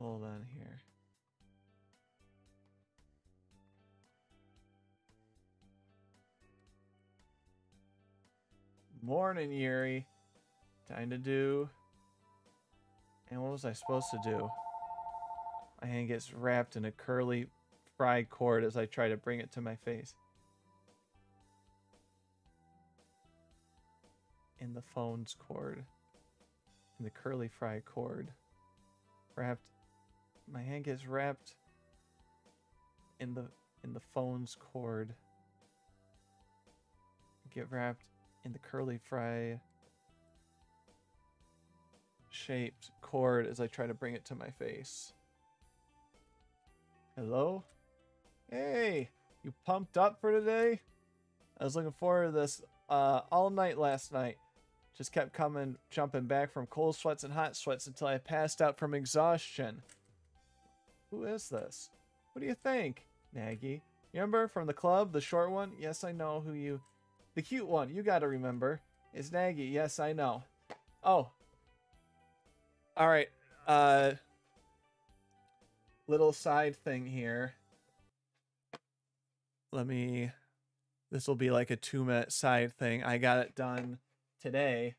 Hold on here. Morning, Yuri. Time to do. And what was I supposed to do? My hand gets wrapped in a curly fry cord as I try to bring it to my face. In the phone's cord. In the curly fry cord. Wrapped. My hand gets wrapped in the phone's cord. Get wrapped in the curly fry shaped cord as I try to bring it to my face. Hello? Hey, you pumped up for today? I was looking forward to this all night last night. Just kept jumping back from cold sweats and hot sweats until I passed out from exhaustion. Who is this? What do you think? Nagi, Remember from the club, the short one? Yes, I know who you... The cute one, you gotta remember. Is Nagy. Yes, I know. Oh. Alright. Little side thing here. Let me... This will be like a 2-minute side thing. I got it done today.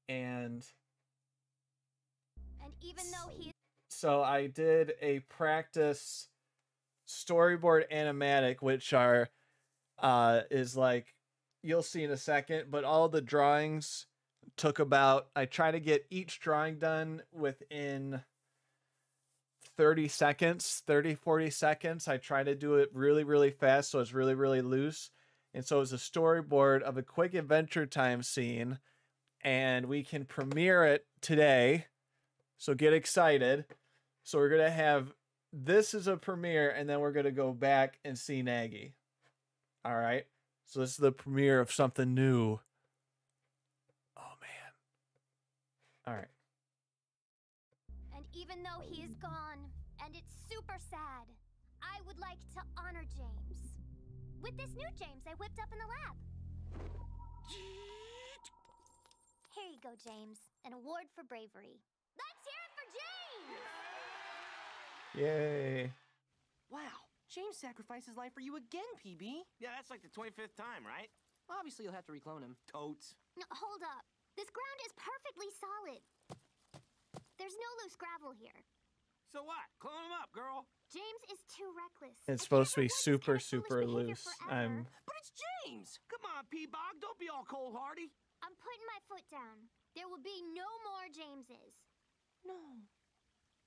And even though he... So I did a practice storyboard animatic, which are is like you'll see in a second, but all the drawings took about, I try to get each drawing done within 30 seconds, 40 seconds. I try to do it really, really fast, so it's really, really loose. And so it's a storyboard of a quick Adventure Time scene, and we can premiere it today. So get excited. So we're going to have, this is a premiere, and then we're going to go back and see Nagy. All right. So this is the premiere of something new. Oh, man. All right. And even though he is gone, and it's super sad, I would like to honor James. With this new James I whipped up in the lab. Here you go, James. An award for bravery. Let's hear it for James! Yay. Wow, James sacrificed his life for you again, PB. Yeah, that's like the 25th time, right? Obviously, you'll have to reclone him. Totes. No, hold up. This ground is perfectly solid. There's no loose gravel here. So what? Clone him up, girl. James is too reckless. It's I supposed to can't be avoid this super, kind of super foolish behavior loose. forever. But it's James! Come on, P-Bog. Don't be all cold-hardy. I'm putting my foot down. There will be no more Jameses. No.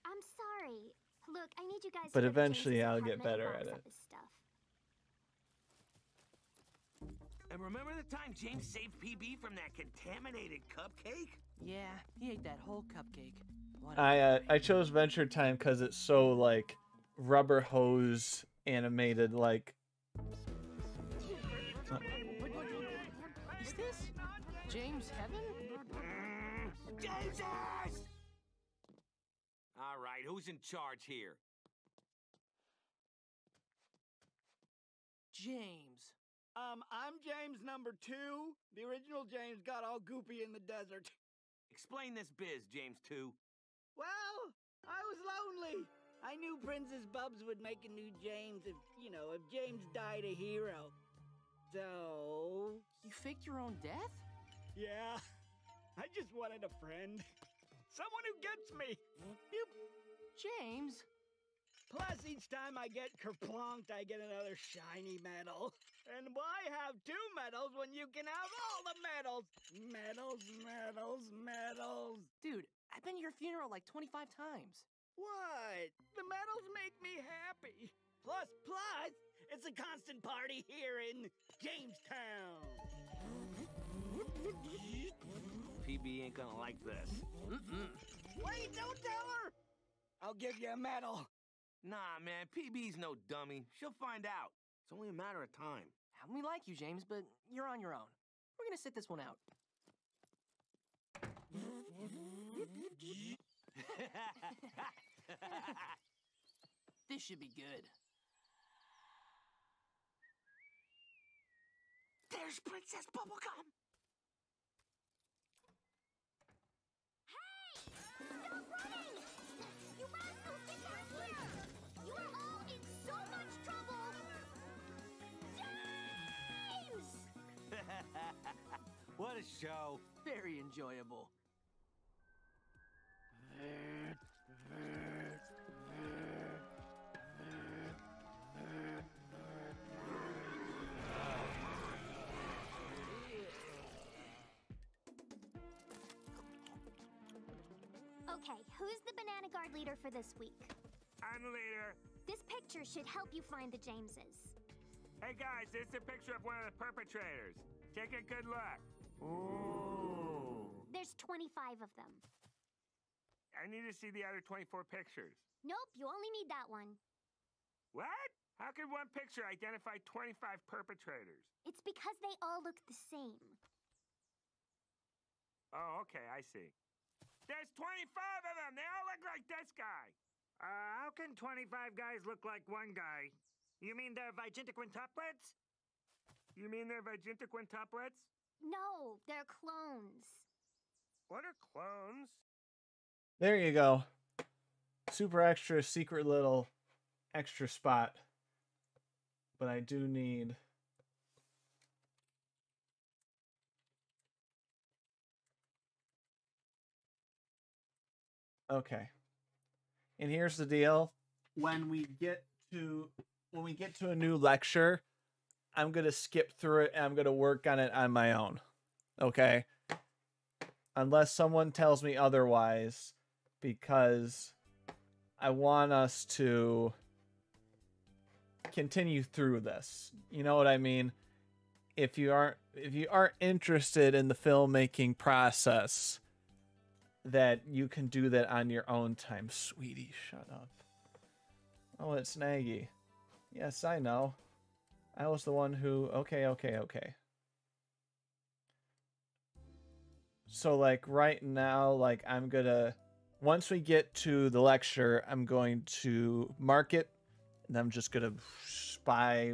I'm sorry. Look, I need you guys But to go to eventually James's I'll get apartment better and at box it. up his stuff. And remember the time James saved PB from that contaminated cupcake? Yeah, he ate that whole cupcake. What a I chose Venture Time because it's so like rubber hose animated, like Is this James Heaven? Jesus! All right, who's in charge here? James. I'm James number 2. The original James got all goopy in the desert. Explain this biz, James 2. Well, I was lonely. I knew Princess Bubs would make a new James if James died a hero. So... You faked your own death? Yeah, I just wanted a friend. Someone who gets me. Yep. James? Plus, each time I get kerplunked, I get another shiny medal. And why have 2 medals when you can have all the medals? Medals, medals, medals. Dude, I've been to your funeral like 25 times. What? The medals make me happy. Plus, it's a constant party here in Jamestown. PB ain't gonna like this. Wait, don't tell her! I'll give you a medal. Nah, man, PB's no dummy. She'll find out. It's only a matter of time. We like you, James, but you're on your own. We're gonna sit this one out. This should be good. There's Princess Bubblegum! Hey! Stop running! You rascals, get back here! You are all in so much trouble! James! What a show. Very enjoyable. Okay, who's the Banana Guard leader for this week? I'm the leader. This picture should help you find the Jameses. Hey guys, this is a picture of one of the perpetrators. Take a good look. Ooh. There's 25 of them. I need to see the other 24 pictures. Nope, you only need that one. What? How can one picture identify 25 perpetrators? It's because they all look the same. Oh, okay, I see. There's 25 of them! They all look like this guy! How can 25 guys look like one guy? You mean they're Viginta-quintuplets? You mean they're Viginta-quintuplets? No, they're clones. What are clones? There you go. Super extra secret little extra spot. But I do need... Okay. And here's the deal. When we get to a new lecture, I'm going to skip through it and I'm going to work on it on my own. Okay? Unless someone tells me otherwise, because I want us to continue through this. You know what I mean? If you aren't interested in the filmmaking process, that you can do that on your own time. Sweetie, shut up. Oh, it's Nagy. Yes, I know. I was the one who... Okay. So, like, right now, like, I'm gonna... Once we get to the lecture, I'm going to mark it, and I'm just gonna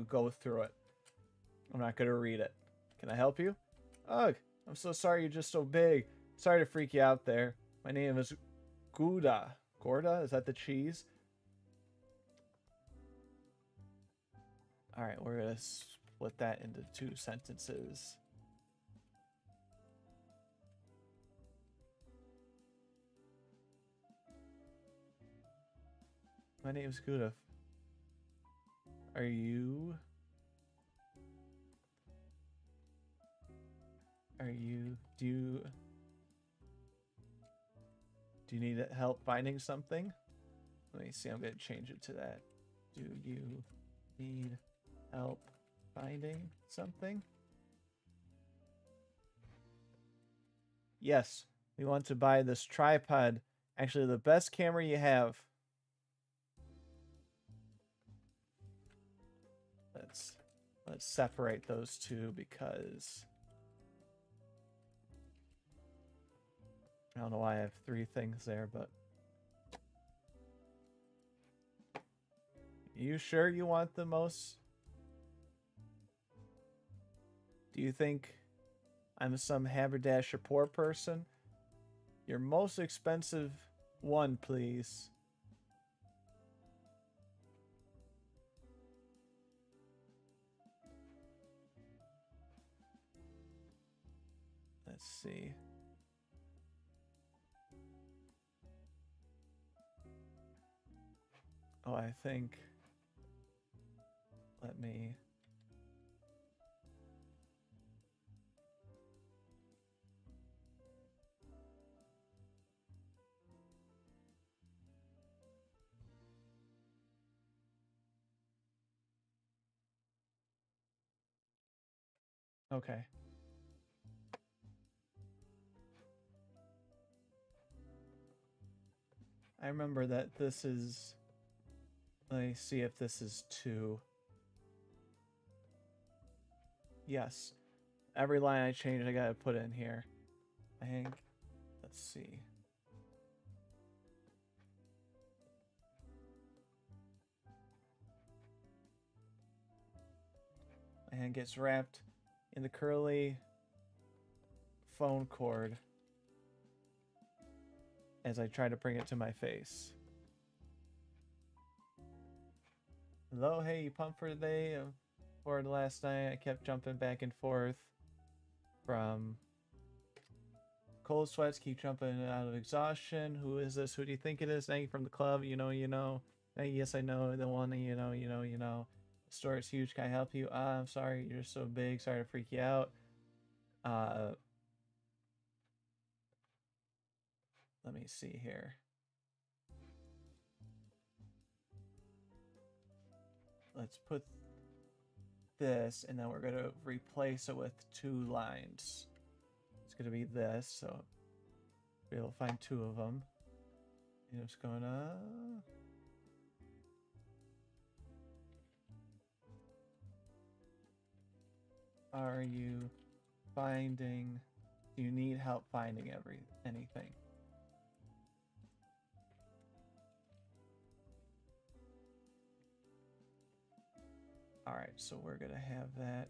go through it. I'm not gonna read it. Can I help you? Ugh, I'm so sorry you're just so big. Sorry to freak you out there. My name is Gouda. Gorda? Is that the cheese? Alright, we're gonna split that into 2 sentences. My name is Gouda. Do you need help finding something? Let me see, I'm gonna change it to that. Do you need help finding something? Yes, we want to buy this tripod. Actually, the best camera you have. Let's separate those two because I don't know why I have 3 things there, but you sure you want the most? Do you think I'm some haberdasher poor person? Your most expensive one, please. Let's see. Oh, I think... Let me... Okay. I remember that this is... Let me see if this is 2. Yes. Every line I change, I gotta put in here. I think... Let's see. My hand gets wrapped in the curly phone cord as I try to bring it to my face. Hello, hey, you pumped for today? Or last night, I kept jumping back and forth from cold sweats, keep jumping out of exhaustion. Who is this? Who do you think it is? Nagy from the club, you know. Nagy, yes, I know, the one, you know. The store is huge, can I help you? I'm sorry, you're so big, sorry to freak you out. Let me see here. Let's put this, and then we're going to replace it with 2 lines. It's going to be this, so we'll find 2 of them. And it's going to... Are you finding... Do you need help finding anything? Alright, so we're gonna have that.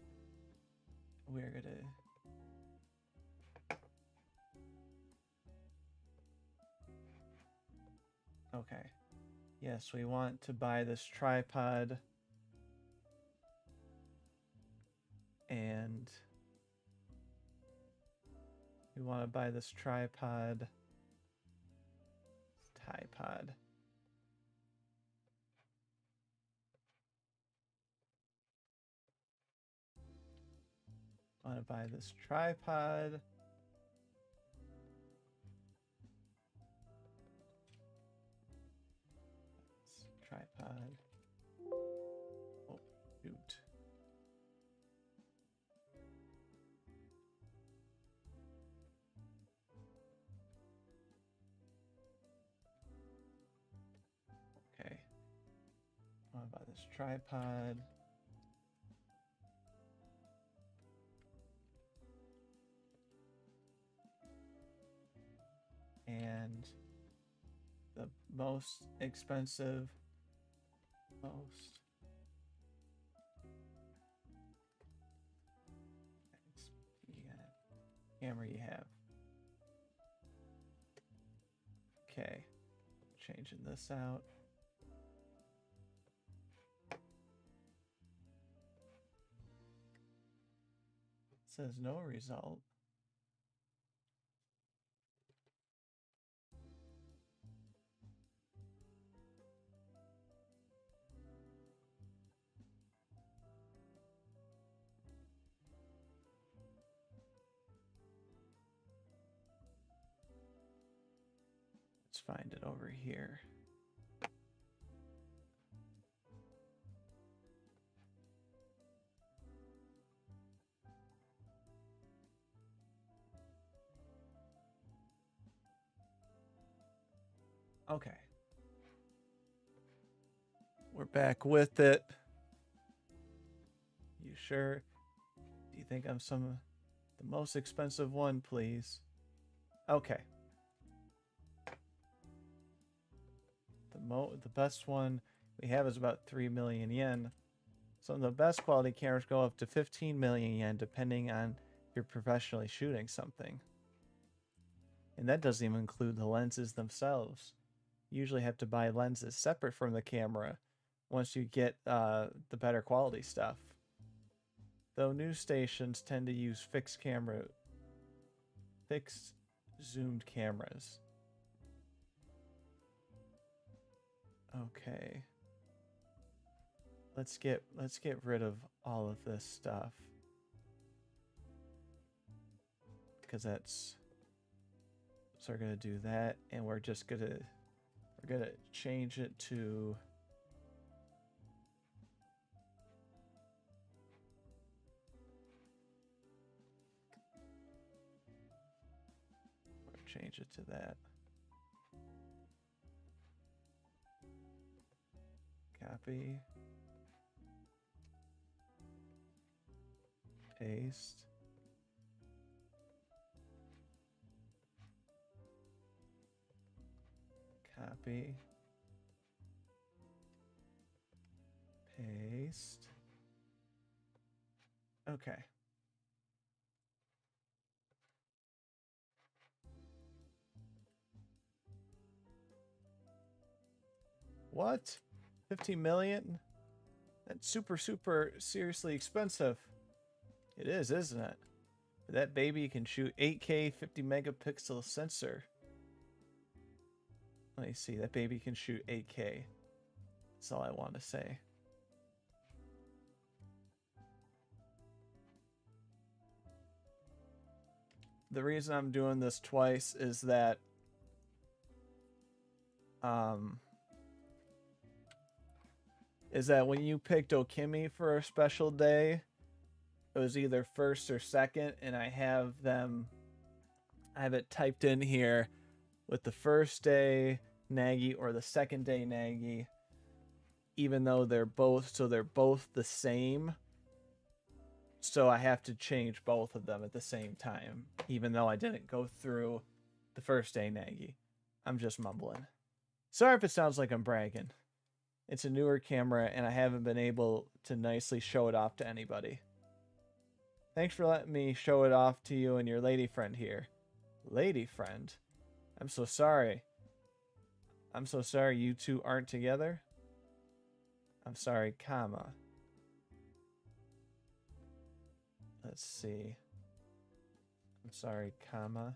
We're gonna... Okay. Yes, we want to buy this tripod. And we want to buy this tripod. Tripod. Want to buy this tripod. Tripod. Oh, shoot. Okay. What about this tripod? And the most expensive, camera you have. Okay, changing this out. It says no result. Let's find it over here. Okay. We're back with it. You sure? Do you think I'm the most expensive one, please? Okay. The best one we have is about 3 million yen. Some of the best quality cameras go up to 15 million yen depending on if you're professionally shooting something. And that doesn't even include the lenses themselves. You usually have to buy lenses separate from the camera once you get the better quality stuff. Though news stations tend to use fixed zoomed cameras. Okay. Let's get rid of all of this stuff. Because that's, so we're gonna do that, and we're gonna change it to that. Copy. Paste. Copy. Paste. Okay. What? 15 million? That's super seriously expensive. It is, isn't it? But that baby can shoot 8K 50 megapixel sensor. Let me see. That baby can shoot 8K. That's all I want to say. The reason I'm doing this twice is that when you picked Okimi for a special day, it was either first or second, and I have it typed in here with the first day Nagi or the second day Nagi, even though they're both the same. So I have to change both of them at the same time, even though I didn't go through the first day Nagi. I'm just mumbling. Sorry if it sounds like I'm bragging. It's a newer camera, and I haven't been able to nicely show it off to anybody. Thanks for letting me show it off to you and your lady friend here. Lady friend? I'm so sorry. I'm so sorry you two aren't together. I'm sorry, comma. Let's see. I'm sorry, comma.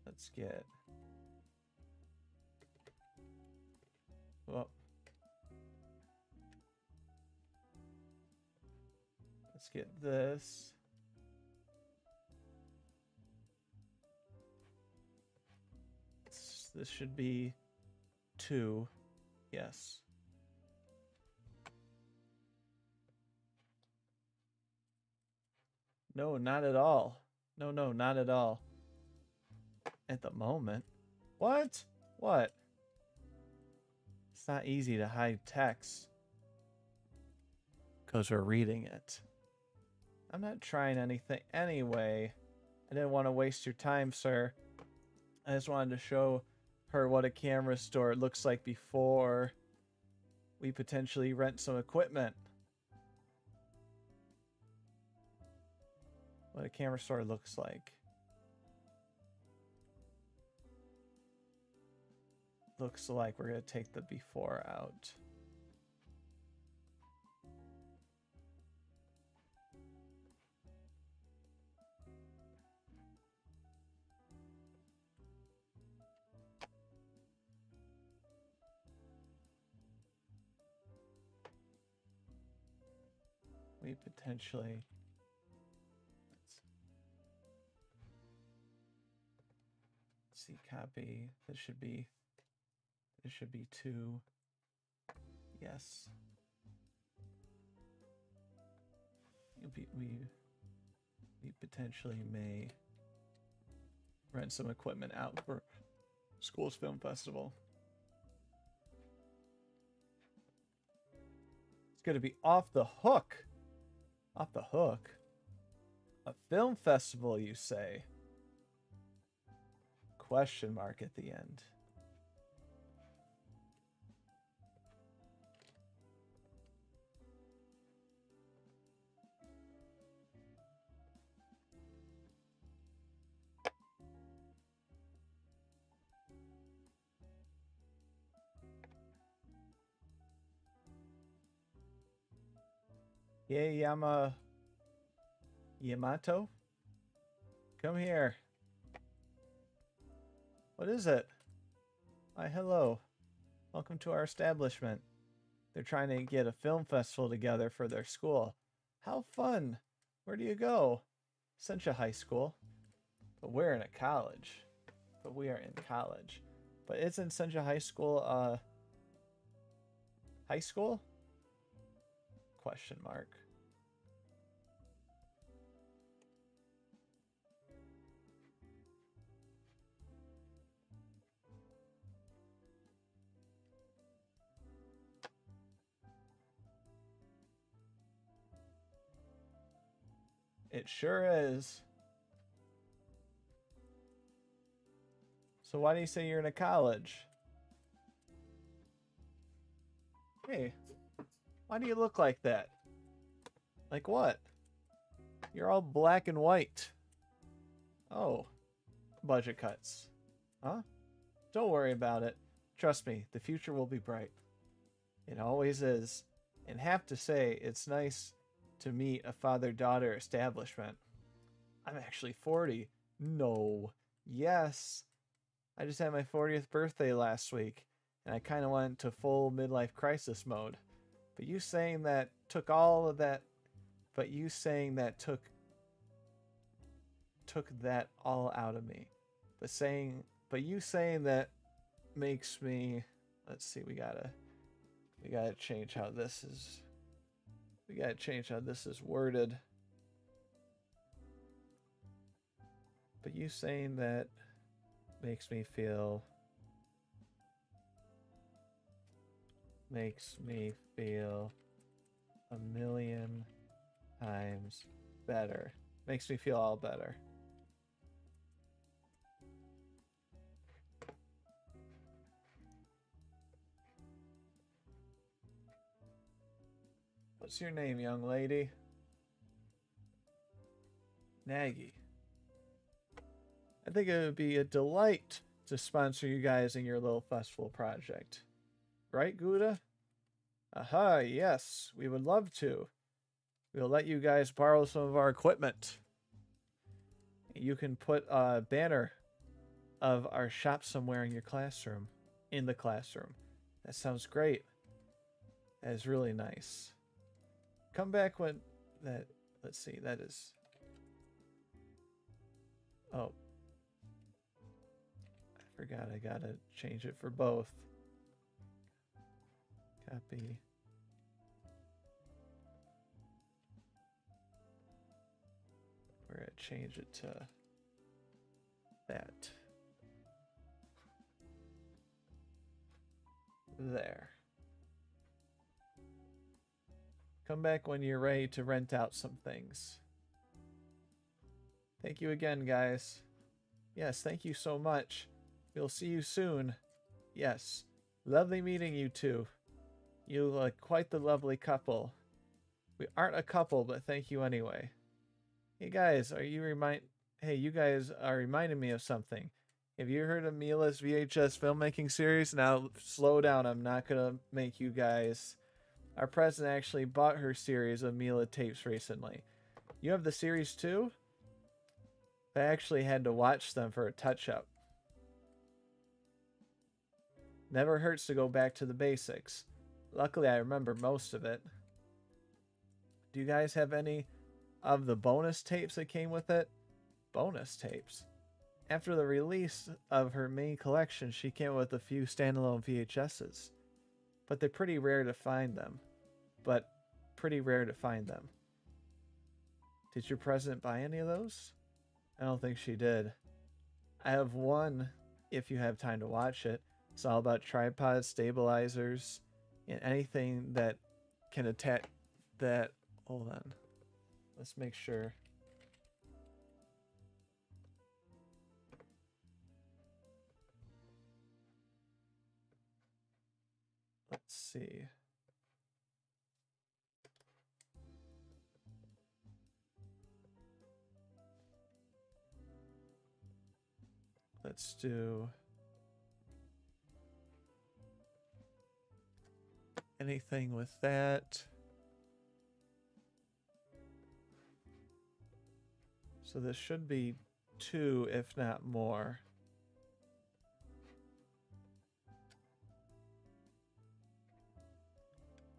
Let's get... Well... Let's get this. This should be 2. Yes. No, not at all. No, not at all. At the moment. What? What? It's not easy to hide text. Because we're reading it. I'm not trying anything. Anyway, I didn't want to waste your time, sir. I just wanted to show her what a camera store looks like before we potentially rent some equipment. What a camera store looks like. Looks like we're going to take the before out. We potentially... Let's see, copy. This should be 2. Yes. We potentially may rent some equipment out for Schools Film Festival. It's going to be off the hook. Off the hook? A film festival, you say? Question mark at the end. Yeah, Yamato? Come here. What is it? Why, hello. Welcome to our establishment. They're trying to get a film festival together for their school. How fun! Where do you go? Sencha High School. But we're in a college. But we are in college. But isn't Sencha High School, high school? Question mark. It sure is. So why do you say you're in a college? Hey, why do you look like that? Like what? You're all black and white. Oh, budget cuts. Huh? Don't worry about it. Trust me, the future will be bright. It always is. And have to say, it's nice to meet a father-daughter establishment. I'm actually 40. No. Yes. I just had my 40th birthday last week, and I kind of went to full midlife crisis mode. But you saying that took all of that... But you saying that took that all out of me. But you saying that makes me... Let's see, we gotta change how this is... We gotta change how this is worded. But you saying that makes me feel makes me feel a million times better. Makes me feel all better. What's your name, young lady? Nagy. I think it would be a delight to sponsor you guys in your little festival project. Right, Gouda? Aha, yes, we would love to. We'll let you guys borrow some of our equipment. You can put a banner of our shop somewhere in your classroom. In the classroom. That sounds great. That is really nice. Come back when that... Let's see, that is... Oh. I forgot I gotta change it for both. Copy. We're gonna change it to that. There. Come back when you're ready to rent out some things. Thank you again, guys. Yes, thank you so much. We'll see you soon. Yes. Lovely meeting you two. You look quite the lovely couple. We aren't a couple, but thank you anyway. Hey guys, you guys are reminding me of something. Have you heard of Mila's VHS filmmaking series? Now, slow down. I'm not gonna make you guys... Our president actually bought her series of Mila tapes recently. You have the series too? I actually had to watch them for a touch-up. Never hurts to go back to the basics. Luckily, I remember most of it. Do you guys have any of the bonus tapes that came with it? Bonus tapes? After the release of her main collection, she came with a few standalone VHSs. But they're pretty rare to find them. Did your president buy any of those? I don't think she did. I have one, if you have time to watch it. It's all about tripods, stabilizers, and anything that can attach that. Hold on. Let's make sure. Let's see. Let's do anything with that. So this should be 2, if not more.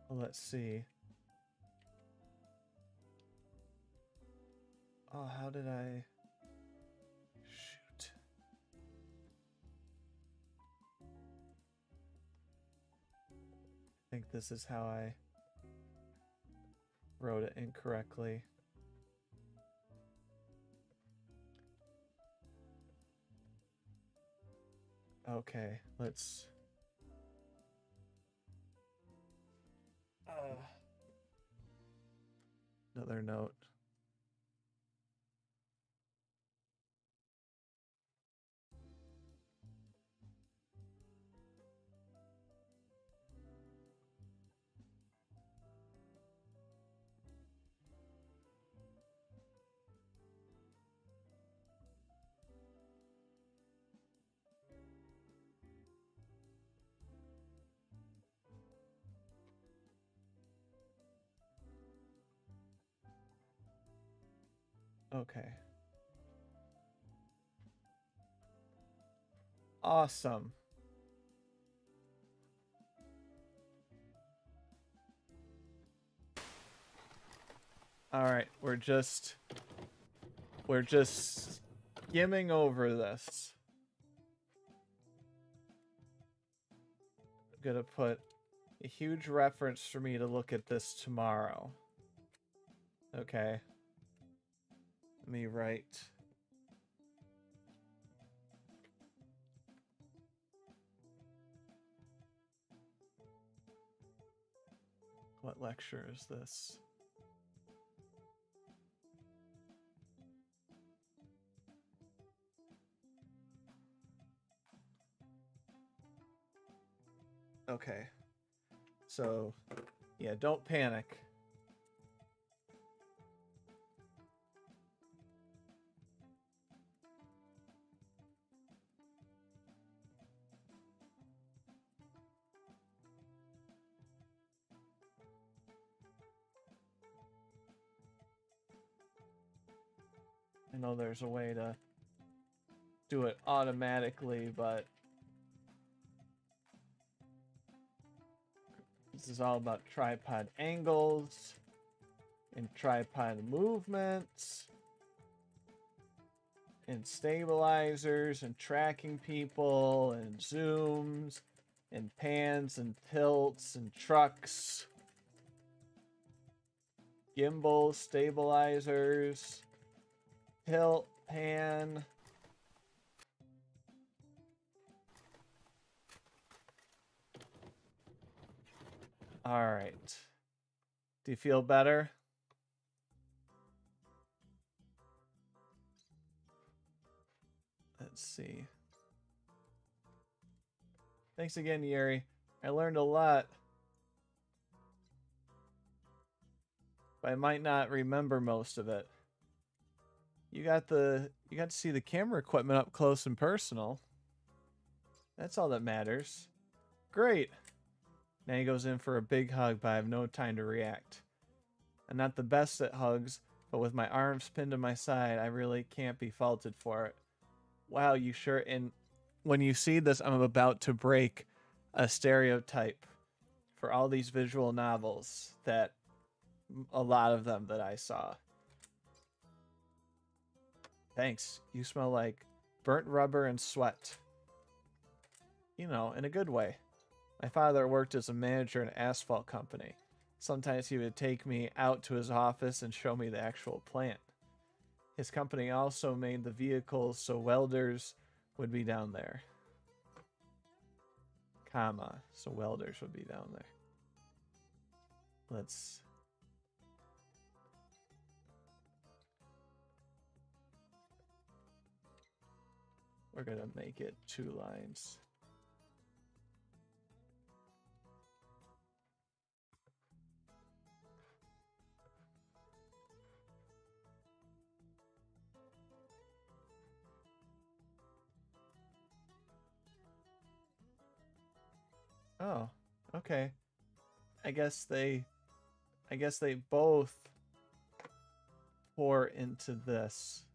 Well, let's see. Oh, how did I... Shoot. I think this is how I wrote it incorrectly. Okay, let's... another note. Okay. Awesome. All right, we're just skimming over this. I'm gonna put a huge reference for me to look at this tomorrow. Okay. Let me write. What lecture is this? Okay. So, yeah, don't panic. I know there's a way to do it automatically, but this is all about tripod angles and tripod movements and stabilizers and tracking people and zooms and pans and tilts and trucks, gimbals, stabilizers, tilt, pan. All right. Do you feel better? Let's see. Thanks again, Yuri. I learned a lot. But I might not remember most of it. You got to see the camera equipment up close and personal. That's all that matters. Great. Now he goes in for a big hug, but I have no time to react. I'm not the best at hugs, but with my arms pinned to my side, I really can't be faulted for it. Wow, you sure... And when you see this, I'm about to break a stereotype for all these visual novels that... A lot of them that I saw. Thanks. You smell like burnt rubber and sweat. You know, in a good way. My father worked as a manager in an asphalt company. Sometimes he would take me out to his office and show me the actual plant. His company also made the vehicles, so welders would be down there. Comma, so welders would be down there. Let's... We're gonna make it 2 lines. Oh, okay. I guess they both pour into this.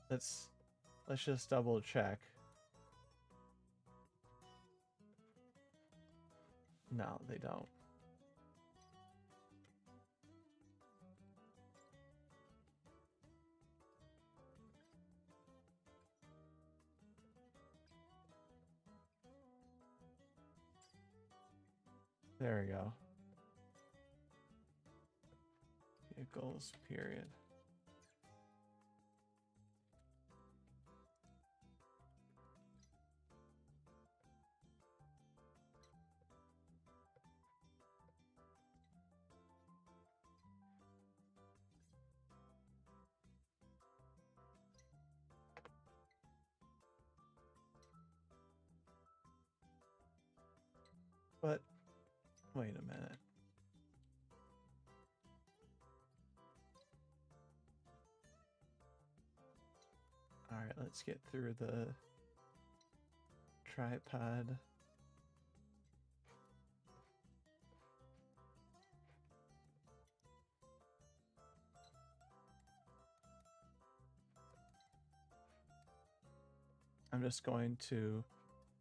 Let's just double check. No, they don't. There we go. Vehicles, period. But wait a minute. All right, let's get through the tripod. I'm just going to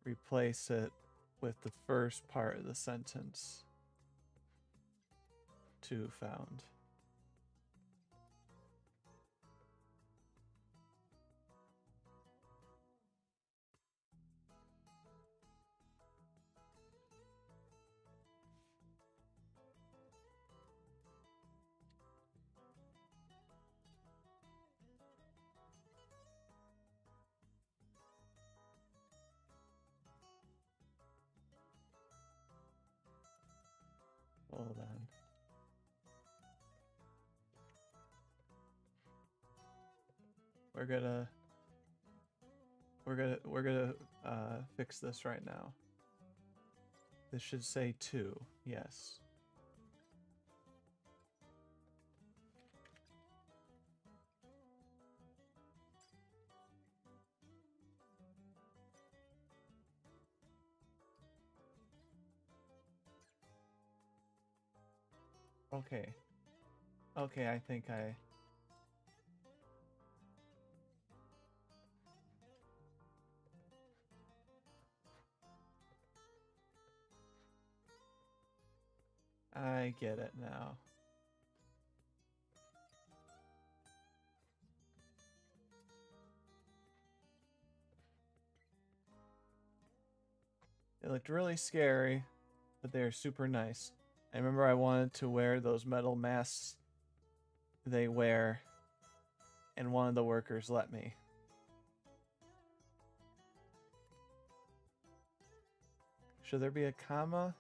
replace it with the first part of the sentence. 2 found. Hold on. we're gonna fix this right now. This should say 2. Yes. Okay. Okay, I think I get it now. They looked really scary, but they are super nice. I remember I wanted to wear those metal masks they wear, and one of the workers let me. Should there be a comma?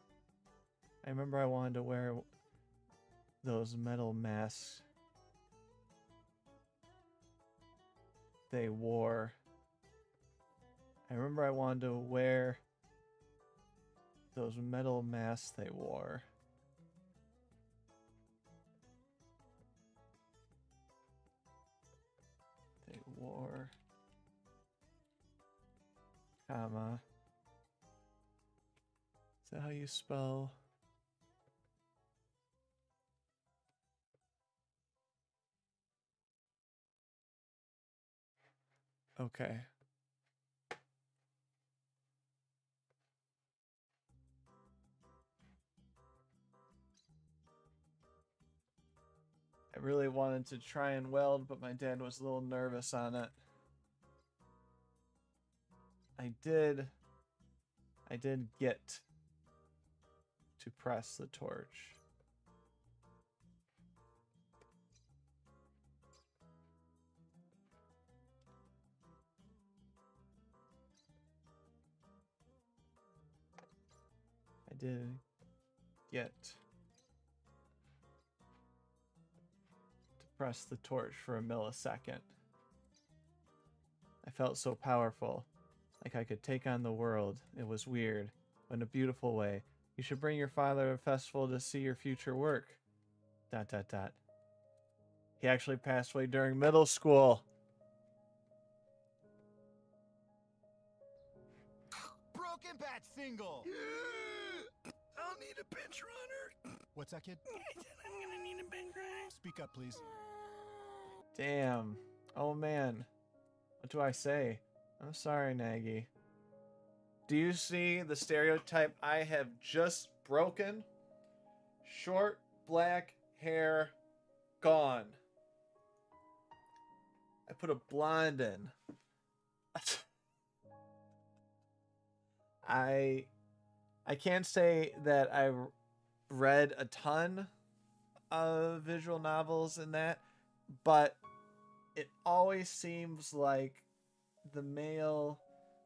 I remember I wanted to wear those metal masks they wore. I remember I wanted to wear those metal masks they wore. They wore, comma. Is that how you spell? Okay. I really wanted to try and weld, but my dad was a little nervous on it. I did get to press the torch. I did get to press the torch for a millisecond. I felt so powerful, like I could take on the world. It was weird, but in a beautiful way. You should bring your father to a festival to see your future work. ... He actually passed away during middle school. Broken Bat single. I'll need a bench runner. What's that, kid? I said I'm gonna need a bench runner. Speak up, please. Damn. Oh man. What do I say? I'm sorry, Nagy. Do you see the stereotype I have just broken? Short, black hair, gone. I put a blonde in. I can't say that I read a ton of visual novels in that, but it always seems like the male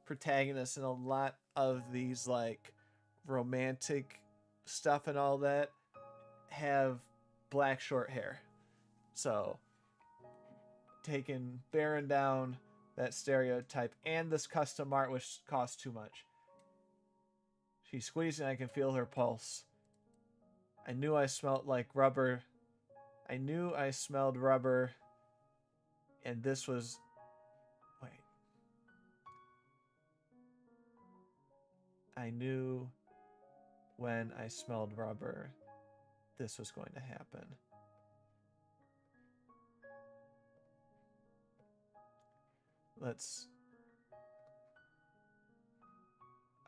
protagonist in a lot of these like romantic stuff and all that have black short hair. So bearing down that stereotype and this custom art, which costs too much. She's squeezing, I can feel her pulse. I knew I smelled like rubber. I knew I smelled rubber. And this was... Wait. I knew when I smelled rubber, this was going to happen. Let's...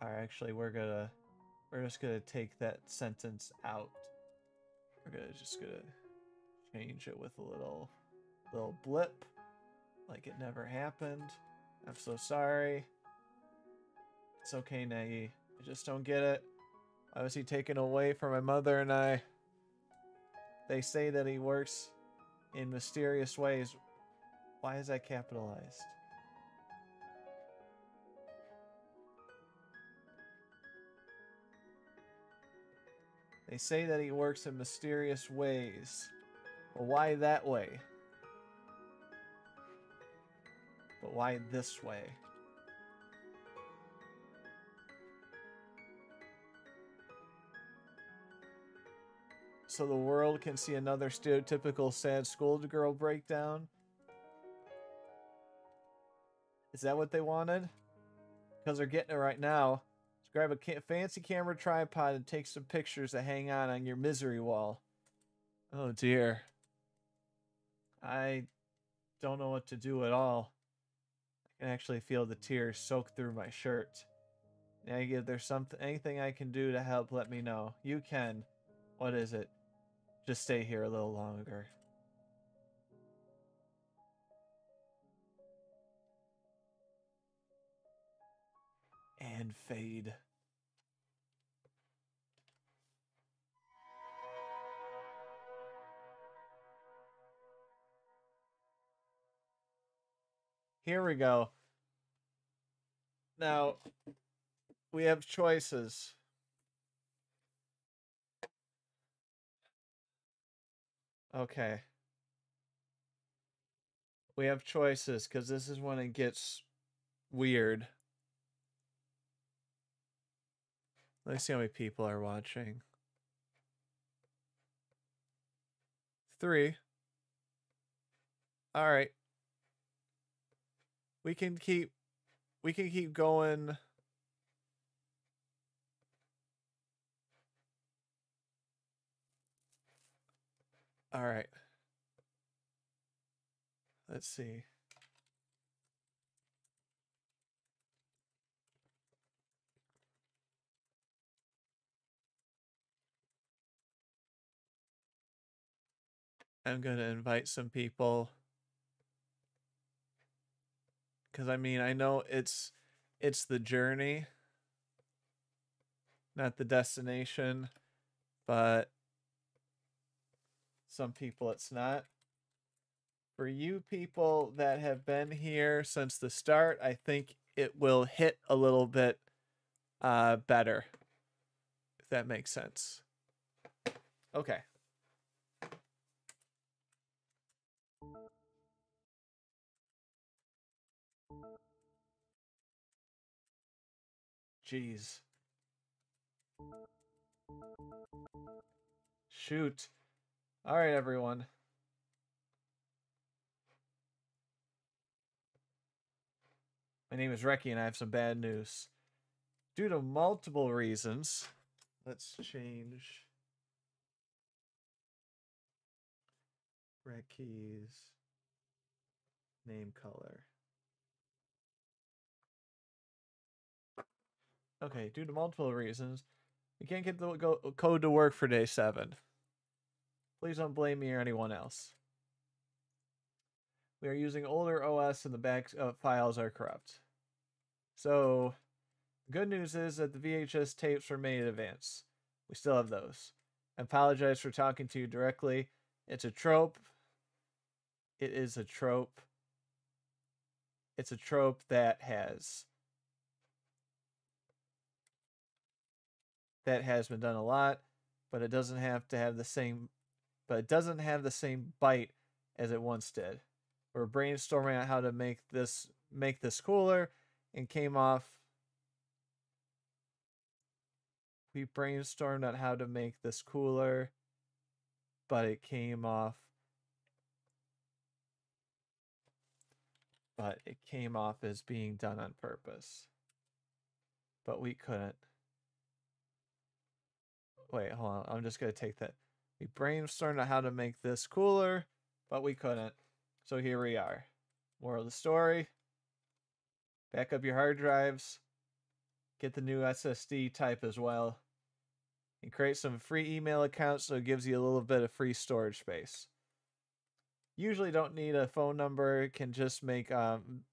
Alright, actually, we're just gonna take that sentence out. We're just gonna change it with a little blip, like it never happened. I'm so sorry. It's okay, Nagy. I just don't get it. Why was he taken away from my mother and I? They say that he works in mysterious ways. Why is that capitalized? They say that he works in mysterious ways. Well, why that way? But why this way? So the world can see another stereotypical sad schoolgirl breakdown? Is that what they wanted? Because they're getting it right now. Just grab a fancy camera tripod and take some pictures to hang on your misery wall. Oh dear. I don't know what to do at all. I can actually feel the tears soak through my shirt. Now, if there's anything I can do to help, let me know. You can. What is it? Just stay here a little longer. And fade. Here we go. Now, we have choices. Okay. We have choices, because this is when it gets weird. Let's see how many people are watching. 3. All right. We can keep going. All right. Let's see. I'm going to invite some people. Because, I mean, I know it's the journey, not the destination, but some people it's not. For you people that have been here since the start, I think it will hit a little bit better, if that makes sense. Okay. Jeez. Shoot. All right, everyone. My name is Reki, and I have some bad news. Due to multiple reasons, let's change Reki's name color. Okay, due to multiple reasons, we can't get the code to work for day 7. Please don't blame me or anyone else. We are using older OS and the back files are corrupt. So, good news is that the VHS tapes were made in advance. We still have those. I apologize for talking to you directly. It's a trope. It is a trope. It's a trope that has been done a lot, but it doesn't have to have the same bite as it once did. We're brainstorming on how to make this cooler, and came off. We brainstormed on how to make this cooler, but it came off. But it came off as being done on purpose. But we couldn't. Wait, hold on. I'm just going to take that. We brainstormed on how to make this cooler, but we couldn't. So here we are. Moral of the story. Back up your hard drives. Get the new SSD type as well. And create some free email accounts so it gives you a little bit of free storage space. Usually don't need a phone number. Can just make them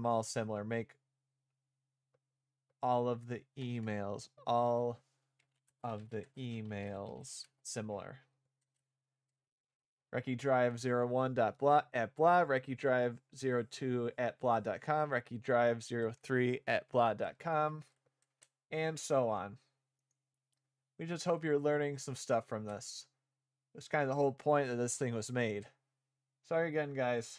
all similar. Make all of the emails similar. RekiDrive01.blah@blah, RekiDrive02@blah.com, RekiDrive03@blah.com, and so on. We just hope you're learning some stuff from this. It's kind of the whole point that this thing was made. Sorry again, guys.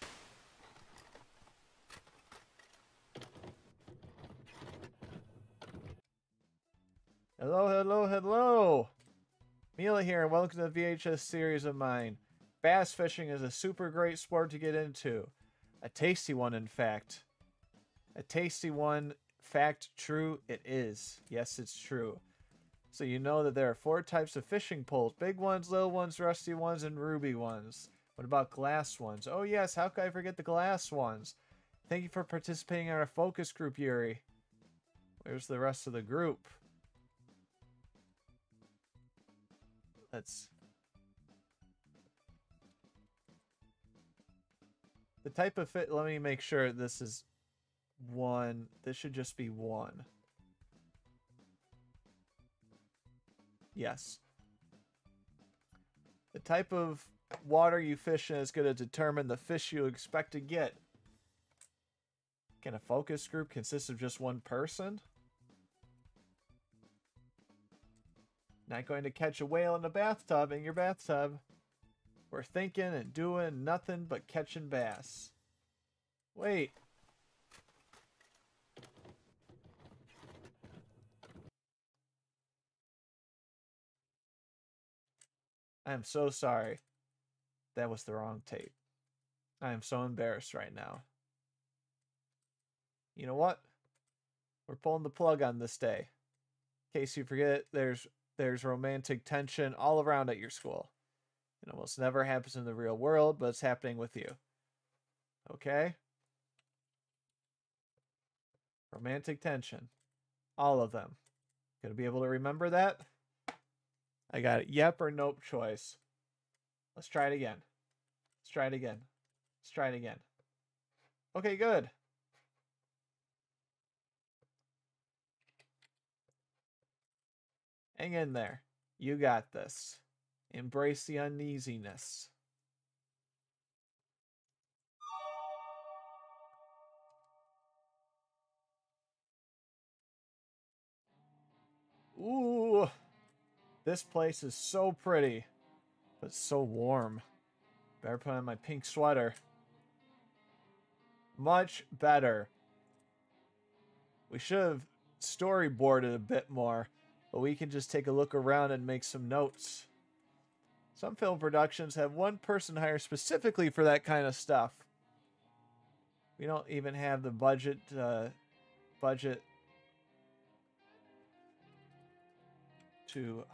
Hello, hello, hello! Mila here, and welcome to the VHS series of mine. Bass fishing is a super great sport to get into. A tasty one, in fact. A tasty one. Fact true, it is. Yes, it's true. So you know that there are 4 types of fishing poles. Big ones, little ones, rusty ones, and ruby ones. What about glass ones? Oh yes, how could I forget the glass ones? Thank you for participating in our focus group, Yuri. Where's the rest of the group? The type of fit, let me make sure this is 1. This should just be 1. Yes. The type of water you fish in is going to determine the fish you expect to get. Can a focus group consist of just 1 person? Not going to catch a whale in your bathtub. We're thinking and doing nothing but catching bass. Wait. I am so sorry. That was the wrong tape. I am so embarrassed right now. You know what? We're pulling the plug on this day. In case you forget, there's romantic tension all around at your school. It almost never happens in the real world, but it's happening with you. Okay? Romantic tension. All of them. Gonna be able to remember that? I got it. Yep or nope choice. Let's try it again. Let's try it again. Let's try it again. Okay, good. Hang in there. You got this. Embrace the uneasiness. Ooh. This place is so pretty, but so warm. Better put on my pink sweater. Much better. We should have storyboarded a bit more, but we can just take a look around and make some notes. Some film productions have 1 person hired specifically for that kind of stuff. We don't even have the budget to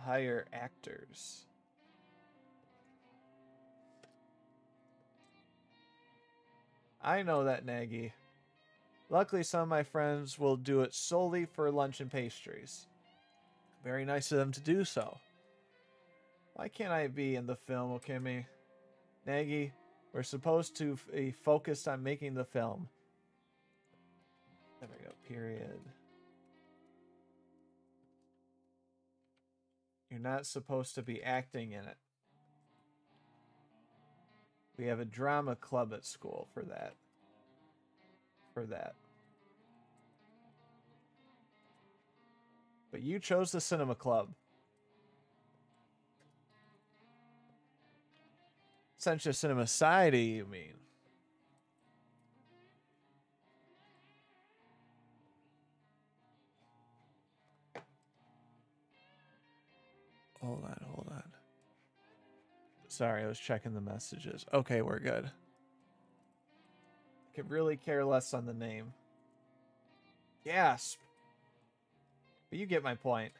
hire actors. I know that, Nagy. Luckily, some of my friends will do it solely for lunch and pastries. Very nice of them to do so. Why can't I be in the film, Okami? Nagy, we're supposed to be focused on making the film. There we go, period. You're not supposed to be acting in it. We have a drama club at school for that. But you chose the cinema club. Central Cinema Society, you mean? Hold on. Sorry, I was checking the messages. Okay, we're good. Could really care less on the name. Gasp! But you get my point.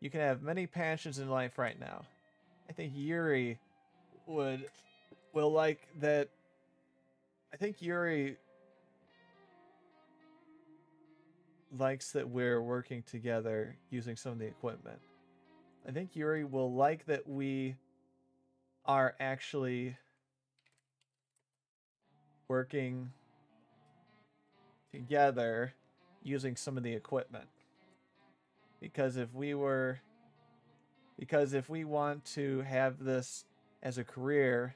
You can have many passions in life right now. I think Yuri will like that. I think Yuri likes that we're working together using some of the equipment. I think Yuri will like that we are actually working together using some of the equipment. Because if we want to have this as a career,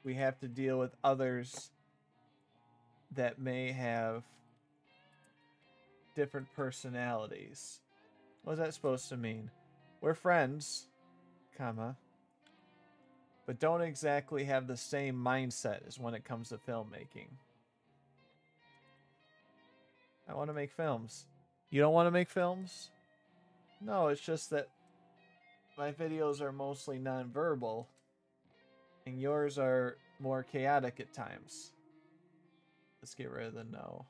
we have to deal with others that may have different personalities. What is that supposed to mean? We're friends, comma, but don't exactly have the same mindset as when it comes to filmmaking. I want to make films. You don't want to make films? No, it's just that my videos are mostly nonverbal, and yours are more chaotic at times. Let's get rid of the no.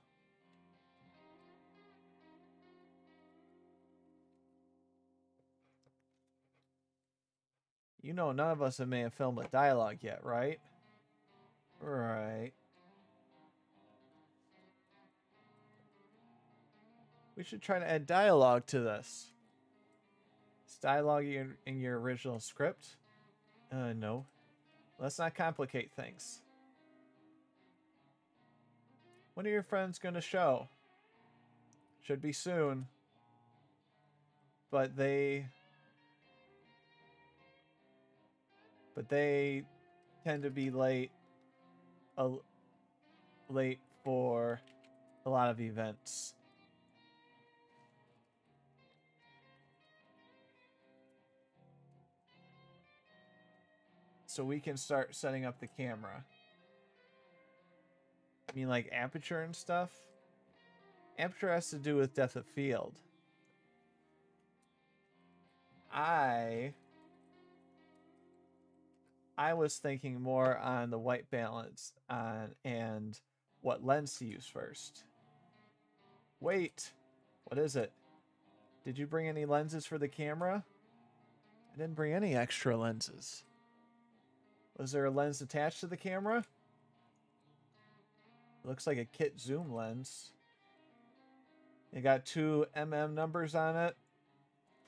You know, none of us have made a film with dialogue yet, right? Right. We should try to add dialogue to this. Is dialogue in your original script? No. Let's not complicate things. When are your friends going to show? Should be soon. But they tend to be late for a lot of events. So we can start setting up the camera. I mean, like aperture and stuff? Aperture has to do with depth of field. I was thinking more on the white balance and what lens to use first. Wait, what is it? Did you bring any lenses for the camera? I didn't bring any extra lenses. Was there a lens attached to the camera? Looks like a kit zoom lens. It got 2 mm numbers on it.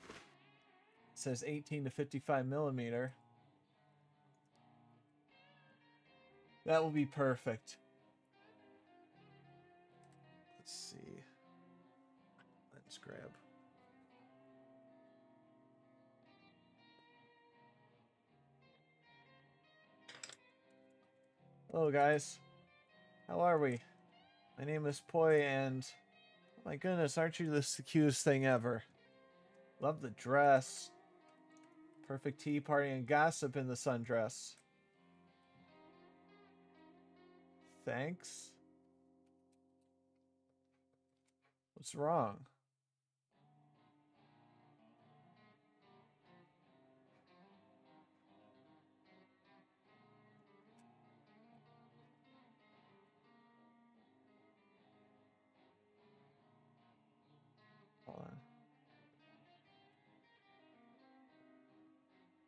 It says 18 to 55 millimeter. That will be perfect. Let's see. Let's grab. Hello guys. How are we? My name is Poi and oh my goodness, aren't you the cutest thing ever? Love the dress. Perfect tea party and gossip in the sundress. Thanks. What's wrong? Hold on.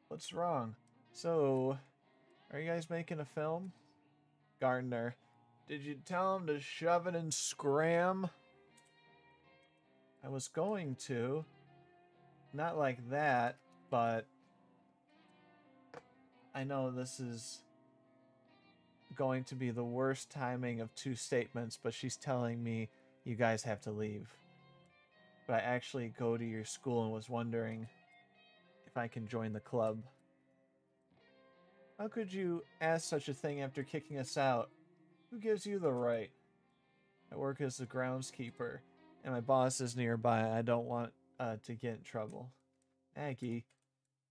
What's wrong? So, are you guys making a film? Gardner, did you tell him to shove it and scram? I was going to. Not like that, but I know this is going to be the worst timing of 2 statements, but she's telling me you guys have to leave. But I actually go to your school and was wondering if I can join the club. How could you ask such a thing after kicking us out? Who gives you the right? I work as the groundskeeper, and my boss is nearby. I don't want to get in trouble. Aggie,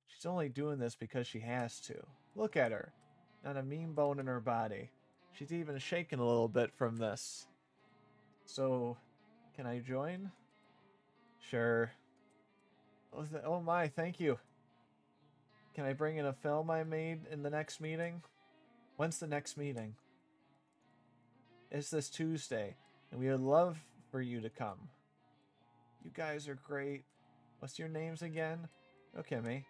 she's only doing this because she has to. Look at her. Not a mean bone in her body. She's even shaking a little bit from this. So, can I join? Sure. Oh my, thank you. Can I bring in a film I made in the next meeting? When's the next meeting? It's this Tuesday, and we would love for you to come. You guys are great. What's your names again? Okemi.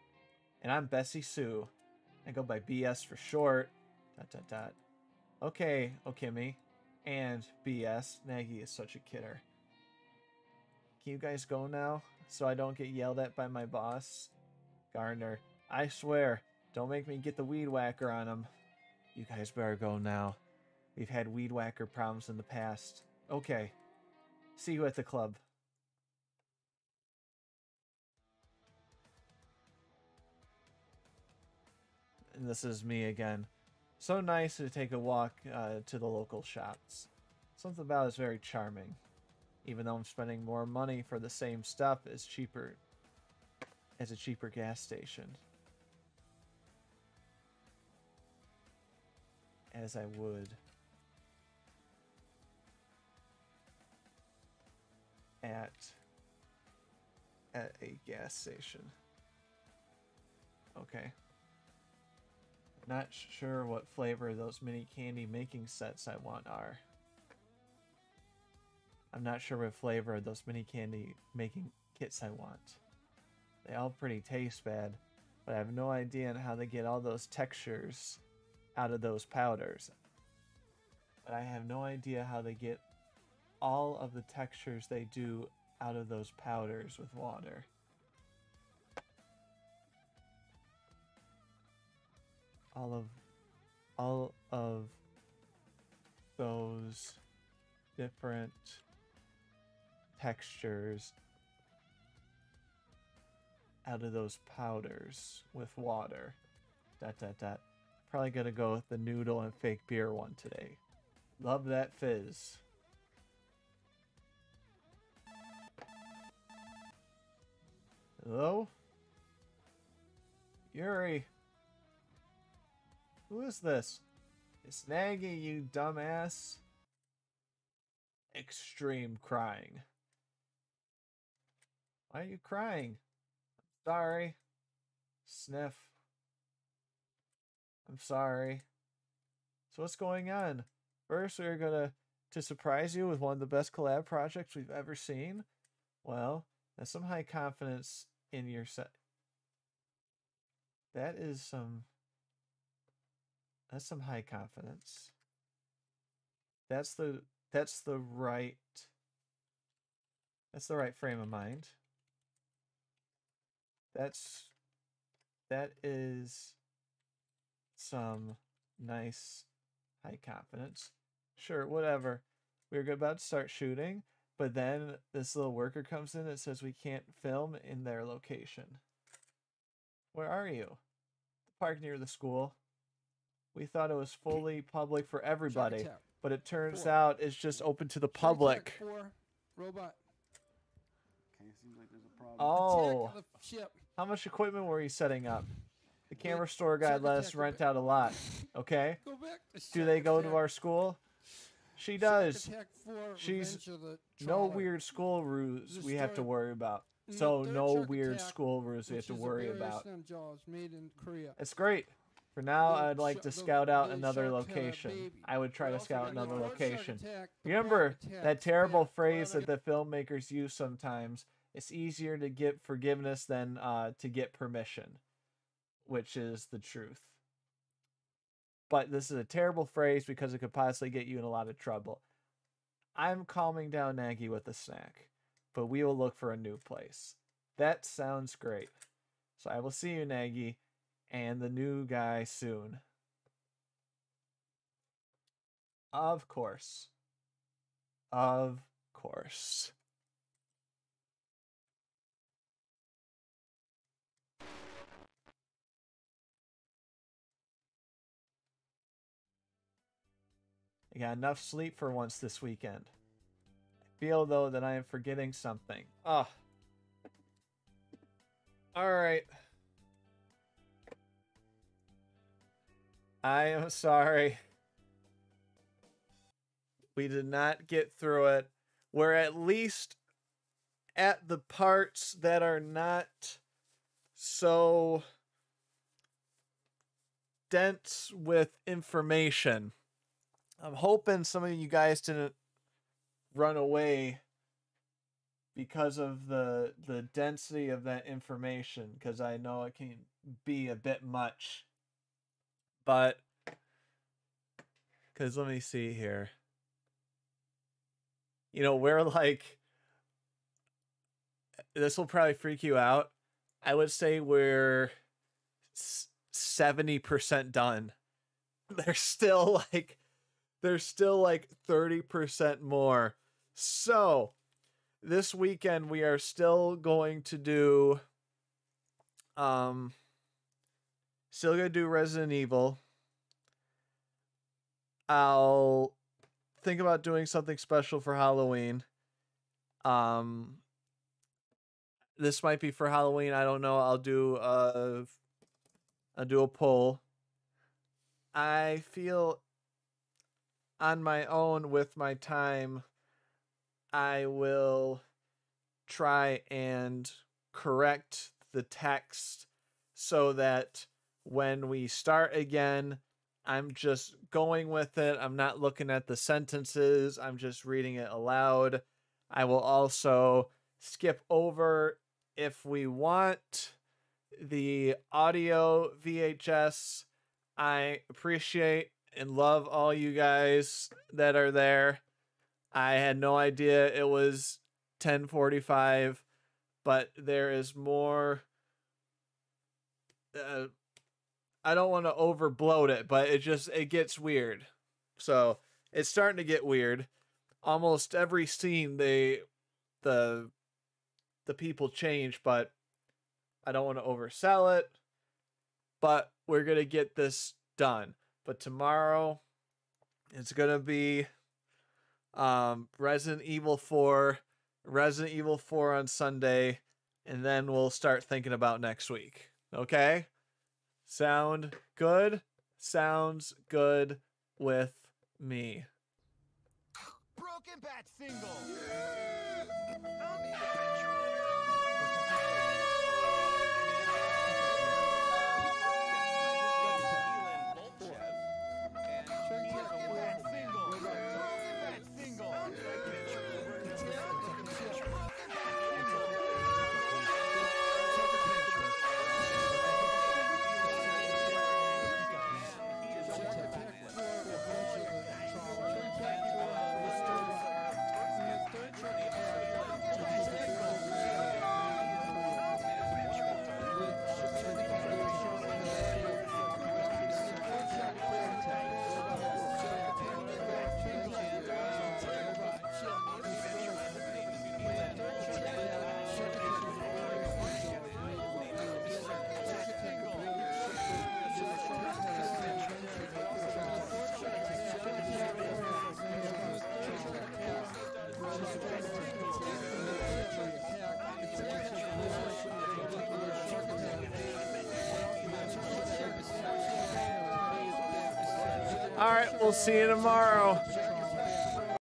And I'm Bessie Sue. I go by BS for short. ... Okay, Okemi. And BS. Nagy is such a kidder. Can you guys go now, so I don't get yelled at by my boss? Gardner, I swear, don't make me get the weed whacker on him. You guys better go now. We've had weed whacker problems in the past. Okay. See you at the club. And this is me again. So nice to take a walk to the local shops. Something about it is very charming. Even though I'm spending more money for the same stuff as a cheaper gas station. as I would at a gas station. Okay. Not sure what flavor those mini candy making sets I want are. I'm not sure what flavor those mini candy making kits I want. They all pretty taste bad, but I have no idea on how they get all those textures out of those powders. But I have no idea how they get all of the textures they do out of those powders with water. All of those different textures out of those powders with water. ... Probably gonna go with the noodle and fake beer one today. Love that fizz. Hello? Yuri. Who is this? It's Nagy, you dumbass. Extreme crying. Why are you crying? I'm sorry. Sniff. I'm sorry. So what's going on? First, we're gonna surprise you with one of the best collab projects we've ever seen. Well, that's some high confidence in your set. That's some high confidence. That's the right frame of mind. That is some nice high confidence. Sure, whatever. We're about to start shooting, but then this little worker comes in and says we can't film in their location. Where are you? The park near the school. We thought it was fully public for everybody, but it turns out it's just open to the public. Robot. Okay, seems like there's a problem. Oh, Attack the ship. how much equipment were you setting up? The camera store guy let us rent out a lot. Okay. Go back. Do they go to our school? She does. Attack 4, She's Revenge of the no Trawler. weird school rules we have to Destroy- worry about. And So the third no Shark weird Attack, school rules we have which to is a worry variation about. on Jaws, made in Korea. It's great. For now, The I'd like to the scout out shark another had a location. baby. I would try We to also scout got another the third Shark location. Attack, the Remember Black Attack, that terrible Spam, phrase that Flanagan- the filmmakers use sometimes? It's easier to get forgiveness than to get permission, which is the truth. But this is a terrible phrase because it could possibly get you in a lot of trouble. I'm calming down Nagy with a snack, but we will look for a new place. That sounds great. So I will see you, Nagy, and the new guy soon. Of course. Of course. I got enough sleep for once this weekend. I feel, though, that I am forgetting something. Ugh. Alright. I am sorry. We did not get through it. We're at least at the parts that are not so dense with information. I'm hoping some of you guys didn't run away because of the density of that information, because I know it can be a bit much. But, because let me see here. You know, we're like, this will probably freak you out. I would say we're 70% done. There's still like 30% more. So this weekend we are still going to do Resident Evil. I'll think about doing something special for Halloween. This might be for Halloween, I don't know. I'll do a poll. I feel on my own with my time, I will try and correct the text so that when we start again, I'm just going with it. I'm not looking at the sentences. I'm just reading it aloud. I will also skip over, if we want, the audio VHS. I appreciate and love all you guys that are there. I had no idea it was 10:45, but there is more. I don't want to overbloat it, but it gets weird. So it's starting to get weird. Almost every scene the people change, but I don't want to oversell it. But we're gonna get this done. But tomorrow it's gonna be Resident Evil 4 on Sunday, and then we'll start thinking about next week. Okay? Sound good? Sounds good with me. Broken Bat single. All right, we'll see you tomorrow.